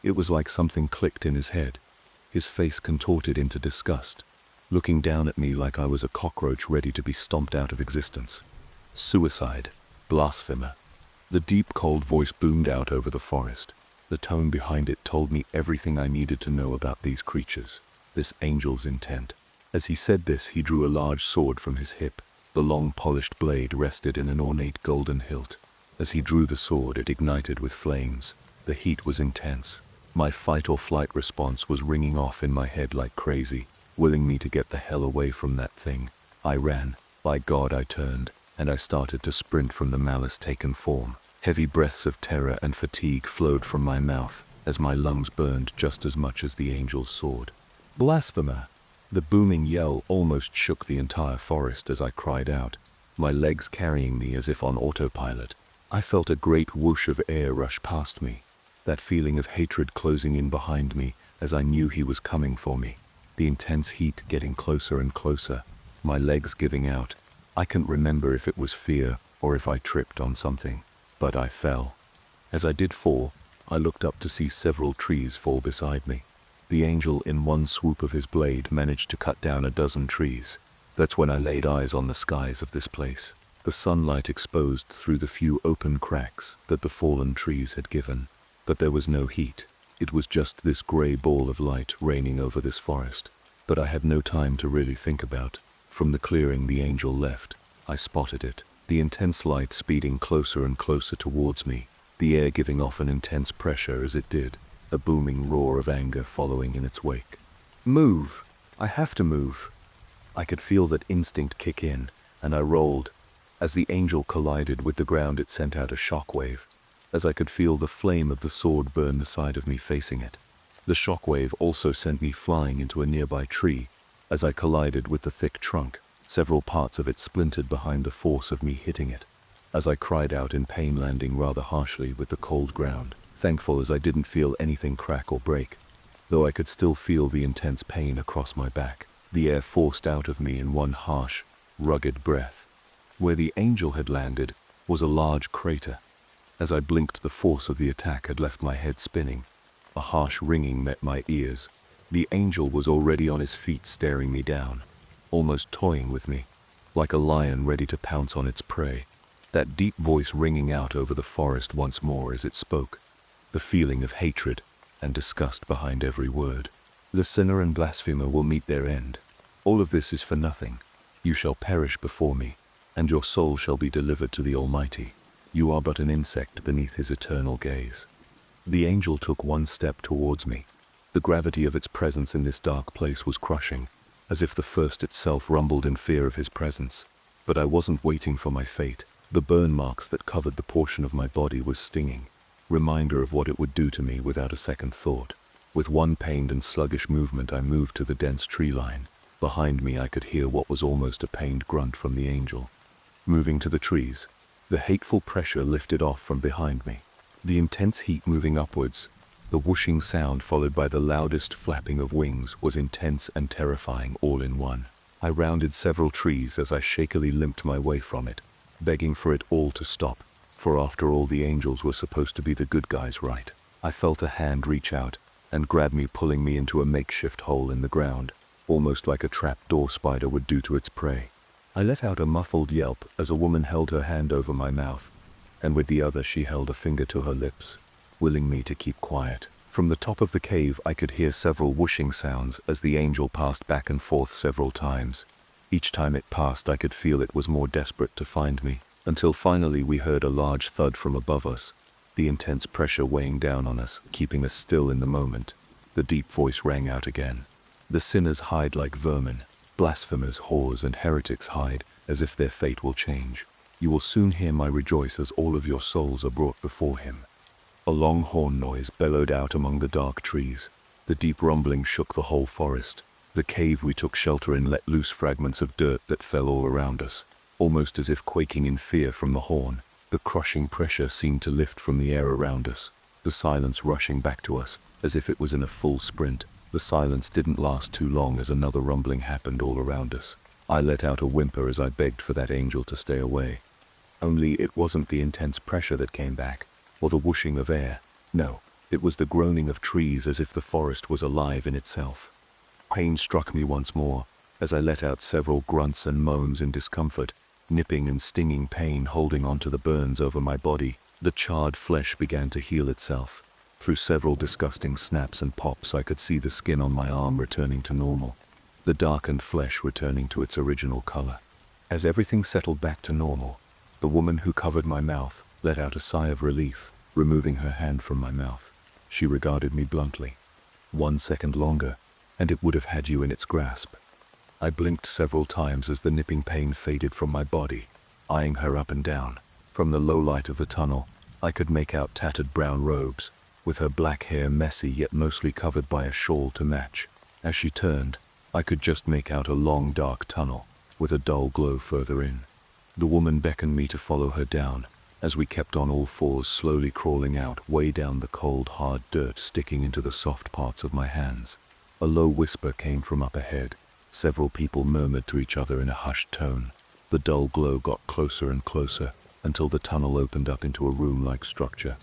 it was like something clicked in his head. His face contorted into disgust, looking down at me like I was a cockroach ready to be stomped out of existence. Suicide. Blasphemer. The deep, cold voice boomed out over the forest. The tone behind it told me everything I needed to know about these creatures, this angel's intent. As he said this, he drew a large sword from his hip. The long, polished blade rested in an ornate golden hilt. As he drew the sword, it ignited with flames. The heat was intense. My fight-or-flight response was ringing off in my head like crazy, willing me to get the hell away from that thing. I ran. By God, I turned, and I started to sprint from the malice-taken form. Heavy breaths of terror and fatigue flowed from my mouth. as my lungs burned just as much as the angel's sword. Blasphemer! The booming yell almost shook the entire forest as I cried out, my legs carrying me as if on autopilot. I felt a great whoosh of air rush past me, that feeling of hatred closing in behind me as I knew he was coming for me. The intense heat getting closer and closer, my legs giving out. I can't remember if it was fear or if I tripped on something, but I fell. As I did fall, I looked up to see several trees fall beside me. The angel in one swoop of his blade managed to cut down a dozen trees. That's when I laid eyes on the skies of this place, the sunlight exposed through the few open cracks that the fallen trees had given. But there was no heat. It was just this gray ball of light raining over this forest. But I had no time to really think about. From the clearing the angel left, I spotted it, the intense light speeding closer and closer towards me, the air giving off an intense pressure as it did, a booming roar of anger following in its wake. Move! I have to move! I could feel that instinct kick in, and I rolled. As the angel collided with the ground, it sent out a shockwave, as I could feel the flame of the sword burn the side of me facing it. The shockwave also sent me flying into a nearby tree. As I collided with the thick trunk, several parts of it splintered behind the force of me hitting it. As I cried out in pain, landing rather harshly with the cold ground, thankful as I didn't feel anything crack or break, though I could still feel the intense pain across my back. The air forced out of me in one harsh, rugged breath. Where the angel had landed was a large crater. As I blinked, the force of the attack had left my head spinning. A harsh ringing met my ears. The angel was already on his feet, staring me down, almost toying with me, like a lion ready to pounce on its prey. That deep voice ringing out over the forest once more as it spoke, the feeling of hatred and disgust behind every word. The sinner and blasphemer will meet their end. All of this is for nothing. You shall perish before me, and your soul shall be delivered to the Almighty. You are but an insect beneath his eternal gaze. The angel took one step towards me. The gravity of its presence in this dark place was crushing, as if the first itself rumbled in fear of his presence. But I wasn't waiting for my fate. The burn marks that covered the portion of my body was stinging, reminder of what it would do to me without a second thought. With one pained and sluggish movement, I moved to the dense tree line. Behind me I could hear what was almost a pained grunt from the angel. Moving to the trees, the hateful pressure lifted off from behind me. The intense heat moving upwards, the whooshing sound followed by the loudest flapping of wings was intense and terrifying all in one. I rounded several trees as I shakily limped my way from it, begging for it all to stop, for after all the angels were supposed to be the good guys, right? I felt a hand reach out and grab me, pulling me into a makeshift hole in the ground, almost like a trapdoor spider would do to its prey. I let out a muffled yelp as a woman held her hand over my mouth, and with the other she held a finger to her lips, willing me to keep quiet. From the top of the cave I could hear several whooshing sounds as the angel passed back and forth several times. Each time it passed I could feel it was more desperate to find me, until finally we heard a large thud from above us, the intense pressure weighing down on us, keeping us still in the moment. The deep voice rang out again. The sinners hide like vermin. Blasphemers, whores, and heretics hide as if their fate will change. You will soon hear my rejoice as all of your souls are brought before him. A long horn noise bellowed out among the dark trees. The deep rumbling shook the whole forest. The cave we took shelter in let loose fragments of dirt that fell all around us, almost as if quaking in fear from the horn. The crushing pressure seemed to lift from the air around us, the silence rushing back to us as if it was in a full sprint. The silence didn't last too long as another rumbling happened all around us. I let out a whimper as I begged for that angel to stay away. Only it wasn't the intense pressure that came back, or the whooshing of air. No, it was the groaning of trees as if the forest was alive in itself. Pain struck me once more as I let out several grunts and moans in discomfort, nipping and stinging pain holding on to the burns over my body. The charred flesh began to heal itself. Through several disgusting snaps and pops I could see the skin on my arm returning to normal, the darkened flesh returning to its original color. As everything settled back to normal, the woman who covered my mouth let out a sigh of relief, removing her hand from my mouth. She regarded me bluntly. 1 second longer, and it would have had you in its grasp. I blinked several times as the nipping pain faded from my body, eyeing her up and down. From the low light of the tunnel, I could make out tattered brown robes, with her black hair messy yet mostly covered by a shawl to match. As she turned, I could just make out a long dark tunnel, with a dull glow further in. The woman beckoned me to follow her down, as we kept on all fours slowly crawling out way down the cold hard dirt sticking into the soft parts of my hands. A low whisper came from up ahead. Several people murmured to each other in a hushed tone. The dull glow got closer and closer, until the tunnel opened up into a room-like structure.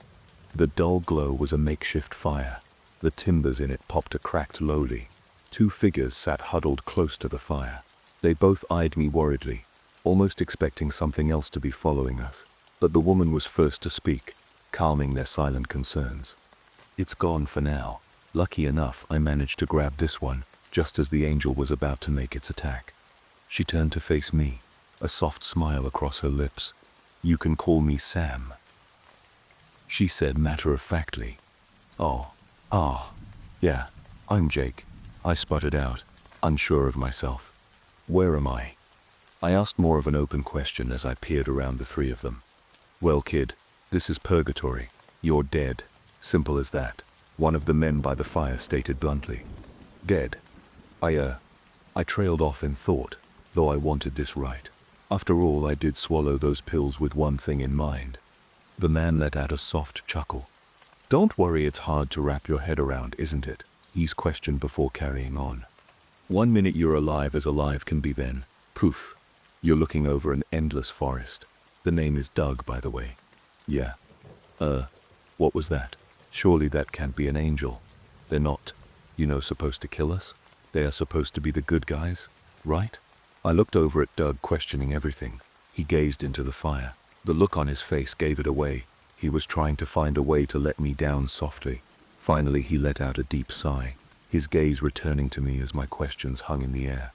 The dull glow was a makeshift fire. The timbers in it popped a cracked lowly. 2 figures sat huddled close to the fire. They both eyed me worriedly, almost expecting something else to be following us. But the woman was first to speak, calming their silent concerns. "It's gone for now. Lucky enough, I managed to grab this one, just as the angel was about to make its attack." She turned to face me, a soft smile across her lips. "You can call me Sam," she said matter-of-factly. Yeah, I'm Jake," I sputtered out, unsure of myself. "Where am I?" I asked more of an open question as I peered around the 3 of them. "Well, kid, this is Purgatory. You're dead. Simple as that," one of the men by the fire stated bluntly. "Dead?" I trailed off in thought, though I wanted this right. After all, I did swallow those pills with one thing in mind. The man let out a soft chuckle. "Don't worry, it's hard to wrap your head around, isn't it?" He's questioned before carrying on. "1 minute you're alive as alive can be, then, poof, you're looking over an endless forest. The name is Doug, by the way." "Yeah. What was that? Surely that can't be an angel. They're not, supposed to kill us? They are supposed to be the good guys, right?" I looked over at Doug, questioning everything. He gazed into the fire. The look on his face gave it away. He was trying to find a way to let me down softly. Finally, he let out a deep sigh, his gaze returning to me as my questions hung in the air.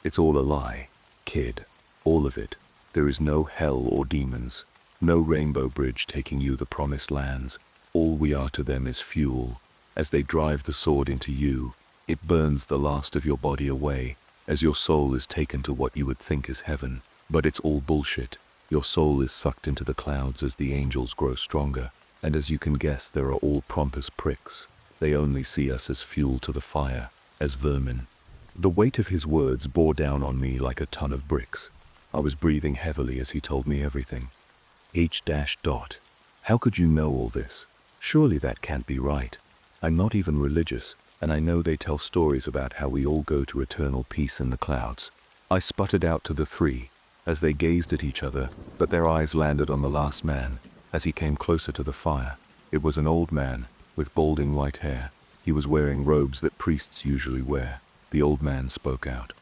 "It's all a lie, kid. All of it. There is no hell or demons. No rainbow bridge taking you the promised lands. All we are to them is fuel. As they drive the sword into you, it burns the last of your body away, as your soul is taken to what you would think is heaven. But it's all bullshit. Your soul is sucked into the clouds as the angels grow stronger, and as you can guess, there are all pompous pricks. They only see us as fuel to the fire, as vermin." The weight of his words bore down on me like a ton of bricks. I was breathing heavily as he told me everything. How could you know all this? Surely that can't be right. I'm not even religious, and I know they tell stories about how we all go to eternal peace in the clouds. I sputtered out to the 3, as they gazed at each other, but their eyes landed on the last man, as he came closer to the fire. It was an old man, with balding white hair. He was wearing robes that priests usually wear. The old man spoke out.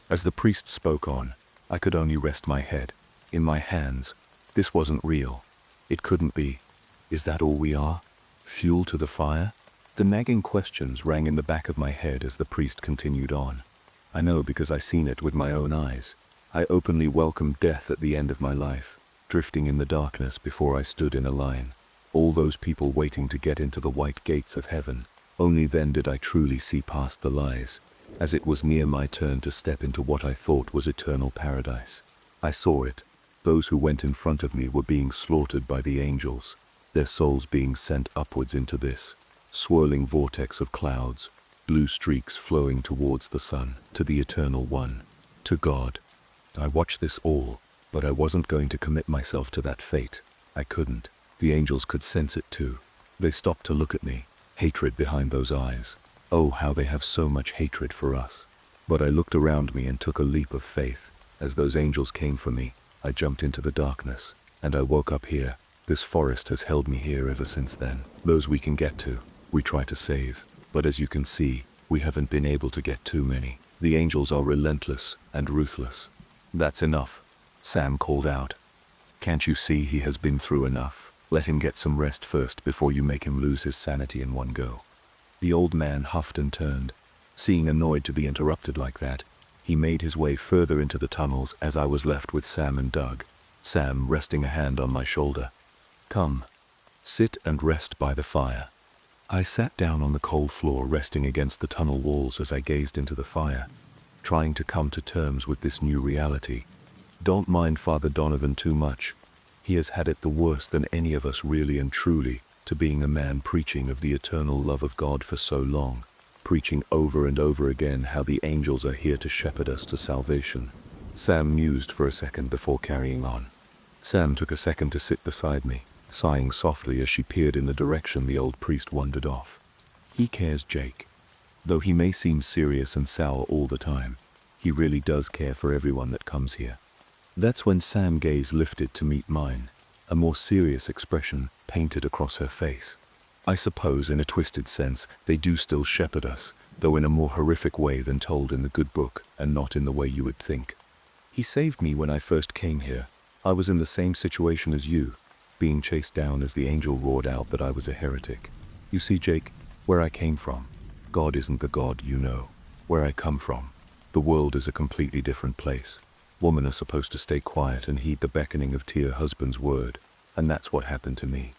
As the priest spoke on, I could only rest my head in my hands. This wasn't real. It couldn't be. Is that all we are? Fuel to the fire? The nagging questions rang in the back of my head as the priest continued on. I know, because I seen it with my own eyes. I openly welcomed death at the end of my life, drifting in the darkness before I stood in a line. All those people waiting to get into the white gates of heaven. Only then did I truly see past the lies, as it was near my turn to step into what I thought was eternal paradise. I saw it. Those who went in front of me were being slaughtered by the angels, their souls being sent upwards into this swirling vortex of clouds, blue streaks flowing towards the sun, to the Eternal One, to God. I watched this all, but I wasn't going to commit myself to that fate. I couldn't. The angels could sense it too. They stopped to look at me, hatred behind those eyes. Oh, how they have so much hatred for us. But I looked around me and took a leap of faith. As those angels came for me, I jumped into the darkness, and I woke up here. This forest has held me here ever since then. Those we can get to, we try to save. But as you can see, we haven't been able to get too many. The angels are relentless and ruthless. That's enough, Sam called out. Can't you see he has been through enough? Let him get some rest first before you make him lose his sanity in one go. The old man huffed and turned. Seeing annoyed to be interrupted like that, he made his way further into the tunnels as I was left with Sam and Doug. Sam resting a hand on my shoulder. Come, sit and rest by the fire. I sat down on the cold floor, resting against the tunnel walls as I gazed into the fire, trying to come to terms with this new reality. Don't mind Father Donovan too much. He has had it the worse than any of us, really and truly, to being a man preaching of the eternal love of God for so long, preaching over and over again how the angels are here to shepherd us to salvation. Sam mused for a second before carrying on. Sam took a second to sit beside me, sighing softly as she peered in the direction the old priest wandered off. He cares, Jake. Though he may seem serious and sour all the time, he really does care for everyone that comes here. That's when Sam's gaze lifted to meet mine, a more serious expression painted across her face. I suppose in a twisted sense they do still shepherd us, though in a more horrific way than told in the good book and not in the way you would think. He saved me when I first came here. I was in the same situation as you, being chased down as the angel roared out that I was a heretic. You see, Jake, where I came from, God isn't the God you know. Where I come from, the world is a completely different place. Women are supposed to stay quiet and heed the beckoning of dear husband's word, and that's what happened to me.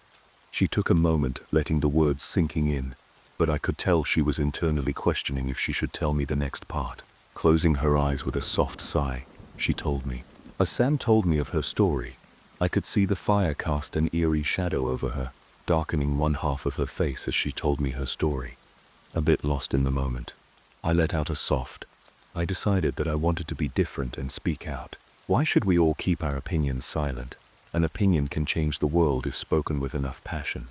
She took a moment, letting the words sinking in, but I could tell she was internally questioning if she should tell me the next part. Closing her eyes with a soft sigh, she told me. As Sam told me of her story, I could see the fire cast an eerie shadow over her, darkening one half of her face as she told me her story. A bit lost in the moment, I let out a soft. I decided that I wanted to be different and speak out. Why should we all keep our opinions silent? An opinion can change the world if spoken with enough passion,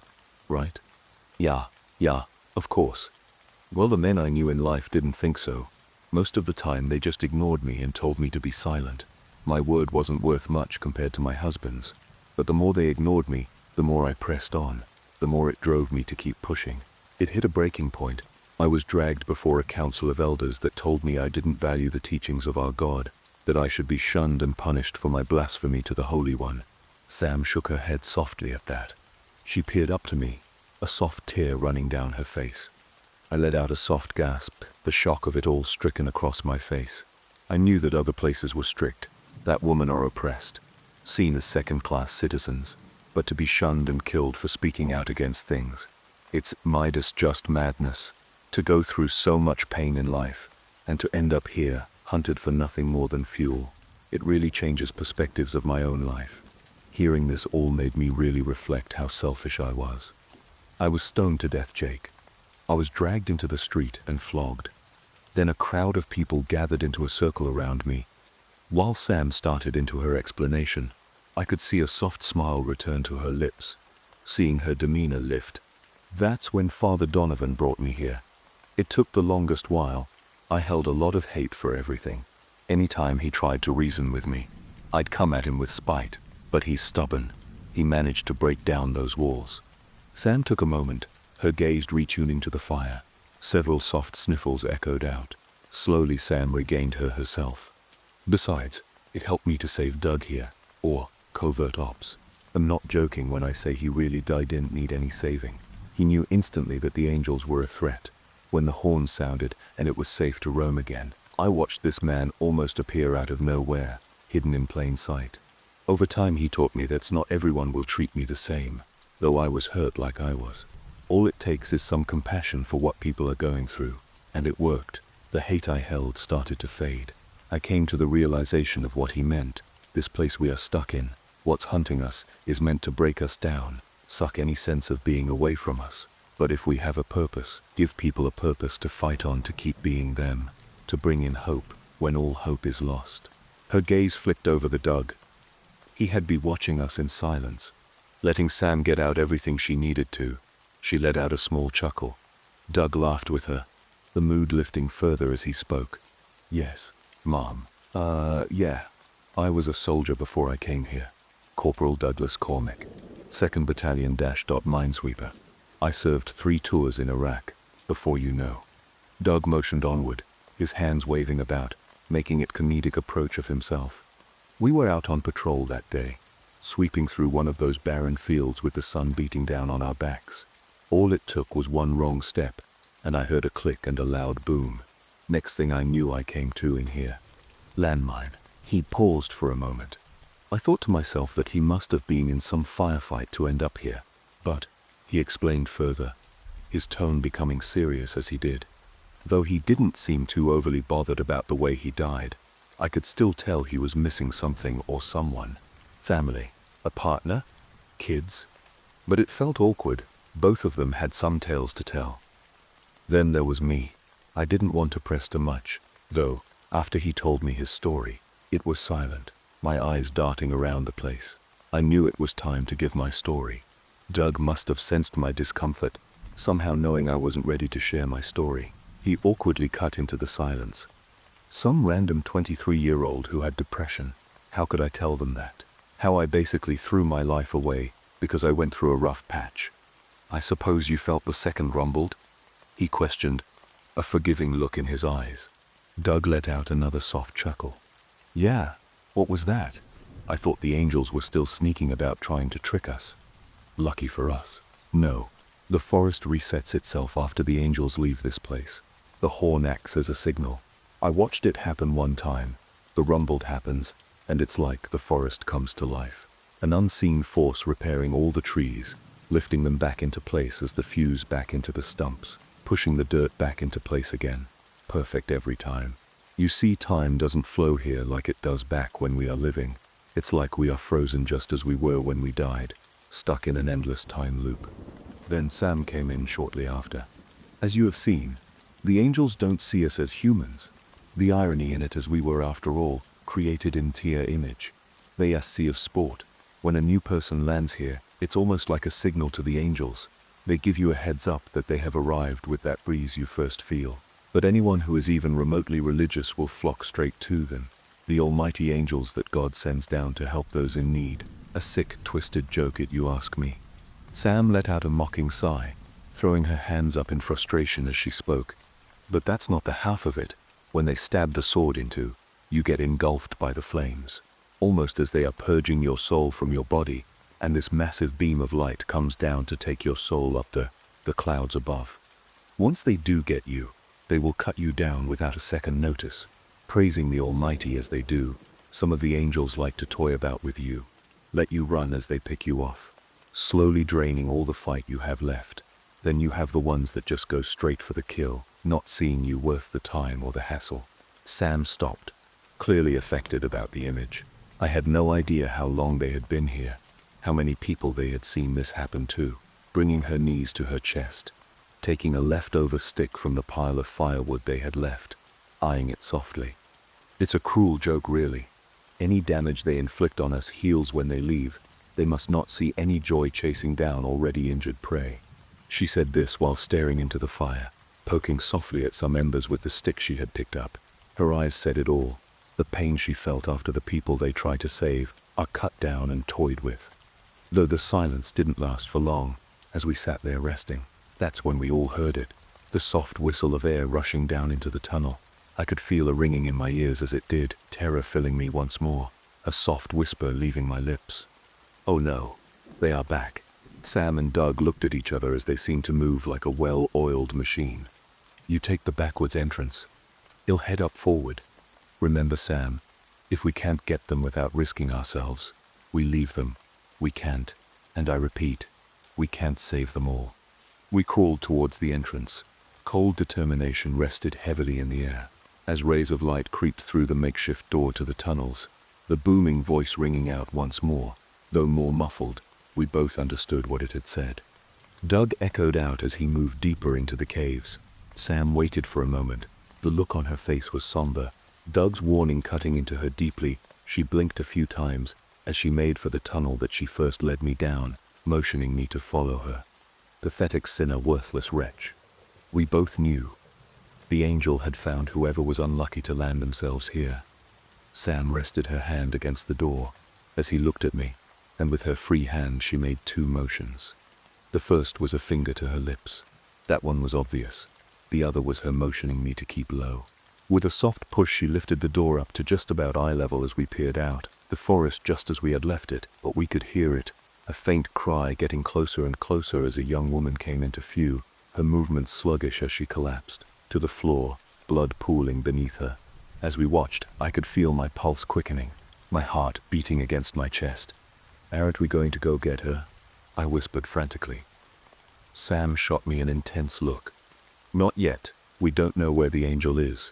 right? Yeah, of course. Well, the men I knew in life didn't think so. Most of the time they just ignored me and told me to be silent. My word wasn't worth much compared to my husband's, but the more they ignored me, the more I pressed on, the more it drove me to keep pushing. It hit a breaking point. I was dragged before a council of elders that told me I didn't value the teachings of our God, that I should be shunned and punished for my blasphemy to the Holy One. Sam shook her head softly at that. She peered up to me, a soft tear running down her face. I let out a soft gasp, the shock of it all stricken across my face. I knew that other places were strict, that women are oppressed, seen as second-class citizens, but to be shunned and killed for speaking out against things. It's Midas just madness. To go through so much pain in life, and to end up here, hunted for nothing more than fuel. It really changes perspectives of my own life. Hearing this all made me really reflect how selfish I was. I was stoned to death, Jake. I was dragged into the street and flogged. Then a crowd of people gathered into a circle around me. While Sam started into her explanation, I could see a soft smile return to her lips, seeing her demeanor lift. That's when Father Donovan brought me here. It took the longest while. I held a lot of hate for everything. Anytime he tried to reason with me, I'd come at him with spite, but he's stubborn. He managed to break down those walls. Sam took a moment, her gaze retuning to the fire. Several soft sniffles echoed out. Slowly Sam regained herself. Besides, it helped me to save Doug here, or covert ops. I'm not joking when I say he really didn't need any saving. He knew instantly that the angels were a threat. When the horn sounded and it was safe to roam again, I watched this man almost appear out of nowhere, hidden in plain sight. Over time he taught me that not everyone will treat me the same, though I was hurt like I was. All it takes is some compassion for what people are going through, and it worked. The hate I held started to fade. I came to the realization of what he meant. This place we are stuck in, what's hunting us, is meant to break us down, suck any sense of being away from us. But if we have a purpose, give people a purpose to fight on, to keep being them, to bring in hope when all hope is lost. Her gaze flicked over the Doug. He had been watching us in silence, letting Sam get out everything she needed to. She let out a small chuckle. Doug laughed with her, the mood lifting further as he spoke. Yes, Mom. Yeah. I was a soldier before I came here. Corporal Douglas Cormick, 2nd Battalion Minesweeper. I served 3 tours in Iraq, before you know. Doug motioned onward, his hands waving about, making it comedic approach of himself. We were out on patrol that day, sweeping through one of those barren fields with the sun beating down on our backs. All it took was one wrong step, and I heard a click and a loud boom. Next thing I knew, I came to in here. Landmine. He paused for a moment. I thought to myself that he must have been in some firefight to end up here, but he explained further, his tone becoming serious as he did. Though he didn't seem too overly bothered about the way he died, I could still tell he was missing something or someone. Family, a partner, kids. But it felt awkward. Both of them had some tales to tell. Then there was me. I didn't want to press too much, though, after he told me his story, it was silent, my eyes darting around the place. I knew it was time to give my story. Doug must have sensed my discomfort, somehow knowing I wasn't ready to share my story. He awkwardly cut into the silence. Some random 23-year-old who had depression. How could I tell them that? How I basically threw my life away because I went through a rough patch. I suppose you felt the second rumbled? He questioned, a forgiving look in his eyes. Doug let out another soft chuckle. Yeah, what was that? I thought the angels were still sneaking about trying to trick us. Lucky for us. No, the forest resets itself after the angels leave this place. The horn acts as a signal. I watched it happen one time. The rumbled happens, and it's like the forest comes to life. An unseen force repairing all the trees, lifting them back into place as the fuse back into the stumps, pushing the dirt back into place again. Perfect every time. You see, time doesn't flow here like it does back when we are living. It's like we are frozen just as we were when we died, stuck in an endless time loop. Then Sam came in shortly after. As you have seen, the angels don't see us as humans. The irony in it is we were, after all, created in their image. They are sea of sport. When a new person lands here, it's almost like a signal to the angels. They give you a heads up that they have arrived with that breeze you first feel. But anyone who is even remotely religious will flock straight to them. The almighty angels that God sends down to help those in need. A sick, twisted joke, it you ask me. Sam let out a mocking sigh, throwing her hands up in frustration as she spoke. But that's not the half of it. When they stab the sword into, you get engulfed by the flames, almost as they are purging your soul from your body, and this massive beam of light comes down to take your soul up the clouds above. Once they do get you, they will cut you down without a second notice. Praising the Almighty as they do, some of the angels like to toy about with you, let you run as they pick you off, slowly draining all the fight you have left. Then you have the ones that just go straight for the kill, not seeing you worth the time or the hassle. Sam stopped, clearly affected about the image. I had no idea how long they had been here, how many people they had seen this happen to. Bringing her knees to her chest, taking a leftover stick from the pile of firewood they had left, eyeing it softly. It's a cruel joke, really. Any damage they inflict on us heals when they leave. They must not see any joy chasing down already injured prey. She said this while staring into the fire, poking softly at some embers with the stick she had picked up. Her eyes said it all. The pain she felt after the people they try to save are cut down and toyed with. Though the silence didn't last for long, as we sat there resting, that's when we all heard it. The soft whistle of air rushing down into the tunnel. I could feel a ringing in my ears as it did, terror filling me once more, a soft whisper leaving my lips. Oh no, they are back. Sam and Doug looked at each other as they seemed to move like a well-oiled machine. You take the backwards entrance. He'll head up forward. Remember, Sam, if we can't get them without risking ourselves, we leave them. We can't, and I repeat, we can't save them all. We crawled towards the entrance. Cold determination rested heavily in the air, as rays of light creeped through the makeshift door to the tunnels, the booming voice ringing out once more. Though more muffled, we both understood what it had said. Doug echoed out as he moved deeper into the caves. Sam waited for a moment. The look on her face was somber, Doug's warning cutting into her deeply. She blinked a few times as she made for the tunnel that she first led me down, motioning me to follow her. Pathetic sinner, worthless wretch. We both knew. The angel had found whoever was unlucky to land themselves here. Sam rested her hand against the door as he looked at me, and with her free hand she made two motions. The first was a finger to her lips. That one was obvious. The other was her motioning me to keep low. With a soft push she lifted the door up to just about eye level as we peered out, the forest just as we had left it, but we could hear it, a faint cry getting closer and closer as a young woman came into view, her movements sluggish as she collapsed to the floor, blood pooling beneath her. As we watched, I could feel my pulse quickening, my heart beating against my chest. "Aren't we going to go get her?" I whispered frantically. Sam shot me an intense look. "Not yet. We don't know where the angel is."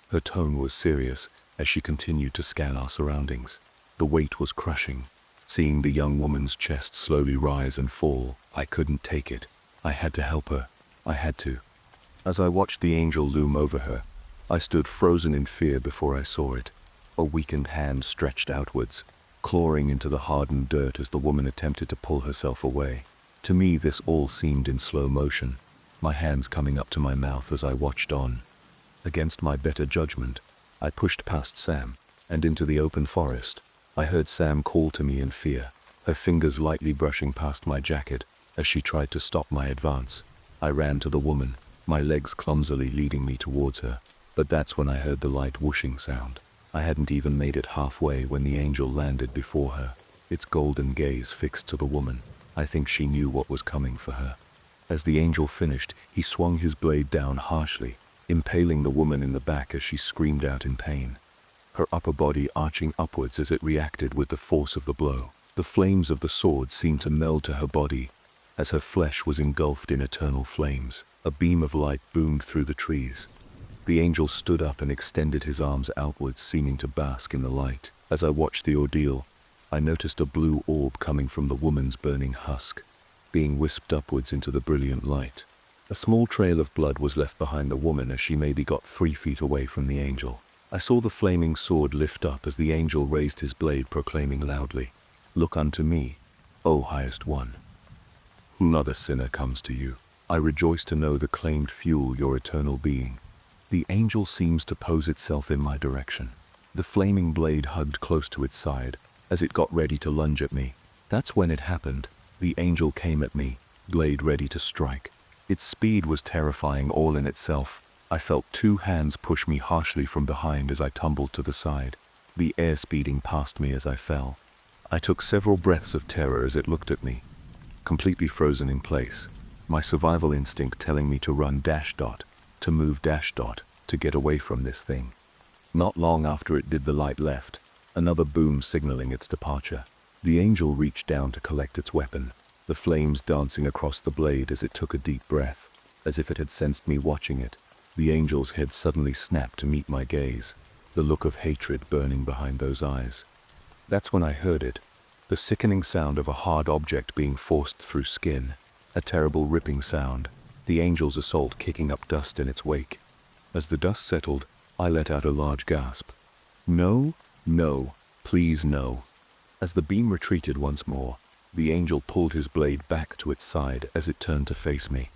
Her tone was serious as she continued to scan our surroundings. The weight was crushing. Seeing the young woman's chest slowly rise and fall, I couldn't take it. I had to help her. I had to. As I watched the angel loom over her, I stood frozen in fear before I saw it. A weakened hand stretched outwards, clawing into the hardened dirt as the woman attempted to pull herself away. To me, this all seemed in slow motion, my hands coming up to my mouth as I watched on. Against my better judgment, I pushed past Sam and into the open forest. I heard Sam call to me in fear, her fingers lightly brushing past my jacket as she tried to stop my advance. I ran to the woman, my legs clumsily leading me towards her, but that's when I heard the light whooshing sound. I hadn't even made it halfway when the angel landed before her, its golden gaze fixed to the woman. I think she knew what was coming for her. As the angel finished, he swung his blade down harshly, impaling the woman in the back as she screamed out in pain, her upper body arching upwards as it reacted with the force of the blow. The flames of the sword seemed to meld to her body, as her flesh was engulfed in eternal flames. A beam of light boomed through the trees. The angel stood up and extended his arms outwards, seeming to bask in the light. As I watched the ordeal, I noticed a blue orb coming from the woman's burning husk, being wisped upwards into the brilliant light. A small trail of blood was left behind the woman as she maybe got 3 feet away from the angel. I saw the flaming sword lift up as the angel raised his blade, proclaiming loudly, "Look unto me, O highest one. Another sinner comes to you. I rejoice to know the claimed fuel your eternal being." The angel seems to pose itself in my direction. The flaming blade hugged close to its side as it got ready to lunge at me. That's when it happened. The angel came at me, blade ready to strike. Its speed was terrifying all in itself. I felt 2 hands push me harshly from behind as I tumbled to the side, the air speeding past me as I fell. I took several breaths of terror as it looked at me, completely frozen in place, my survival instinct telling me to run to move to get away from this thing. Not long after it did, the light left, another boom signaling its departure. The angel reached down to collect its weapon, the flames dancing across the blade as it took a deep breath, as if it had sensed me watching it. The angel's head suddenly snapped to meet my gaze, the look of hatred burning behind those eyes. That's when I heard it, the sickening sound of a hard object being forced through skin, a terrible ripping sound, the angel's assault kicking up dust in its wake. As the dust settled, I let out a large gasp. No, no, please no. As the beam retreated once more, the angel pulled his blade back to its side as it turned to face me.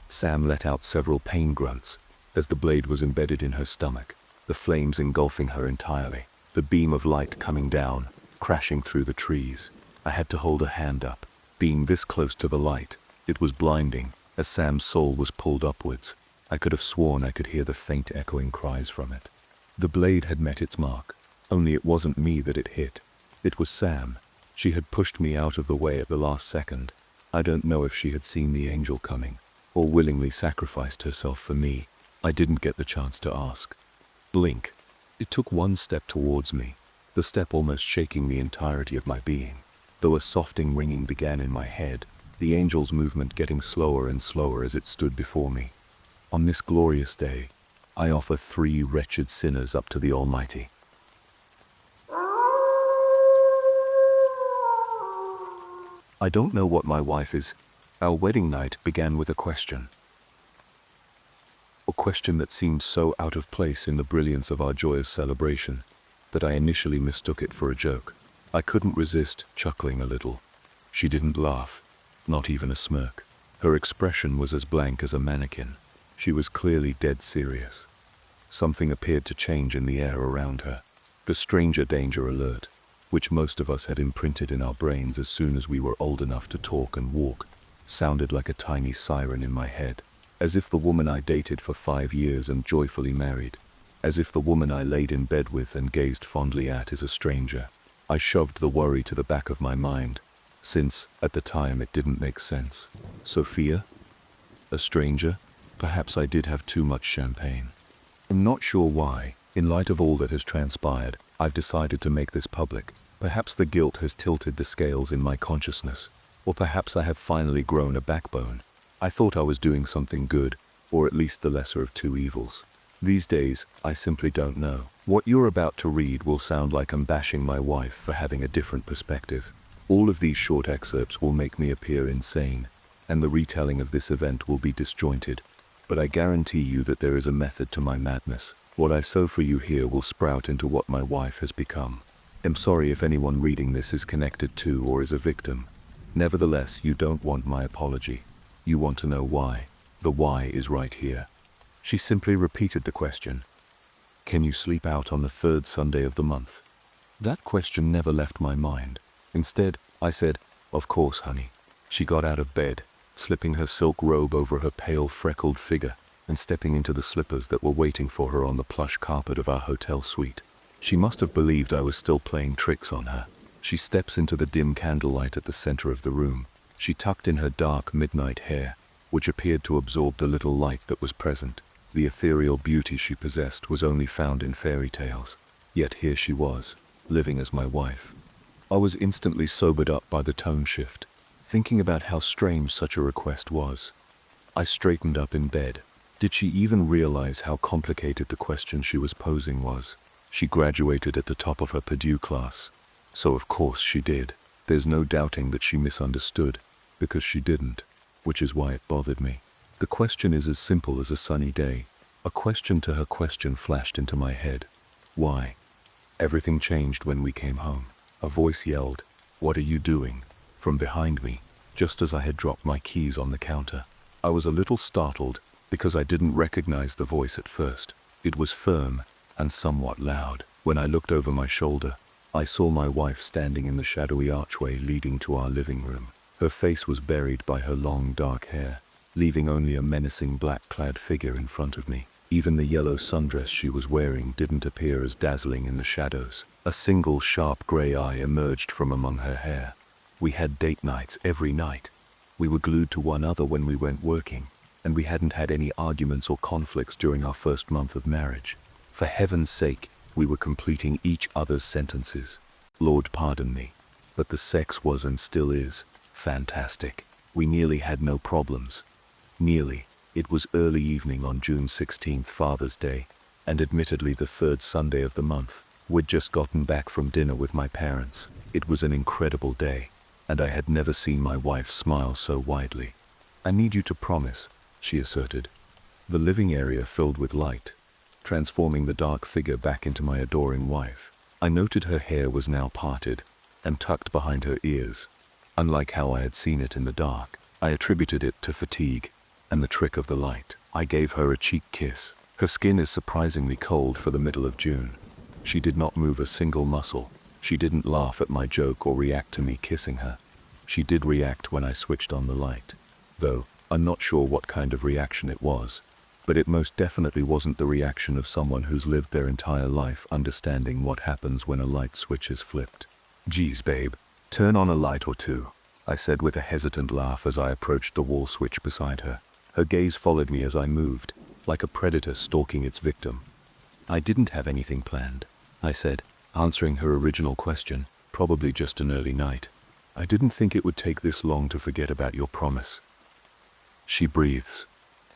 Sam let out several pain grunts as the blade was embedded in her stomach, the flames engulfing her entirely, the beam of light coming down, crashing through the trees. I had to hold a hand up. Being this close to the light, it was blinding. As Sam's soul was pulled upwards, I could have sworn I could hear the faint echoing cries from it. The blade had met its mark, only it wasn't me that it hit. It was Sam. She had pushed me out of the way at the last second. I don't know if she had seen the angel coming, or willingly sacrificed herself for me. I didn't get the chance to ask. Blink. It took 1 step towards me, the step almost shaking the entirety of my being. Though a softing ringing began in my head, the angel's movement getting slower and slower as it stood before me. On this glorious day, I offer 3 wretched sinners up to the Almighty. I don't know what my wife is. Our wedding night began with a question. A question that seemed so out of place in the brilliance of our joyous celebration that I initially mistook it for a joke. I couldn't resist chuckling a little. She didn't laugh, not even a smirk. Her expression was as blank as a mannequin. She was clearly dead serious. Something appeared to change in the air around her. The stranger danger alert, which most of us had imprinted in our brains as soon as we were old enough to talk and walk, sounded like a tiny siren in my head. As if the woman I dated for 5 years and joyfully married, as if the woman I laid in bed with and gazed fondly at is a stranger. I shoved the worry to the back of my mind, since, at the time, it didn't make sense. Sophia? A stranger? Perhaps I did have too much champagne. I'm not sure why. In light of all that has transpired, I've decided to make this public. Perhaps the guilt has tilted the scales in my consciousness, or perhaps I have finally grown a backbone. I thought I was doing something good, or at least the lesser of 2 evils. These days, I simply don't know. What you're about to read will sound like I'm bashing my wife for having a different perspective. All of these short excerpts will make me appear insane, and the retelling of this event will be disjointed. But I guarantee you that there is a method to my madness. What I sow for you here will sprout into what my wife has become. I'm sorry if anyone reading this is connected to or is a victim. Nevertheless, you don't want my apology. You want to know why. The why is right here. She simply repeated the question. Can you sleep out on the third Sunday of the month? That question never left my mind. Instead, I said, of course, honey. She got out of bed, slipping her silk robe over her pale, freckled figure, and stepping into the slippers that were waiting for her on the plush carpet of our hotel suite. She must have believed I was still playing tricks on her. She steps into the dim candlelight at the center of the room. She tucked in her dark midnight hair, which appeared to absorb the little light that was present. The ethereal beauty she possessed was only found in fairy tales. Yet here she was, living as my wife. I was instantly sobered up by the tone shift, thinking about how strange such a request was. I straightened up in bed. Did she even realize how complicated the question she was posing was? She graduated at the top of her Purdue class, so of course she did. There's no doubting that she misunderstood, because she didn't, which is why it bothered me. The question is as simple as a sunny day. A question to her question flashed into my head. Why? Everything changed when we came home. A voice yelled, "What are you doing?" from behind me, just as I had dropped my keys on the counter. I was a little startled, because I didn't recognize the voice at first. It was firm and somewhat loud. When I looked over my shoulder, I saw my wife standing in the shadowy archway leading to our living room. Her face was buried by her long dark hair, leaving only a menacing black-clad figure in front of me. Even the yellow sundress she was wearing didn't appear as dazzling in the shadows. A single sharp gray eye emerged from among her hair. We had date nights every night. We were glued to one another when we went working, and we hadn't had any arguments or conflicts during our first month of marriage. For heaven's sake, we were completing each other's sentences. Lord pardon me, but the sex was and still is fantastic. We nearly had no problems. Nearly. It was early evening on June 16th, Father's Day, and admittedly the third Sunday of the month. We'd just gotten back from dinner with my parents. It was an incredible day, and I had never seen my wife smile so widely. I need you to promise, she asserted. The living area filled with light, transforming the dark figure back into my adoring wife. I noted her hair was now parted and tucked behind her ears. Unlike how I had seen it in the dark, I attributed it to fatigue and the trick of the light. I gave her a cheek kiss. Her skin is surprisingly cold for the middle of June. She did not move a single muscle. She didn't laugh at my joke or react to me kissing her. She did react when I switched on the light, though I'm not sure what kind of reaction it was. But it most definitely wasn't the reaction of someone who's lived their entire life understanding what happens when a light switch is flipped. "Geez, babe, turn on a light or two," I said with a hesitant laugh as I approached the wall switch beside her. Her gaze followed me as I moved, like a predator stalking its victim. "I didn't have anything planned," I said, answering her original question, probably just an early night. "I didn't think it would take this long to forget about your promise." She breathes.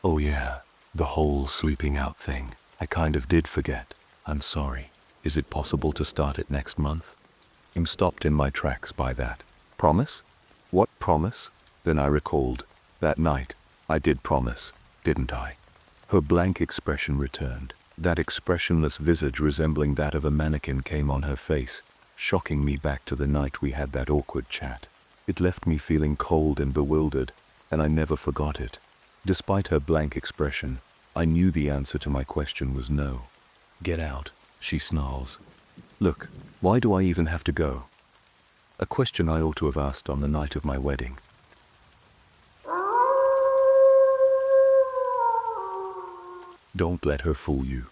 "Oh yeah. The whole sleeping out thing. I kind of did forget. I'm sorry. Is it possible to start it next month?" I'm stopped in my tracks by that. "Promise? What promise?" Then I recalled. That night, I did promise, didn't I? Her blank expression returned. That expressionless visage resembling that of a mannequin came on her face, shocking me back to the night we had that awkward chat. It left me feeling cold and bewildered, and I never forgot it. Despite her blank expression, I knew the answer to my question was no. "Get out," she snarls. "Look, why do I even have to go?" A question I ought to have asked on the night of my wedding. Don't let her fool you.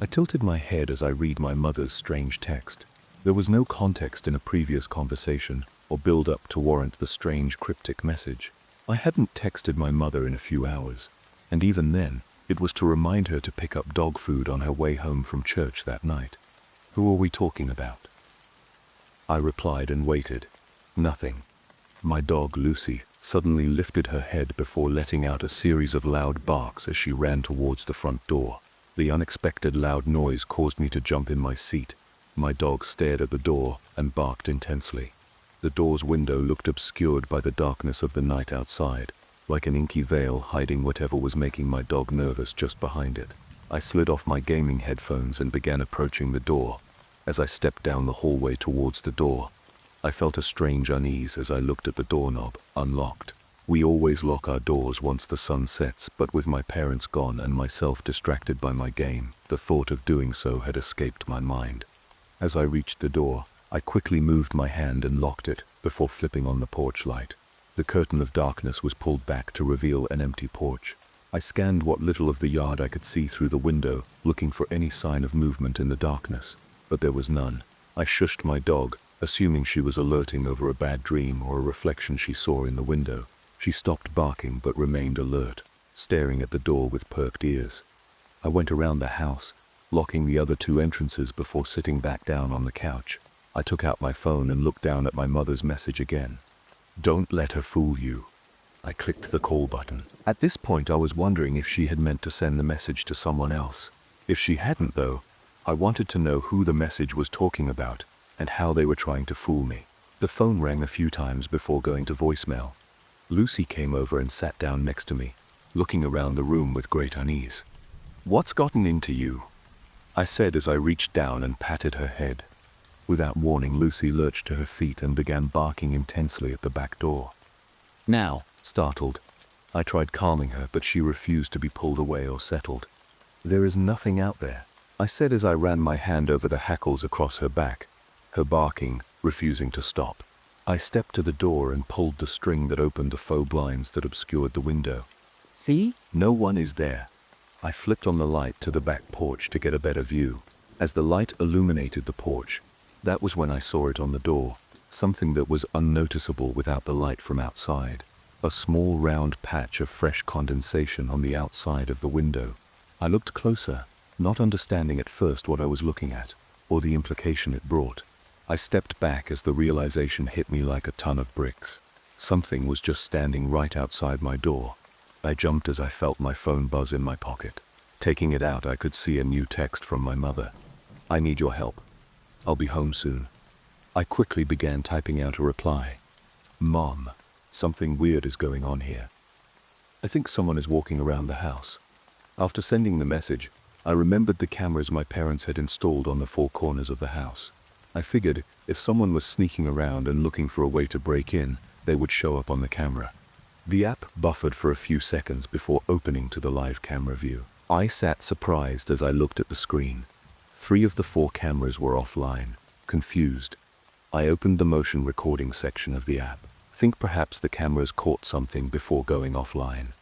I tilted my head as I read my mother's strange text. There was no context in a previous conversation or build-up to warrant the strange cryptic message. I hadn't texted my mother in a few hours, and even then, it was to remind her to pick up dog food on her way home from church that night. "Who are we talking about?" I replied and waited. Nothing. My dog, Lucy, suddenly lifted her head before letting out a series of loud barks as she ran towards the front door. The unexpected loud noise caused me to jump in my seat. My dog stared at the door and barked intensely. The door's window looked obscured by the darkness of the night outside, like an inky veil hiding whatever was making my dog nervous just behind it. I slid off my gaming headphones and began approaching the door. As I stepped down the hallway towards the door, I felt a strange unease as I looked at the doorknob, unlocked. We always lock our doors once the sun sets, but with my parents gone and myself distracted by my game, the thought of doing so had escaped my mind. As I reached the door, I quickly moved my hand and locked it before flipping on the porch light. The curtain of darkness was pulled back to reveal an empty porch. I scanned what little of the yard I could see through the window, looking for any sign of movement in the darkness, but there was none. I shushed my dog, assuming she was alerting over a bad dream or a reflection she saw in the window. She stopped barking but remained alert, staring at the door with perked ears. I went around the house, locking the other two entrances before sitting back down on the couch. I took out my phone and looked down at my mother's message again. "Don't let her fool you." I clicked the call button. At this point I was wondering if she had meant to send the message to someone else. If she hadn't though, I wanted to know who the message was talking about and how they were trying to fool me. The phone rang a few times before going to voicemail. Lucy came over and sat down next to me, looking around the room with great unease. "What's gotten into you?" I said as I reached down and patted her head. Without warning, Lucy lurched to her feet and began barking intensely at the back door. "Now," startled. I tried calming her, but she refused to be pulled away or settled. "There is nothing out there," I said as I ran my hand over the hackles across her back, her barking refusing to stop. I stepped to the door and pulled the string that opened the faux blinds that obscured the window. "See? No one is there." I flipped on the light to the back porch to get a better view. As the light illuminated the porch, that was when I saw it on the door, something that was unnoticeable without the light from outside. A small round patch of fresh condensation on the outside of the window. I looked closer, not understanding at first what I was looking at, or the implication it brought. I stepped back as the realization hit me like a ton of bricks. Something was just standing right outside my door. I jumped as I felt my phone buzz in my pocket. Taking it out, I could see a new text from my mother. "I need your help. I'll be home soon." I quickly began typing out a reply. "Mom, something weird is going on here. I think someone is walking around the house." After sending the message, I remembered the cameras my parents had installed on the four corners of the house. I figured if someone was sneaking around and looking for a way to break in, they would show up on the camera. The app buffered for a few seconds before opening to the live camera view. I sat surprised as I looked at the screen. 3 of the 4 cameras were offline. Confused, I opened the motion recording section of the app. Think perhaps the cameras caught something before going offline.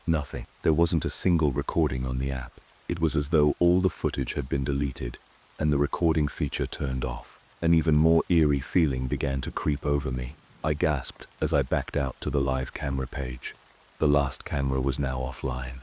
Nothing. There wasn't a single recording on the app. It was as though all the footage had been deleted and the recording feature turned off. An even more eerie feeling began to creep over me. I gasped as I backed out to the live camera page. The last camera was now offline.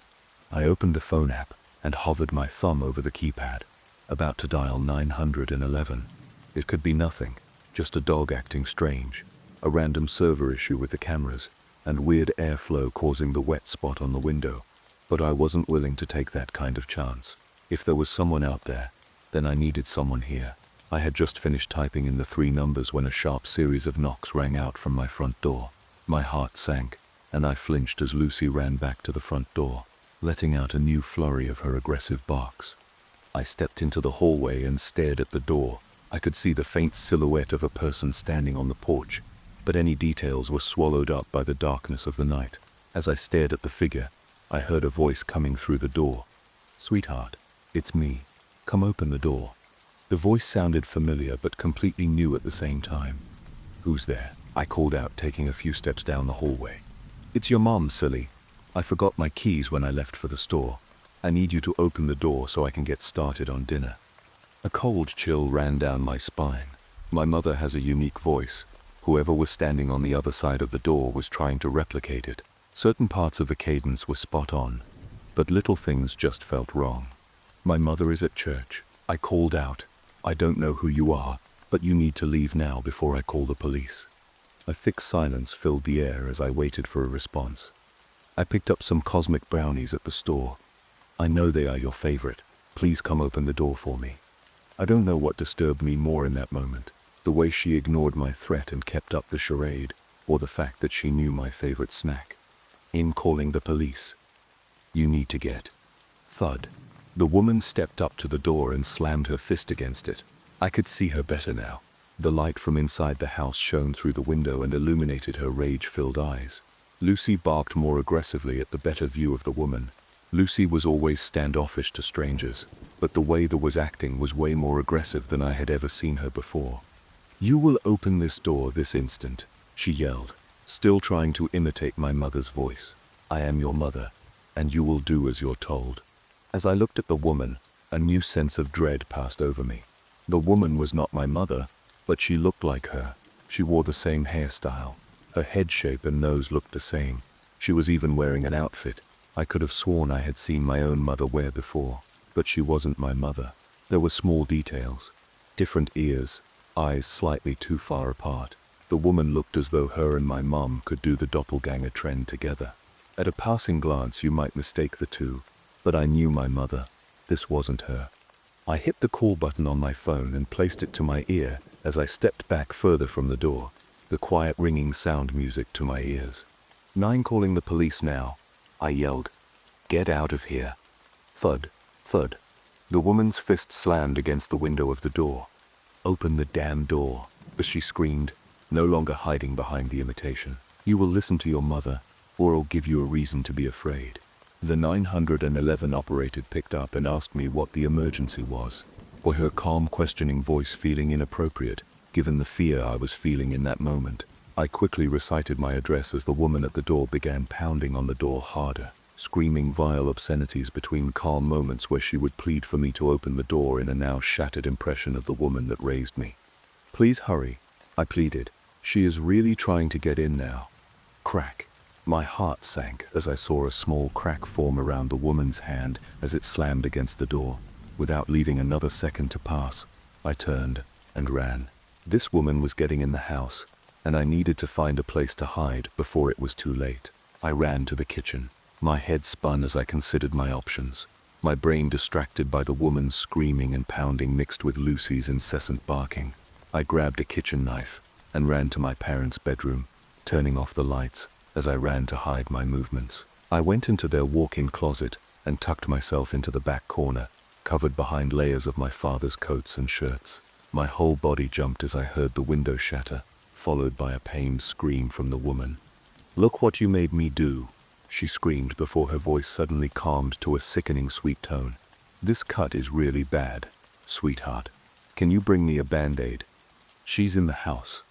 I opened the phone app and hovered my thumb over the keypad, about to dial 911. It could be nothing, just a dog acting strange, a random server issue with the cameras, and weird airflow causing the wet spot on the window. But I wasn't willing to take that kind of chance. If there was someone out there, then I needed someone here. I had just finished typing in the 3 numbers when a sharp series of knocks rang out from my front door. My heart sank, and I flinched as Lucy ran back to the front door, letting out a new flurry of her aggressive barks. I stepped into the hallway and stared at the door. I could see the faint silhouette of a person standing on the porch, but any details were swallowed up by the darkness of the night. As I stared at the figure, I heard a voice coming through the door. "Sweetheart, it's me. Come open the door." The voice sounded familiar but completely new at the same time. "Who's there?" I called out, taking a few steps down the hallway. "It's your mom, silly. I forgot my keys when I left for the store. I need you to open the door so I can get started on dinner." A cold chill ran down my spine. My mother has a unique voice. Whoever was standing on the other side of the door was trying to replicate it. Certain parts of the cadence were spot on, but little things just felt wrong. "My mother is at church," I called out. "I don't know who you are, but you need to leave now before I call the police." A thick silence filled the air as I waited for a response. "I picked up some cosmic brownies at the store. I know they are your favorite. Please come open the door for me." I don't know what disturbed me more in that moment, the way she ignored my threat and kept up the charade, or the fact that she knew my favorite snack. In calling the police. You need to get. Thud. The woman stepped up to the door and slammed her fist against it. I could see her better now. The light from inside the house shone through the window and illuminated her rage-filled eyes. Lucy barked more aggressively at the better view of the woman. Lucy was always standoffish to strangers, but the way the was acting was way more aggressive than I had ever seen her before. You will open this door this instant, she yelled, still trying to imitate my mother's voice. I am your mother, and you will do as you're told. As I looked at the woman, a new sense of dread passed over me. The woman was not my mother, but she looked like her. She wore the same hairstyle. Her head shape and nose looked the same. She was even wearing an outfit I could have sworn I had seen my own mother wear before. But she wasn't my mother. There were small details. Different ears, eyes slightly too far apart. The woman looked as though her and my mom could do the doppelganger trend together. At a passing glance you might mistake the two, but I knew my mother. This wasn't her. I hit the call button on my phone and placed it to my ear as I stepped back further from the door, the quiet ringing sound music to my ears. 9 calling the police now, I yelled. Get out of here. Thud, thud. The woman's fist slammed against the window of the door. Open the damn door, as she screamed, no longer hiding behind the imitation. You will listen to your mother, or I'll give you a reason to be afraid. The 911 operator picked up and asked me what the emergency was, or her calm questioning voice feeling inappropriate, given the fear I was feeling in that moment. I quickly recited my address as the woman at the door began pounding on the door harder, screaming vile obscenities between calm moments where she would plead for me to open the door in a now shattered impression of the woman that raised me. Please hurry, I pleaded. She is really trying to get in now. Crack. My heart sank as I saw a small crack form around the woman's hand as it slammed against the door. Without leaving another second to pass, I turned and ran. This woman was getting in the house, and I needed to find a place to hide before it was too late. I ran to the kitchen. My head spun as I considered my options, my brain distracted by the woman's screaming and pounding mixed with Lucy's incessant barking. I grabbed a kitchen knife and ran to my parents' bedroom, turning off the lights as I ran to hide my movements. I went into their walk-in closet and tucked myself into the back corner, covered behind layers of my father's coats and shirts. My whole body jumped as I heard the window shatter, followed by a pained scream from the woman. Look what you made me do, she screamed before her voice suddenly calmed to a sickening sweet tone. This cut is really bad, sweetheart. Can you bring me a Band-Aid? She's in the house,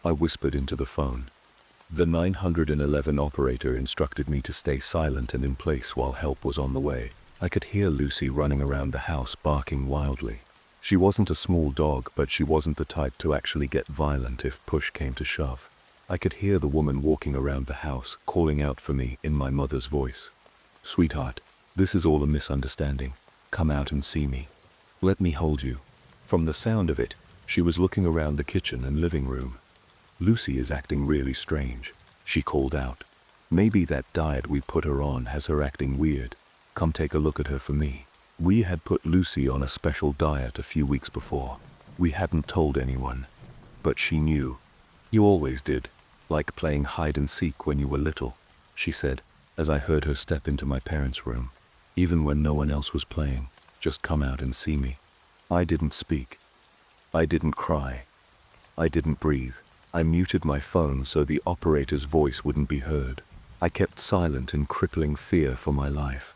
I whispered into the phone. The 911 operator instructed me to stay silent and in place while help was on the way. I could hear Lucy running around the house barking wildly. She wasn't a small dog, but she wasn't the type to actually get violent if push came to shove. I could hear the woman walking around the house, calling out for me in my mother's voice. Sweetheart, this is all a misunderstanding. Come out and see me. Let me hold you. From the sound of it, she was looking around the kitchen and living room. Lucy is acting really strange, she called out. Maybe that diet we put her on has her acting weird. Come take a look at her for me. We had put Lucy on a special diet a few weeks before. We hadn't told anyone, but she knew. You always did, like playing hide and seek when you were little, she said, as I heard her step into my parents' room. Even when no one else was playing, just come out and see me. I didn't speak. I didn't cry. I didn't breathe. I muted my phone so the operator's voice wouldn't be heard. I kept silent in crippling fear for my life.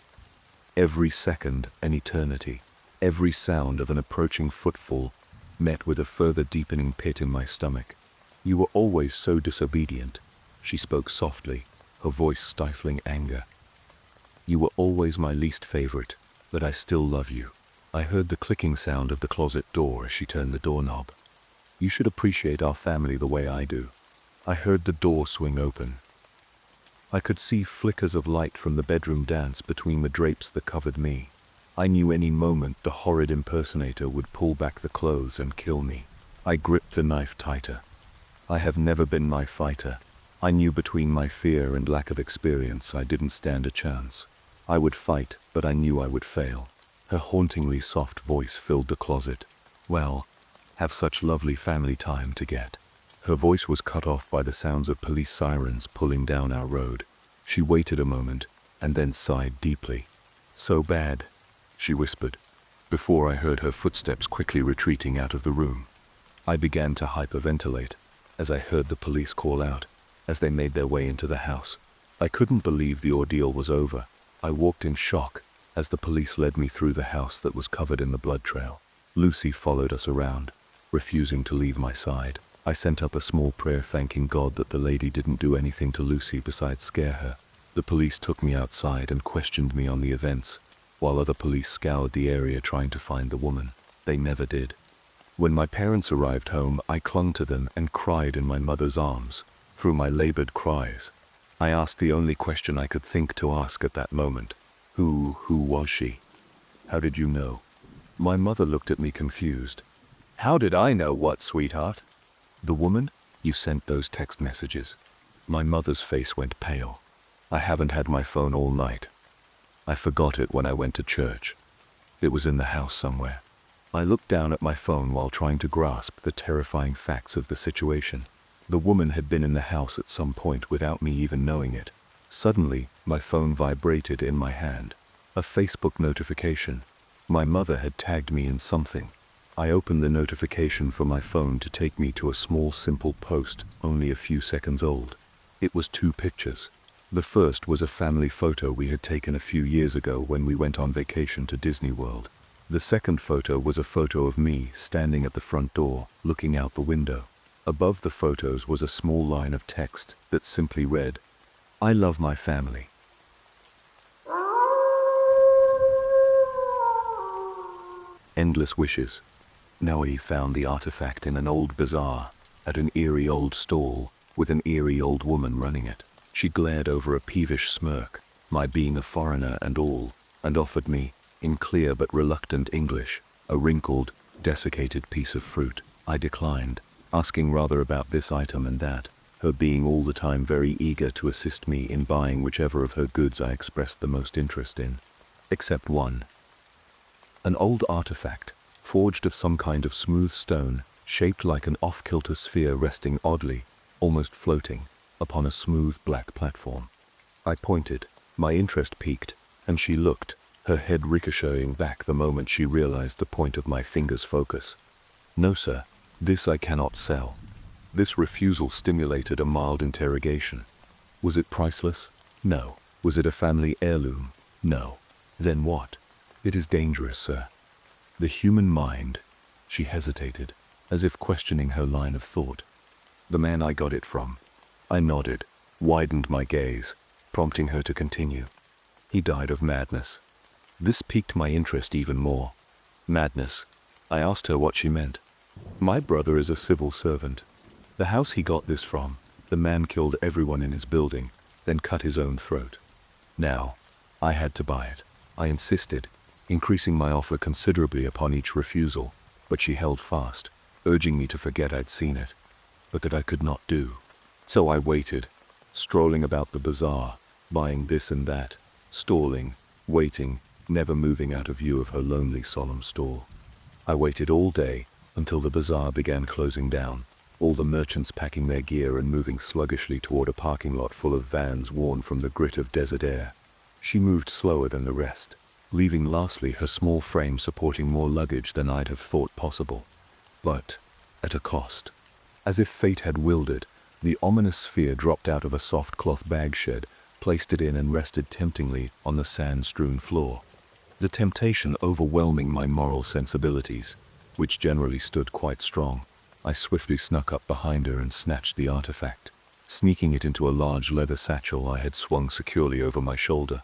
Every second an eternity. Every sound of an approaching footfall met with a further deepening pit in my stomach. You were always so disobedient, she spoke softly, her voice stifling anger. You were always my least favorite, but I still love you. I heard the clicking sound of the closet door as she turned the doorknob. You should appreciate our family the way I do. I heard the door swing open. I could see flickers of light from the bedroom dance between the drapes that covered me. I knew any moment the horrid impersonator would pull back the clothes and kill me. I gripped the knife tighter. I have never been my fighter. I knew between my fear and lack of experience I didn't stand a chance. I would fight, but I knew I would fail. Her hauntingly soft voice filled the closet. Well, have such lovely family time to get. Her voice was cut off by the sounds of police sirens pulling down our road. She waited a moment, and then sighed deeply. "So bad," she whispered, before I heard her footsteps quickly retreating out of the room. I began to hyperventilate, as I heard the police call out, as they made their way into the house. I couldn't believe the ordeal was over. I walked in shock, as the police led me through the house that was covered in the blood trail. Lucy followed us around, refusing to leave my side. I sent up a small prayer thanking God that the lady didn't do anything to Lucy besides scare her. The police took me outside and questioned me on the events, while other police scoured the area trying to find the woman. They never did. When my parents arrived home, I clung to them and cried in my mother's arms, through my labored cries. I asked the only question I could think to ask at that moment. Who was she? How did you know? My mother looked at me confused. How did I know what, sweetheart? The woman? You sent those text messages. My mother's face went pale. I haven't had my phone all night. I forgot it when I went to church. It was in the house somewhere. I looked down at my phone while trying to grasp the terrifying facts of the situation. The woman had been in the house at some point without me even knowing it. Suddenly, my phone vibrated in my hand. A Facebook notification. My mother had tagged me in something. I opened the notification for my phone to take me to a small simple post only a few seconds old. It was 2 pictures. The first was a family photo we had taken a few years ago when we went on vacation to Disney World. The second photo was a photo of me standing at the front door, looking out the window. Above the photos was a small line of text that simply read, "I love my family." Endless wishes. Noe found the artifact in an old bazaar, at an eerie old stall, with an eerie old woman running it. She glared over a peevish smirk, my being a foreigner and all, and offered me, in clear but reluctant English, a wrinkled, desiccated piece of fruit. I declined, asking rather about this item and that, her being all the time very eager to assist me in buying whichever of her goods I expressed the most interest in. Except one. An old artifact, forged of some kind of smooth stone, shaped like an off-kilter sphere resting oddly, almost floating, upon a smooth black platform. I pointed, my interest piqued, and she looked, her head ricocheting back the moment she realized the point of my finger's focus. "No, sir, this I cannot sell." This refusal stimulated a mild interrogation. Was it priceless? No. Was it a family heirloom? No. Then what? "It is dangerous, sir." The human mind. She hesitated, as if questioning her line of thought. "The man I got it from." I nodded, widened my gaze, prompting her to continue. "He died of madness." This piqued my interest even more. Madness. I asked her what she meant. "My brother is a civil servant. The house he got this from, the man killed everyone in his building, then cut his own throat. Now, I had to buy it. I insisted, increasing my offer considerably upon each refusal, but she held fast, urging me to forget I'd seen it, but that I could not do. So I waited, strolling about the bazaar, buying this and that, stalling, waiting, never moving out of view of her lonely, solemn stall. I waited all day, until the bazaar began closing down, all the merchants packing their gear and moving sluggishly toward a parking lot full of vans worn from the grit of desert air. She moved slower than the rest, leaving lastly her small frame supporting more luggage than I'd have thought possible. But at a cost. As if fate had willed it, the ominous sphere dropped out of a soft cloth bag shed, placed it in and rested temptingly on the sand-strewn floor. The temptation overwhelming my moral sensibilities, which generally stood quite strong, I swiftly snuck up behind her and snatched the artifact, sneaking it into a large leather satchel I had swung securely over my shoulder.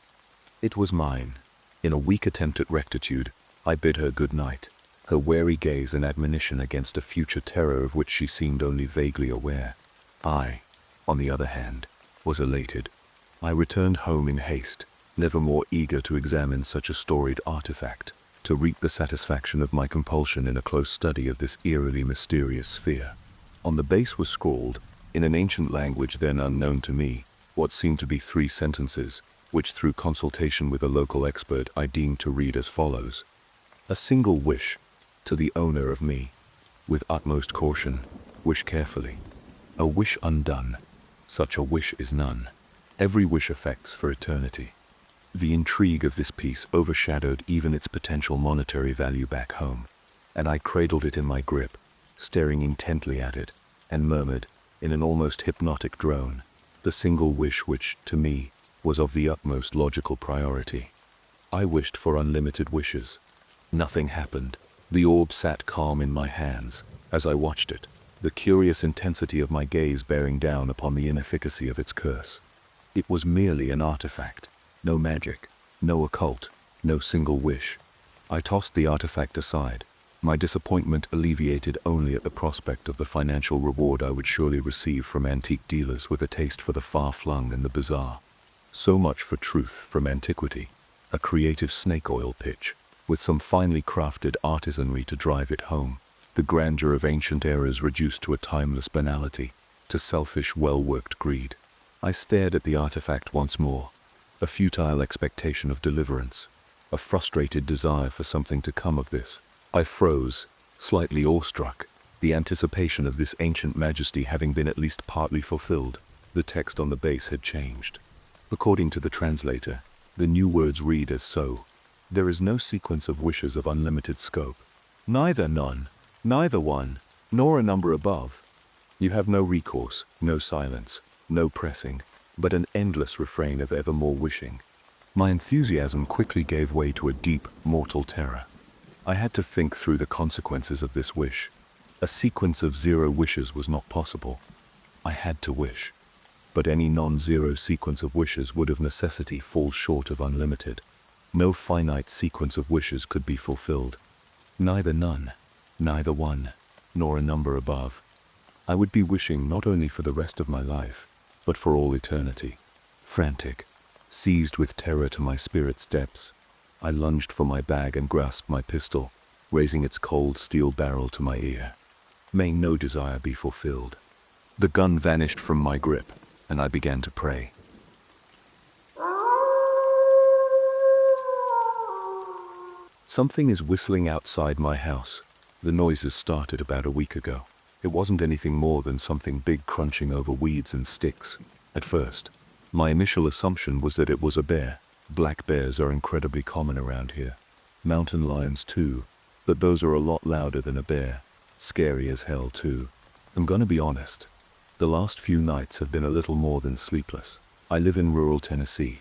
It was mine. In a weak attempt at rectitude, I bid her good night, her wary gaze an admonition against a future terror of which she seemed only vaguely aware. I, on the other hand, was elated. I returned home in haste, never more eager to examine such a storied artifact, to reap the satisfaction of my compulsion in a close study of this eerily mysterious sphere. On the base was scrawled, in an ancient language then unknown to me, what seemed to be 3 sentences, which through consultation with a local expert I deemed to read as follows. A single wish, to the owner of me. With utmost caution, wish carefully. A wish undone, such a wish is none. Every wish affects for eternity. The intrigue of this piece overshadowed even its potential monetary value back home, and I cradled it in my grip, staring intently at it, and murmured, in an almost hypnotic drone, the single wish which, to me, was of the utmost logical priority. I wished for unlimited wishes. Nothing happened. The orb sat calm in my hands as I watched it, the curious intensity of my gaze bearing down upon the inefficacy of its curse. It was merely an artifact. No magic, no occult, no single wish. I tossed the artifact aside, my disappointment alleviated only at the prospect of the financial reward I would surely receive from antique dealers with a taste for the far-flung and the bizarre. So much for truth from antiquity, a creative snake oil pitch, with some finely crafted artisanry to drive it home, the grandeur of ancient eras reduced to a timeless banality, to selfish, well-worked greed. I stared at the artifact once more, a futile expectation of deliverance, a frustrated desire for something to come of this. I froze, slightly awestruck, the anticipation of this ancient majesty having been at least partly fulfilled. The text on the base had changed. According to the translator, the new words read as so: there is no sequence of wishes of unlimited scope. Neither none, neither one, nor a number above. You have no recourse, no silence, no pressing, but an endless refrain of ever more wishing. My enthusiasm quickly gave way to a deep, mortal terror. I had to think through the consequences of this wish. A sequence of 0 wishes was not possible. I had to wish. But any non-zero sequence of wishes would of necessity fall short of unlimited. No finite sequence of wishes could be fulfilled. Neither none, neither one, nor a number above. I would be wishing not only for the rest of my life, but for all eternity. Frantic, seized with terror to my spirit's depths, I lunged for my bag and grasped my pistol, raising its cold steel barrel to my ear. May no desire be fulfilled. The gun vanished from my grip, and I began to pray. Something is whistling outside my house. The noises started about a week ago. It wasn't anything more than something big crunching over weeds and sticks. At first, my initial assumption was that it was a bear. Black bears are incredibly common around here. Mountain lions too, but those are a lot louder than a bear. Scary as hell too. I'm gonna be honest. The last few nights have been a little more than sleepless. I live in rural Tennessee.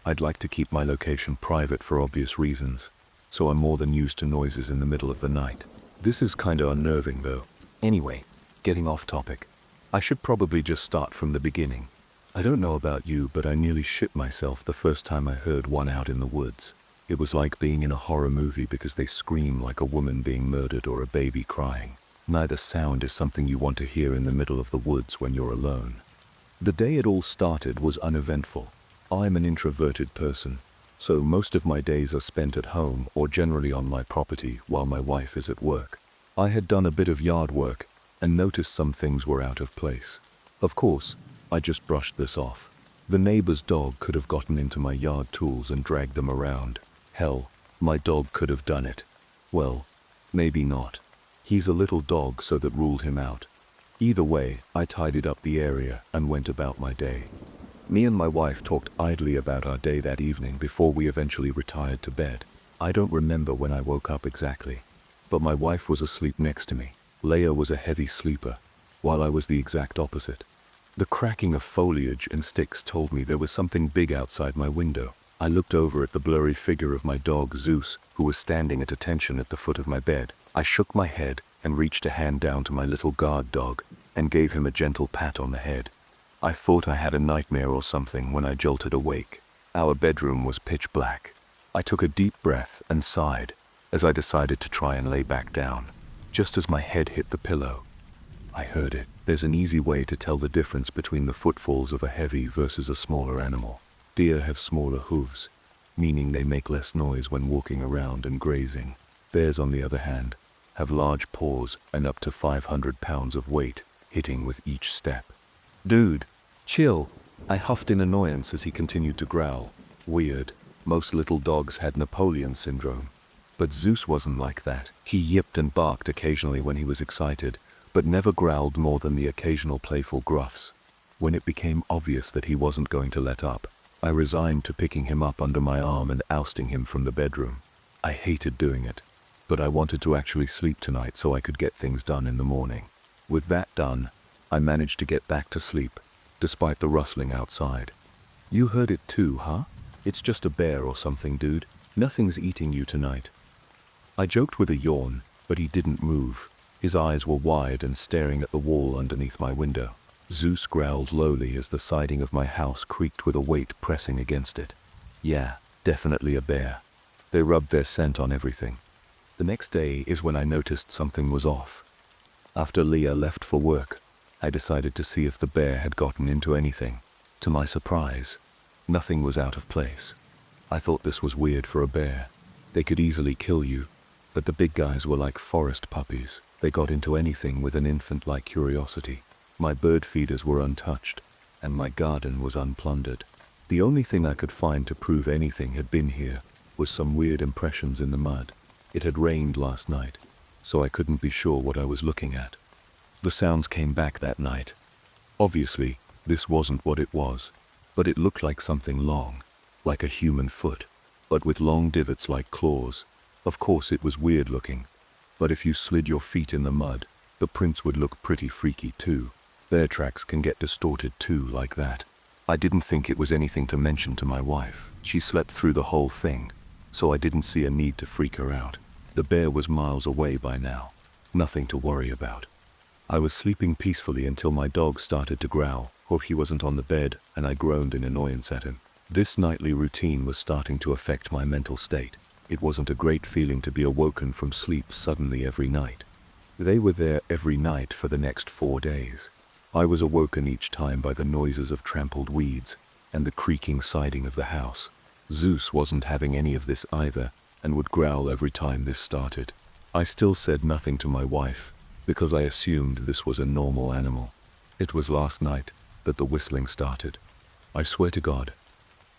I'd like to keep my location private for obvious reasons, so I'm more than used to noises in the middle of the night. This is kinda unnerving though. Anyway, getting off topic. I should probably just start from the beginning. I don't know about you, but I nearly shit myself the first time I heard one out in the woods. It was like being in a horror movie because they scream like a woman being murdered or a baby crying. Neither sound is something you want to hear in the middle of the woods when you're alone. The day it all started was uneventful. I'm an introverted person, so most of my days are spent at home or generally on my property while my wife is at work. I had done a bit of yard work and noticed some things were out of place. Of course, I just brushed this off. The neighbor's dog could have gotten into my yard tools and dragged them around. Hell, my dog could have done it. Well, maybe not. He's a little dog, so that ruled him out. Either way, I tidied up the area and went about my day. Me and my wife talked idly about our day that evening before we eventually retired to bed. I don't remember when I woke up exactly, but my wife was asleep next to me. Leia was a heavy sleeper, while I was the exact opposite. The cracking of foliage and sticks told me there was something big outside my window. I looked over at the blurry figure of my dog Zeus, who was standing at attention at the foot of my bed. I shook my head and reached a hand down to my little guard dog and gave him a gentle pat on the head. I thought I had a nightmare or something when I jolted awake. Our bedroom was pitch black. I took a deep breath and sighed as I decided to try and lay back down. Just as my head hit the pillow, I heard it. There's an easy way to tell the difference between the footfalls of a heavy versus a smaller animal. Deer have smaller hooves, meaning they make less noise when walking around and grazing. Bears, on the other hand, have large paws and up to 500 pounds of weight, hitting with each step. Dude, chill, I huffed in annoyance as he continued to growl. Weird, most little dogs had Napoleon syndrome. But Zeus wasn't like that. He yipped and barked occasionally when he was excited, but never growled more than the occasional playful gruffs. When it became obvious that he wasn't going to let up, I resigned to picking him up under my arm and ousting him from the bedroom. I hated doing it, but I wanted to actually sleep tonight so I could get things done in the morning. With that done, I managed to get back to sleep, despite the rustling outside. You heard it too, huh? It's just a bear or something, dude. Nothing's eating you tonight. I joked with a yawn, but he didn't move. His eyes were wide and staring at the wall underneath my window. Zeus growled lowly as the siding of my house creaked with a weight pressing against it. Yeah, definitely a bear. They rubbed their scent on everything. The next day is when I noticed something was off. After Leah left for work, I decided to see if the bear had gotten into anything. To my surprise, nothing was out of place. I thought this was weird for a bear. They could easily kill you, but the big guys were like forest puppies. They got into anything with an infant-like curiosity. My bird feeders were untouched, and my garden was unplundered. The only thing I could find to prove anything had been here was some weird impressions in the mud. It had rained last night, so I couldn't be sure what I was looking at. The sounds came back that night. Obviously, this wasn't what it was, but it looked like something long, like a human foot, but with long divots like claws. Of course it was weird looking, but if you slid your feet in the mud, the prints would look pretty freaky too. Bear tracks can get distorted too like that. I didn't think it was anything to mention to my wife. She slept through the whole thing, so I didn't see a need to freak her out. The bear was miles away by now. Nothing to worry about. I was sleeping peacefully until my dog started to growl, or he wasn't on the bed, and I groaned in annoyance at him. This nightly routine was starting to affect my mental state. It wasn't a great feeling to be awoken from sleep suddenly every night. They were there every night for the next 4 days. I was awoken each time by the noises of trampled weeds and the creaking siding of the house. Zeus wasn't having any of this either, and would growl every time this started. I still said nothing to my wife, because I assumed this was a normal animal. It was last night that the whistling started. I swear to God.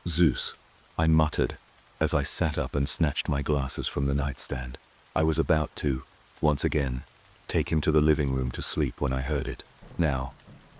Zeus, I muttered, as I sat up and snatched my glasses from the nightstand. I was about to, once again, take him to the living room to sleep when I heard it. Now,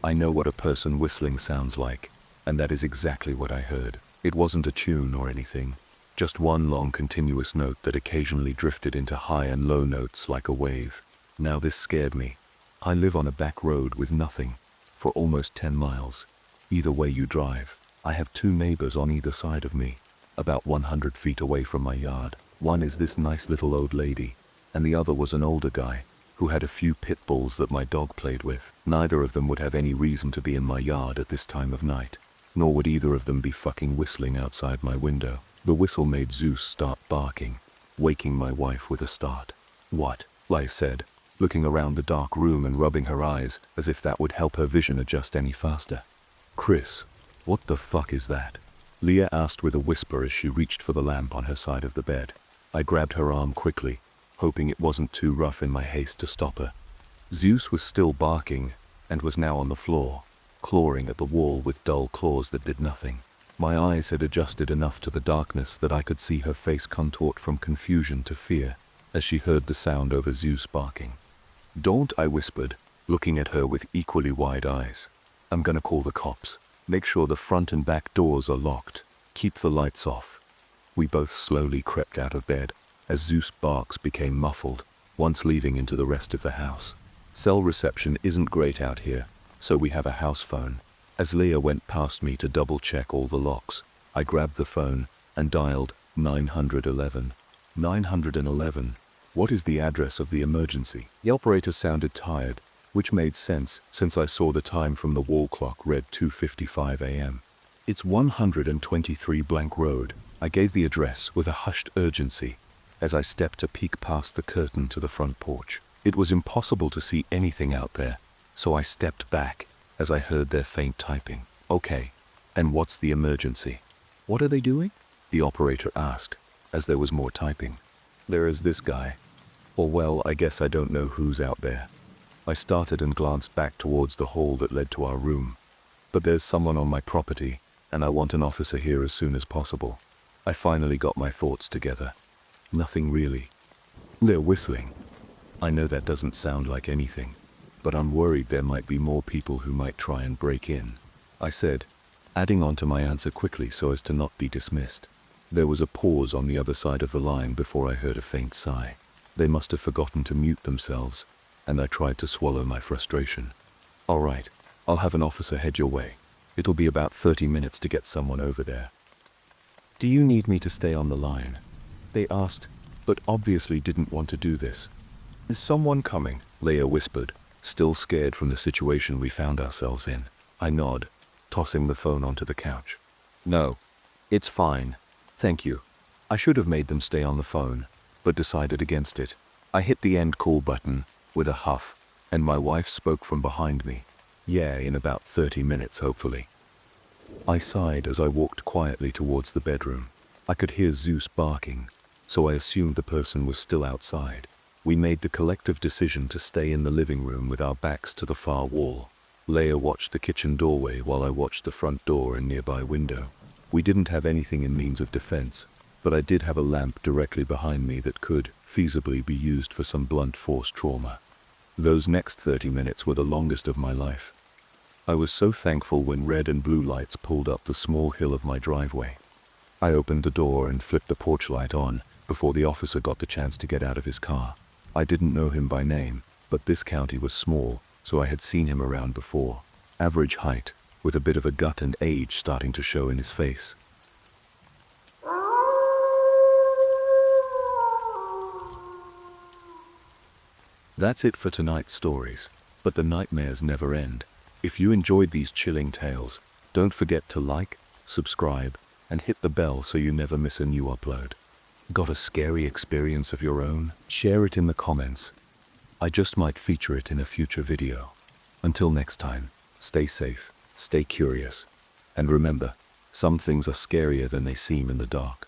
I know what a person whistling sounds like, and that is exactly what I heard. It wasn't a tune or anything, just one long continuous note that occasionally drifted into high and low notes like a wave. Now this scared me. I live on a back road with nothing, for almost 10 miles. Either way you drive, I have 2 neighbors on either side of me, about 100 feet away from my yard. One is this nice little old lady, and the other was an older guy, who had a few pit bulls that my dog played with. Neither of them would have any reason to be in my yard at this time of night, nor would either of them be fucking whistling outside my window. The whistle made Zeus start barking, waking my wife with a start. What? I said, looking around the dark room and rubbing her eyes as if that would help her vision adjust any faster. Chris, what the fuck is that? Leah asked with a whisper as she reached for the lamp on her side of the bed. I grabbed her arm quickly, hoping it wasn't too rough in my haste to stop her. Zeus was still barking, and was now on the floor, clawing at the wall with dull claws that did nothing. My eyes had adjusted enough to the darkness that I could see her face contort from confusion to fear, as she heard the sound over Zeus barking. Don't, I whispered, looking at her with equally wide eyes. I'm gonna call the cops. Make sure the front and back doors are locked. Keep the lights off. We both slowly crept out of bed, as Zeus' barks became muffled, once leaving into the rest of the house. Cell reception isn't great out here, so we have a house phone. As Leah went past me to double-check all the locks, I grabbed the phone and dialed 911. 911? What is the address of the emergency? The operator sounded tired, which made sense since I saw the time from the wall clock read 2:55 a.m. It's 123 Blank Road. I gave the address with a hushed urgency as I stepped to peek past the curtain to the front porch. It was impossible to see anything out there, so I stepped back as I heard their faint typing. Okay, and what's the emergency? What are they doing? The operator asked, as there was more typing. There is this guy. Or well, I guess I don't know who's out there. I started and glanced back towards the hall that led to our room. But there's someone on my property, and I want an officer here as soon as possible. I finally got my thoughts together. Nothing really. They're whistling. I know that doesn't sound like anything, but I'm worried there might be more people who might try and break in. I said, adding on to my answer quickly so as to not be dismissed. There was a pause on the other side of the line before I heard a faint sigh. They must have forgotten to mute themselves, and I tried to swallow my frustration. All right, I'll have an officer head your way. It'll be about 30 minutes to get someone over there. Do you need me to stay on the line? They asked, but obviously didn't want to do this. Is someone coming? Leia whispered, still scared from the situation we found ourselves in. I nod, tossing the phone onto the couch. No, it's fine. Thank you. I should have made them stay on the phone, but decided against it. I hit the end call button with a huff, and my wife spoke from behind me. Yeah, in about 30 minutes, hopefully. I sighed as I walked quietly towards the bedroom. I could hear Zeus barking, so I assumed the person was still outside. We made the collective decision to stay in the living room with our backs to the far wall. Leia watched the kitchen doorway while I watched the front door and nearby window. We didn't have anything in means of defense, but I did have a lamp directly behind me that could feasibly be used for some blunt force trauma. Those next 30 minutes were the longest of my life. I was so thankful when red and blue lights pulled up the small hill of my driveway. I opened the door and flipped the porch light on before the officer got the chance to get out of his car. I didn't know him by name, but this county was small, so I had seen him around before. Average height, with a bit of a gut and age starting to show in his face. That's it for tonight's stories, but the nightmares never end. If you enjoyed these chilling tales, don't forget to like, subscribe, and hit the bell so you never miss a new upload. Got a scary experience of your own? Share it in the comments. I just might feature it in a future video. Until next time, stay safe, stay curious, and remember, some things are scarier than they seem in the dark.